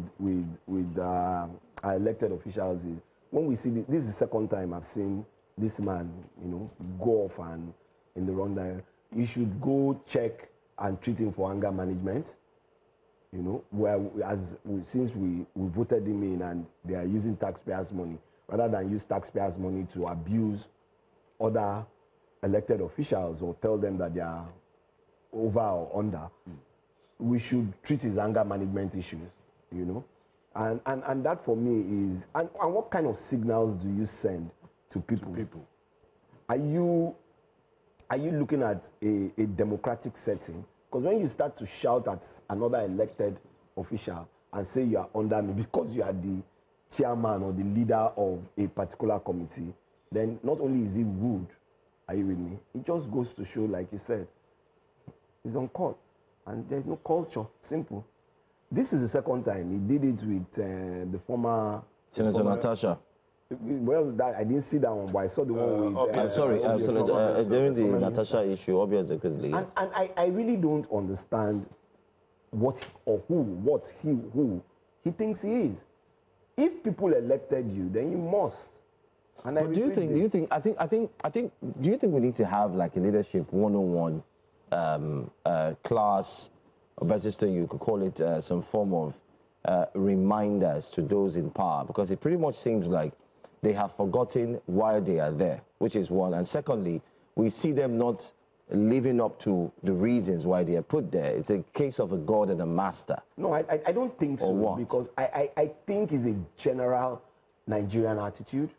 with our elected officials is when we see this is the second time I've seen this man, go off and in the wrong direction. You should go check and treat him for anger management. Since we voted him in and they are using taxpayers' money, rather than use taxpayers' money to abuse other elected officials or tell them that they are over or under, we should treat his anger management issues, And that for me is, and what kind of signals do you send to people? Are you looking at a democratic setting? Because when you start to shout at another elected official and say you are under me because you are the chairman or the leader of a particular committee, then not only is he rude, are you with me? It just goes to show, like you said, he's on court and there's no culture. Simple. This is the second time he did it with the former Senator Natasha. Well, I didn't see that one, but I saw the one with... during the Natasha issue, Obia's the grizzly. And I really don't understand who he thinks he is. If people elected you, then you must. And do you think we need to have like a leadership 101 class, or better still, you could call it some form of reminders to those in power, because it pretty much seems like they have forgotten why they are there, which is one. And secondly, we see them not living up to the reasons why they are put there. It's a case of a god and a master. No, I don't think so, because I think it's a general Nigerian attitude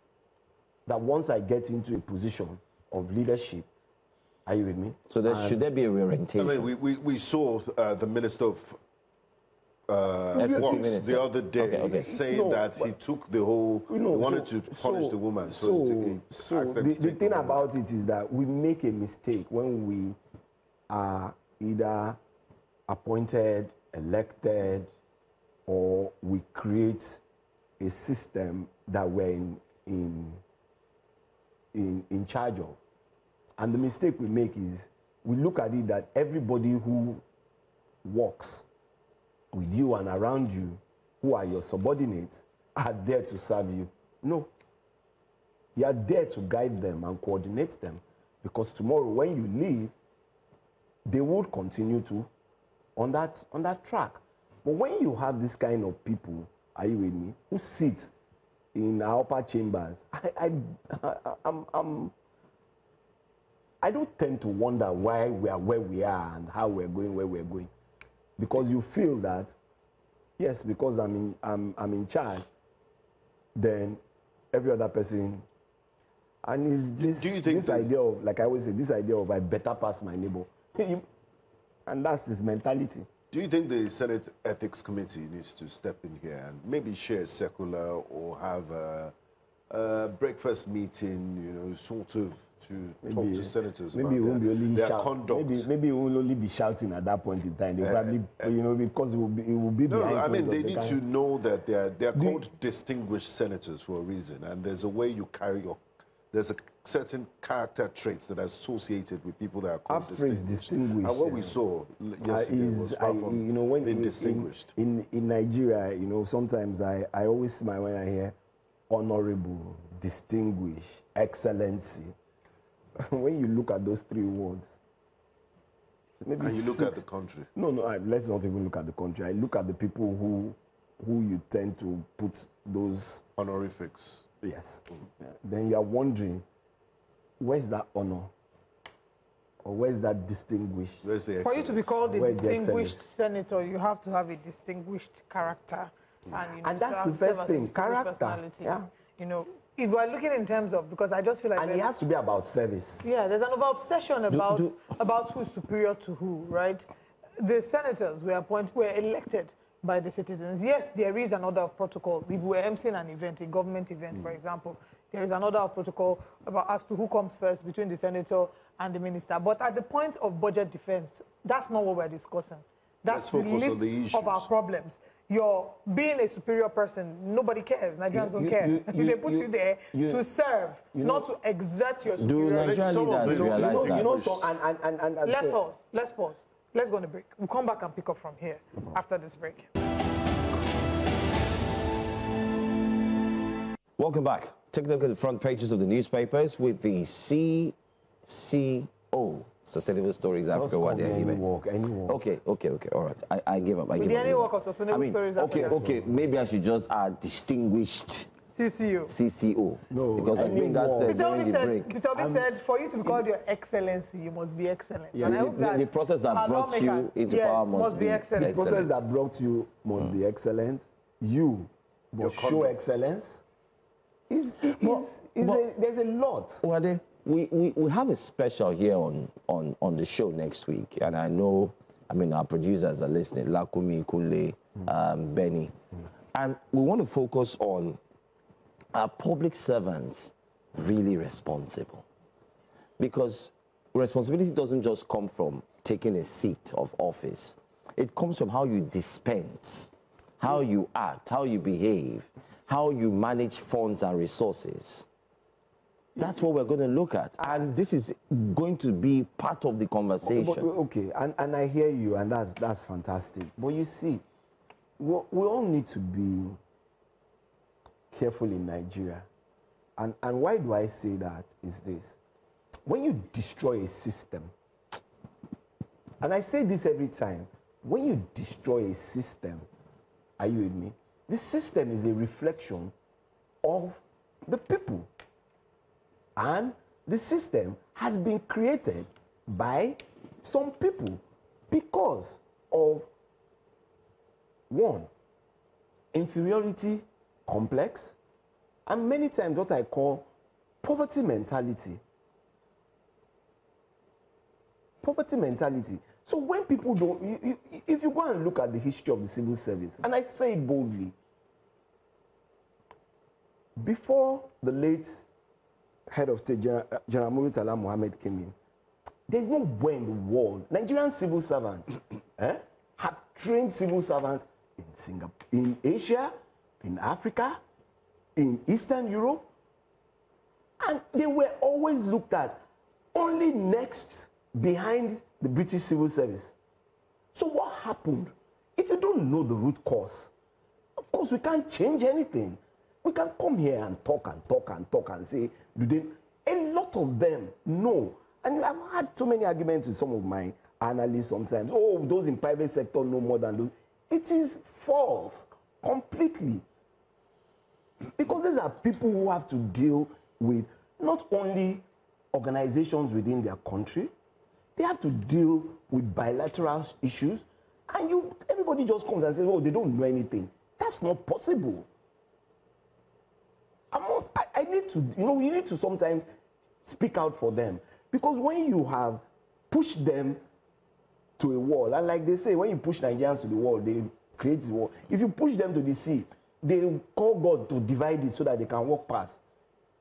that once I get into a position of leadership, are you with me? So should there be a reorientation? I mean, we saw the Minister of Works the other day saying that he took the whole, wanted to punish the woman. The thing about it is that we make a mistake when we are either appointed, elected, or we create a system that we're in charge of. And the mistake we make is we look at it that everybody who works with you and around you, who are your subordinates, are there to serve you. No. You are there to guide them and coordinate them, because tomorrow when you leave, they will continue to on that track. But when you have this kind of people, are you with me, who sit in our upper chambers, I don't tend to wonder why we are where we are and how we're going where we're going. Because you feel that, yes, because I'm in charge, then every other person, and it's just this idea of, like I always say, this idea of I better pass my neighbor. And that's his mentality. Do you think the Senate Ethics Committee needs to step in here and maybe share a circular or have a breakfast meeting, sort of, to talk to senators about their conduct? Maybe it will only be shouting at that point in time. They probably, because it will be behind. No, I mean, they need to know that they're called distinguished senators for a reason, and there's a way you carry there's a certain character traits that are associated with people that are called distinguished. And what we saw yesterday was far from being distinguished. In Nigeria, sometimes I always smile when I hear honorable, distinguished, excellency. When you look at those three words, maybe and you look at the country. No, let's not even look at the country. I look at the people who you tend to put those honorifics. Yes. Then you are wondering, where's that honor? Or where's that distinguished? Where's the For you to be called a distinguished senator, you have to have a distinguished character. And that's the first thing, character. Personality. Yeah. If we're looking in terms of, because I just feel like... And it has to be about service. Yeah, there's an over-obsession about who's superior to who, right? The senators were elected by the citizens. Yes, there is an order of protocol. If we're emceeing an event, a government event, for example, there is an order of protocol as to who comes first between the senator and the minister. But at the point of budget defense, that's not what we're discussing. That's the list of our problems. you're being a superior person. Nobody cares. Nigerians don't care. They put you there to serve, not to exert your superiority. Do Nigerian leaders realize that? Let's pause. Let's go on a break. We'll come back and pick up from here after this break. Welcome back. Take a look at the front pages of the newspapers with the CCO, Sustainable Stories Africa. Okay, all right. I give up. With any work of Sustainable Stories Africa. Okay, maybe I should just add distinguished CCO. No, because I think that's during the break. Peter Obi said, for you to be called your excellency, you must be excellent. Yeah, and I hope that the process that brought you into power must be excellent. The process that brought you must be excellent. You must show excellence. There's a lot. Wade, we have a special here on the show next week, and I know, our producers are listening, Lakumi, Kule, Benny, and we want to focus on are public servants really responsible? Because responsibility doesn't just come from taking a seat of office. It comes from how you dispense, how you act, how you behave, how you manage funds and resources. That's what we're going to look at. And this is going to be part of the conversation. Okay, and I hear you, and that's fantastic. But you see, we all need to be careful in Nigeria. And why do I say that is this. When you destroy a system, and I say this every time, when you destroy a system, are you with me? The system is a reflection of the people. And the system has been created by some people because of, one, inferiority complex, and many times what I call poverty mentality. Poverty mentality. So when people don't, if you go and look at the history of the civil service, and I say it boldly, before the late head of state, General Murtala Mohammed came in, there's no way in the world Nigerian civil servants have trained civil servants in Singapore, in Asia, in Africa, in Eastern Europe, and they were always looked at only next behind the British civil service. So what happened? If you don't know the root cause, of course we can't change anything. We can come here and talk and say, a lot of them know. And I've had so many arguments with some of my analysts sometimes. Oh, those in private sector know more than those. It is false, completely. Because these are people who have to deal with not only organizations within their country, they have to deal with bilateral issues, and everybody just comes and says, oh, they don't know anything. That's not possible. I need to, you need to sometimes speak out for them. Because when you have pushed them to a wall, and like they say, when you push Nigerians to the wall, they create the wall. If you push them to the sea, they call God to divide it so that they can walk past,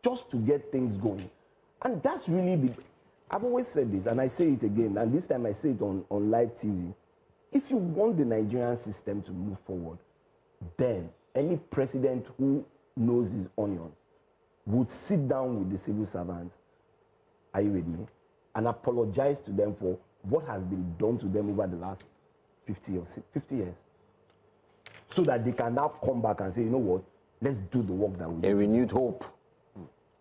just to get things going. And that's really I've always said this, and I say it again, and this time I say it on live TV. If you want the Nigerian system to move forward, then any president who knows his onions would sit down with the civil servants, are you with me, and apologize to them for what has been done to them over the last 50 years. So that they can now come back and say, you know what, let's do the work that we do. A renewed hope.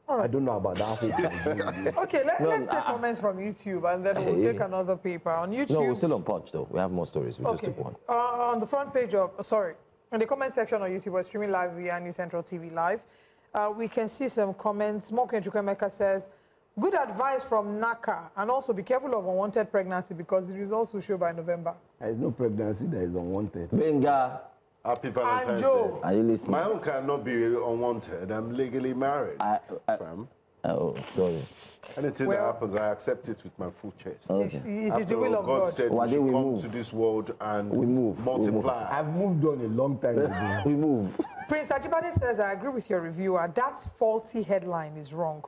Right. I don't know about that hope. Okay, let's take comments from YouTube, and then we'll take another paper. On YouTube... No, we're still on Punch, though. We have more stories. We just took one. On the front page of... in the comment section on YouTube, we're streaming live via New Central TV Live. We can see some comments. Moken Chukwemeka says, good advice from NACA, and also be careful of unwanted pregnancy because the results will show by November. There is no pregnancy that is unwanted. Benga. Happy Valentine's Day. Are you listening? My own cannot be unwanted. I'm legally married, fam. Oh, sorry. Anything that happens, I accept it with my full chest. Okay. It is the will of God. Said we should come to this world and multiply. I've moved on a long time ago. We move. Prince Ajibade says, I agree with your reviewer. That faulty headline is wrong.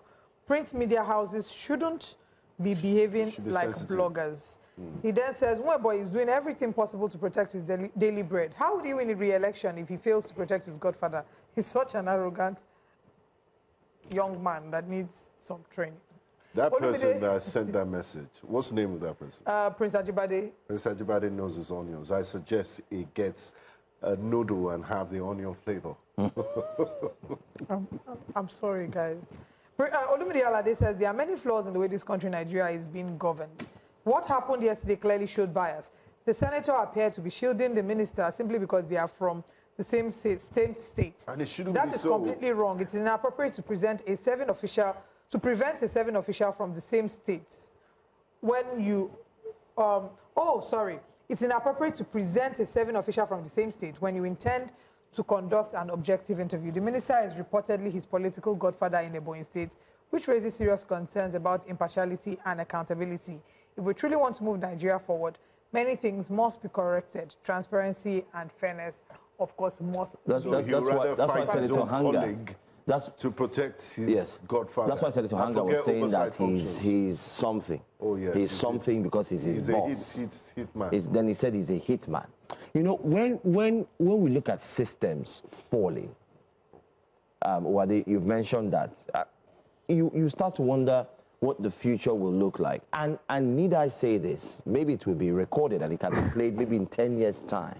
Print media houses shouldn't be behaving be like sensitive. bloggers. He then says, Nwebo is doing everything possible to protect his daily bread. How would he win a re-election if he fails to protect his godfather? He's such an arrogant young man that needs some training. That person that sent that message, what's the name of that person? Prince Ajibade. Prince Ajibade knows his onions. I suggest he gets a noodle and have the onion flavor. I'm sorry, guys. Olumide Alade says there are many flaws in the way this country, Nigeria, is being governed. What happened yesterday clearly showed bias. The senator appeared to be shielding the minister simply because they are from the same state. And it shouldn't be so. Completely wrong. It's inappropriate to prevent a serving official from the same state when you it's inappropriate to present a serving official from the same state when you intend to conduct an objective interview. The minister is reportedly his political godfather in Ebonyi State, which raises serious concerns about impartiality and accountability. If we truly want to move Nigeria forward, many things must be corrected. Transparency and fairness, of course, must. That's why I said it to Hanga. That's to protect his godfather. That's why Senator Hanga was saying that he's something. Oh, yes. He's something because he's his boss. He's a hitman. Then he said he's a hitman. You know, when we look at systems falling, Wade, you've mentioned that, you start to wonder what the future will look like. And need I say this, maybe it will be recorded and it can be played maybe in 10 years' time.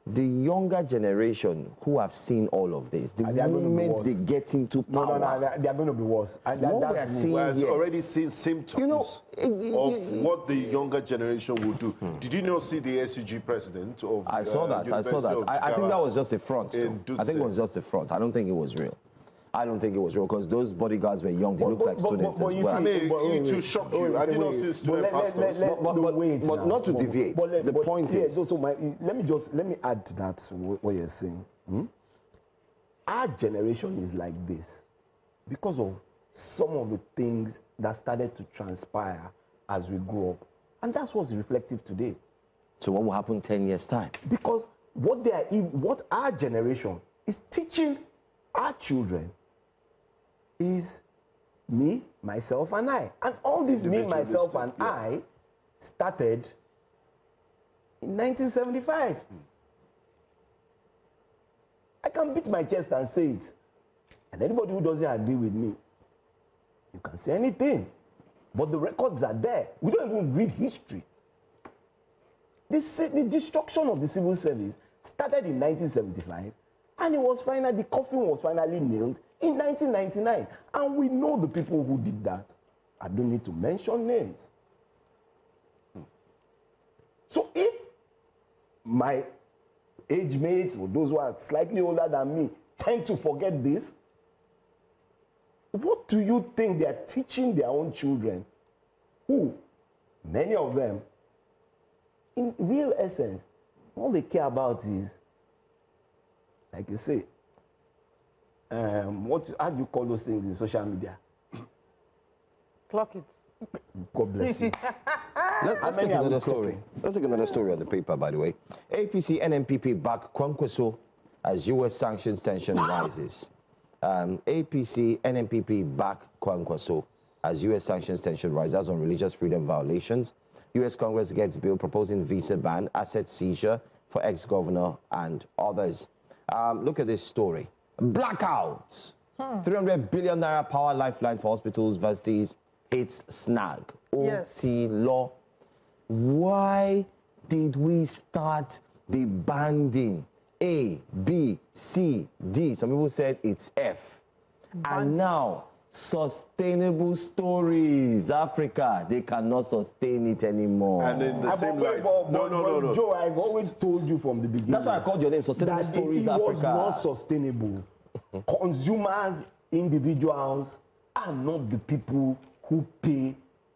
The younger generation who have seen all of this, the moment they get into power... No, they are going to be worse. And what we are seeing here, already seen symptoms of what the younger generation will do. Did you not see the SUG president of I saw that. I think that was just a front. I think it was just a front. I don't think it was real. I don't think it was real because those bodyguards were young. They looked like students as well. I mean, to shock you, I did not see student pastors. But not to deviate. The point is... Let me add to that what you're saying. Our generation is like this because of some of the things that started to transpire as we grew up. And that's what's reflective today. So what will happen 10 years' time? Because what our generation is teaching our children is me, myself, and I. And all this me, myself, and I started in 1975. I can beat my chest and say it. And anybody who doesn't agree with me, you can say anything. But the records are there. We don't even read history. The destruction of the civil service started in 1975, and the coffin was finally nailed in 1999. And we know the people who did that. I don't need to mention names. So if my age mates or those who are slightly older than me tend to forget this, what do you think they are teaching their own children, who, many of them, in real essence, all they care about is, like you say, how do you call those things in social media? Clock it. God bless you. Let's take another story. Let's take another story on the paper, by the way. APC NNPP back Kwankwaso as U.S. sanctions tension rises. APC NNPP back Kwankwaso as U.S. sanctions tension rises on religious freedom violations. U.S. Congress gets bill proposing visa ban, asset seizure for ex-governor and others. Look at this story. Blackouts. 300 billion naira power lifeline for hospitals, universities hits snag. OT law. Why did we start the banding? A, B, C, D. Some people said it's F. And now, sustainable stories. Africa, they cannot sustain it anymore. And in the same light. No. Joe, I've always told you from the beginning. That's why I called your name, Sustainable Stories Africa. It was not sustainable. Consumers, individuals, are not the people who pay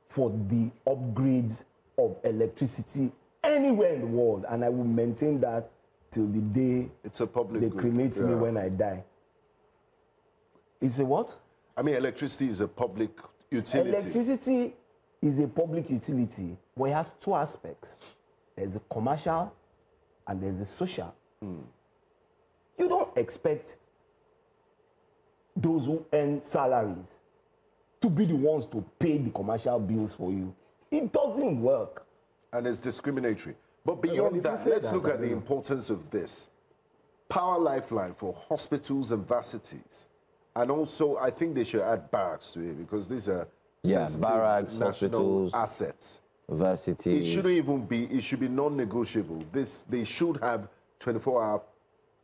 for the upgrades of electricity anywhere in the world. And I will maintain that till the day it's a public they cremate me when I die. It's a what? I mean, electricity is a public utility. Electricity is a public utility, but it has two aspects. There's a commercial and there's a social. You don't expect those who earn salaries to be the ones to pay the commercial bills for you. It doesn't work. And it's discriminatory. But beyond that, let's look at the importance of this. Power lifeline for hospitals and varsities. And also, I think they should add barracks to it because these are barracks, hospitals, assets. Varsities. It shouldn't even be, it should be non-negotiable. They should have 24-hour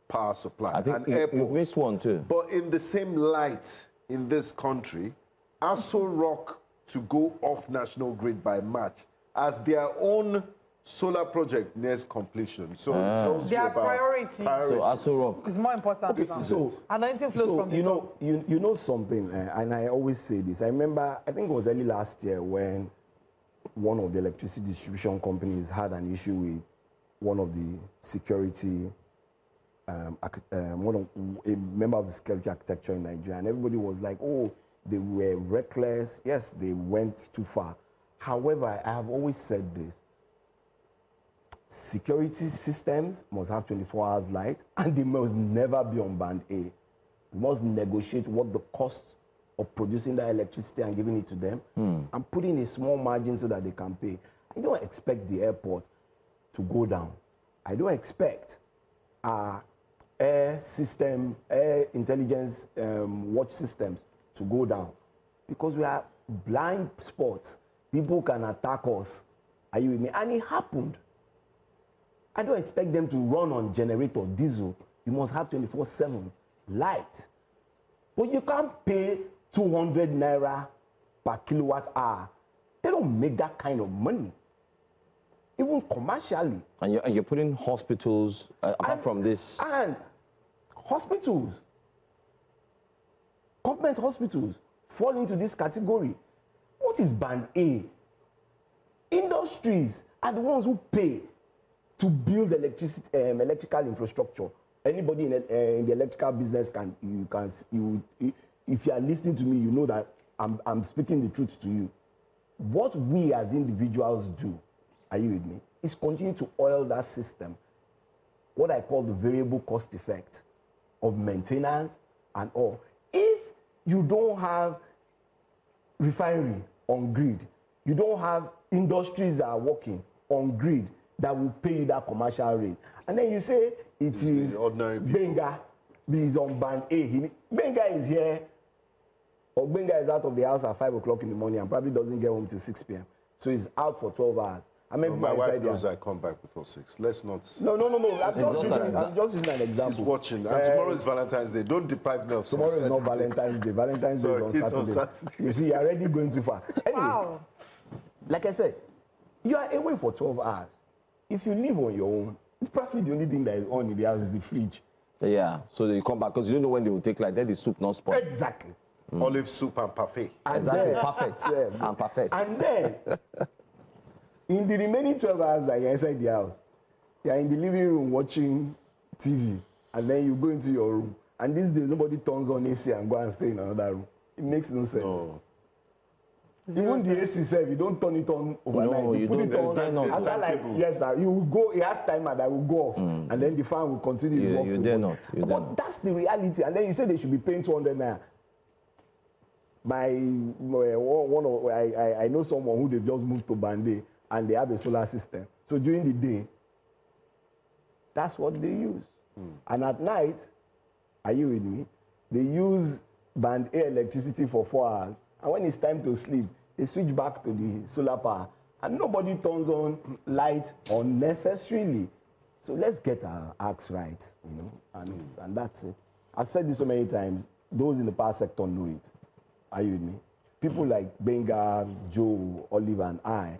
power supply. I think you've missed one too. But in the same light, in this country, Aso Rock to go off national grid by March as their own solar project nears completion. So it tells you about priorities. So Aso Rock is more important. Anointing flows from the top. You know something, and I always say this. I remember, I think it was early last year when one of the electricity distribution companies had an issue with one of the security, a member of the security architecture in Nigeria, and everybody was like, oh, they were reckless. Yes, they went too far. However, I have always said this. Security systems must have 24 hours light, and they must never be on band A. We must negotiate what the cost of producing that electricity and giving it to them and putting a small margin so that they can pay. I don't expect the airport to go down. I don't expect our air intelligence watch systems to go down because we are blind spots. People can attack us. Are you with me? And it happened. I don't expect them to run on generator, diesel. You must have 24/7 light. But you can't pay 200 naira per kilowatt hour. They don't make that kind of money, even commercially. And you're putting hospitals, apart from this. And hospitals, government hospitals, fall into this category. What is band A? Industries are the ones who pay to build electricity, electrical infrastructure. Anybody in the electrical business if you are listening to me, you know that I'm speaking the truth to you. What we as individuals do, are you with me, is continue to oil that system, what I call the variable cost effect of maintenance and all. If you don't have refinery on grid, you don't have industries that are working on grid that will pay you that commercial rate, and then you say it is ordinary Benga is on band A. Benga is here, or Benga is out of the house at 5 o'clock in the morning and probably doesn't get home till 6 p.m. So he's out for 12 hours. I mean, my wife knows I come back before 6. Let's not. No. I'm just using an example. She's watching. And tomorrow is Valentine's Day. Don't deprive me of tomorrow is not Valentine's Day. Valentine's Day is on Saturday. You see, you're already going too far. Anyway, like I said, you are away for 12 hours. If you live on your own, it's probably the only thing that is on in the house is the fridge. Yeah, so you come back because you don't know when they will take like that. The soup not spoil. Exactly. Olive soup and parfait. Exactly, perfect. And perfect. And then, in the remaining 12 hours that you're inside the house, you're in the living room watching TV, and then you go into your room. And these days, nobody turns on AC and go and stay in another room. It makes no sense. No. Even the AC self, you don't turn it on overnight. No, you put it on. After like, yes, sir, you will go. It has timer that will go off, and then the fan will continue his work. You dare not. But that's the reality. And then you say they should be paying 200 naira. I know someone who they just moved to Bande and they have a solar system. So during the day, that's what they use. And at night, are you with me? They use Band A electricity for 4 hours. And when it's time to sleep, they switch back to the solar power. And nobody turns on light unnecessarily. So let's get our acts right, you know, and that's it. I've said this so many times, those in the power sector know it. Are you with me? People like Benga, Joe, Oliver, and I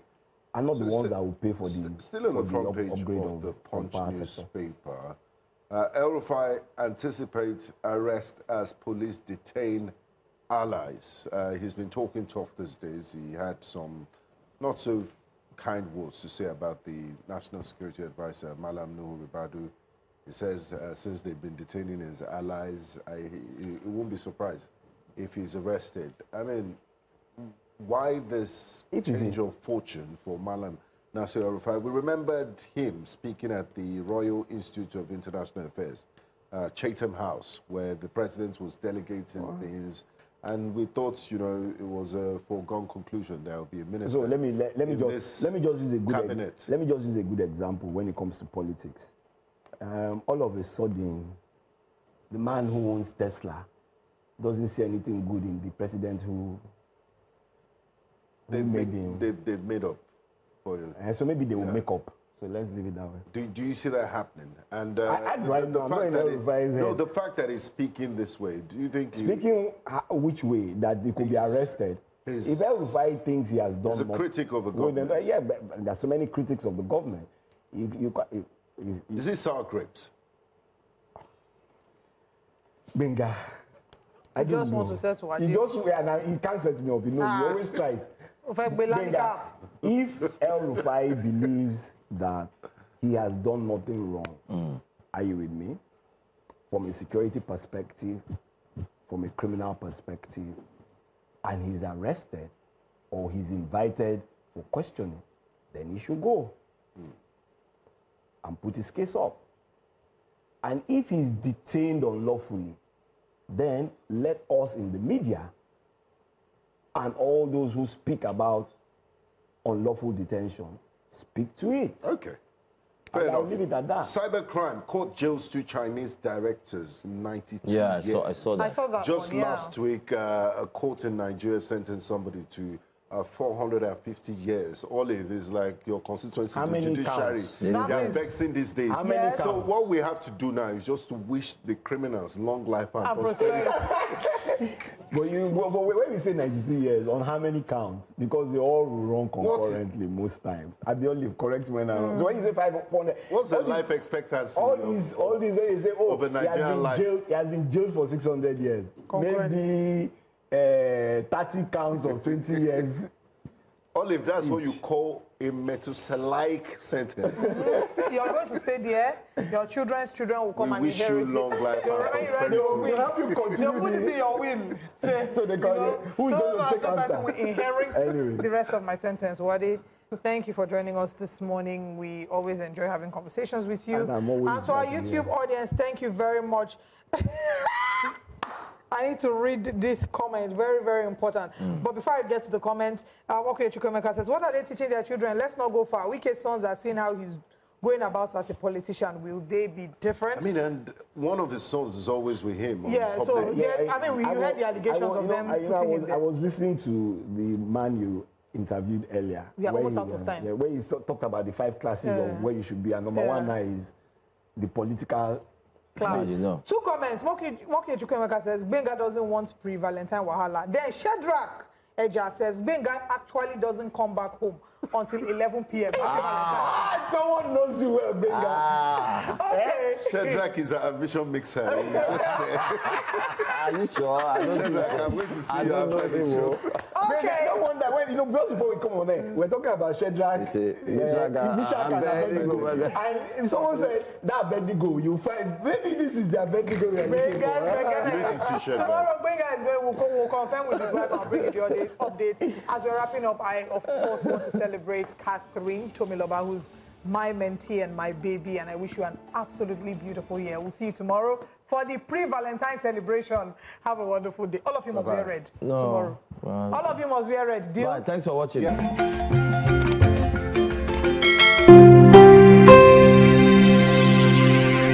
are not the ones that will pay for the still on the front page of the Punch newspaper. El-Rufai anticipates arrest as police detain allies. He's been talking tough these days. He had some not so kind words to say about the National Security Advisor, Malam Nuhu Ribadu. He says since they've been detaining his allies, he won't be surprised if he's arrested. I mean, why this change of fortune for Malam Nasir El-Rufai? We remembered him speaking at the Royal Institute of International Affairs, Chatham House, where the president was delegating things, and we thought, you know, it was a foregone conclusion there will be a minister. So let me just use a good example when it comes to politics. All of a sudden, the man who owns Tesla doesn't see anything good in the president who they've made up for you. So maybe they will make up. So let's leave it that way. Do you see that happening? And the fact that he's speaking this way, do you think speaking which way that they could be arrested? If everybody thinks he has done, he's a critic of the government. Yeah, but there's so many critics of the government. Is it sour grapes? Benga. I just want to say to he can't set me up. You know, he always tries. Benga, if El Rufai believes that he has done nothing wrong, are you with me? From a security perspective, from a criminal perspective, and he's arrested or he's invited for questioning, then he should go and put his case up. And if he's detained unlawfully, then let us in the media and all those who speak about unlawful detention speak to it. Okay. And I'll leave it at that. Cybercrime court jails 2 Chinese directors, 92 years. I saw that. Just last week, a court in Nigeria sentenced somebody to 450 years. Olive is like your constituency, the judiciary. They are vexing these days. So what we have to do now is just to wish the criminals long life and prosperity. But when we say 92 years, on how many counts? Because they all run concurrently most times. At the Olive, correct me now. So when you say 500, what's the life expectancy? All these when you say, of a Nigerian life. He has been jailed for 600 years. Maybe 30 counts of 20 years. Olive, that's what you call a Methuselah-like sentence. You're going to stay there. Your children's children will come and inherit it. We wish you long life and prosperity. We'll help you continue. They'll put it in your will. So they go, who's going to take after? Will inherit the rest of my sentence. Wadi, thank you for joining us this morning. We always enjoy having conversations with you. And to our YouTube audience, thank you very much. I need to read this comment, very, very important. But before I get to the comment, okay, Chukwemeka says, what are they teaching their children? Let's not go far. Wike's sons are seeing how he's going about as a politician. Will they be different? I mean, and one of his sons is always with him. Yeah, so, you heard the allegations of them putting him there. I was listening to the man you interviewed earlier. We are almost out of time. Where he talked about the 5 classes of where you should be. And number 1 now is the political class. You know. 2 comments. Moki Chukwemeka says, Benga doesn't want pre-Valentine Wahala. Then Shadrach Eja says, Benga actually doesn't come back home until 11 p.m. Someone knows you well, Benga. Okay. Shadrach is a vision mixer. He's just there. Are you sure? Shadrach, I'm going to see you after the show. Okay. No wonder when just before we come on there, we're talking about Shadrach, and someone said that Bendigo, you find maybe this is their Bendigo. Tomorrow, Benga is going. We'll confirm with his wife and bring you the update. As we're wrapping up, I of course want to celebrate Catherine Tomiloba, who's my mentee and my baby, and I wish you an absolutely beautiful year. We'll see you tomorrow for the pre-Valentine celebration. Have a wonderful day. All of you must wear red tomorrow. All of you must wear red. Deal? Bye. Thanks for watching.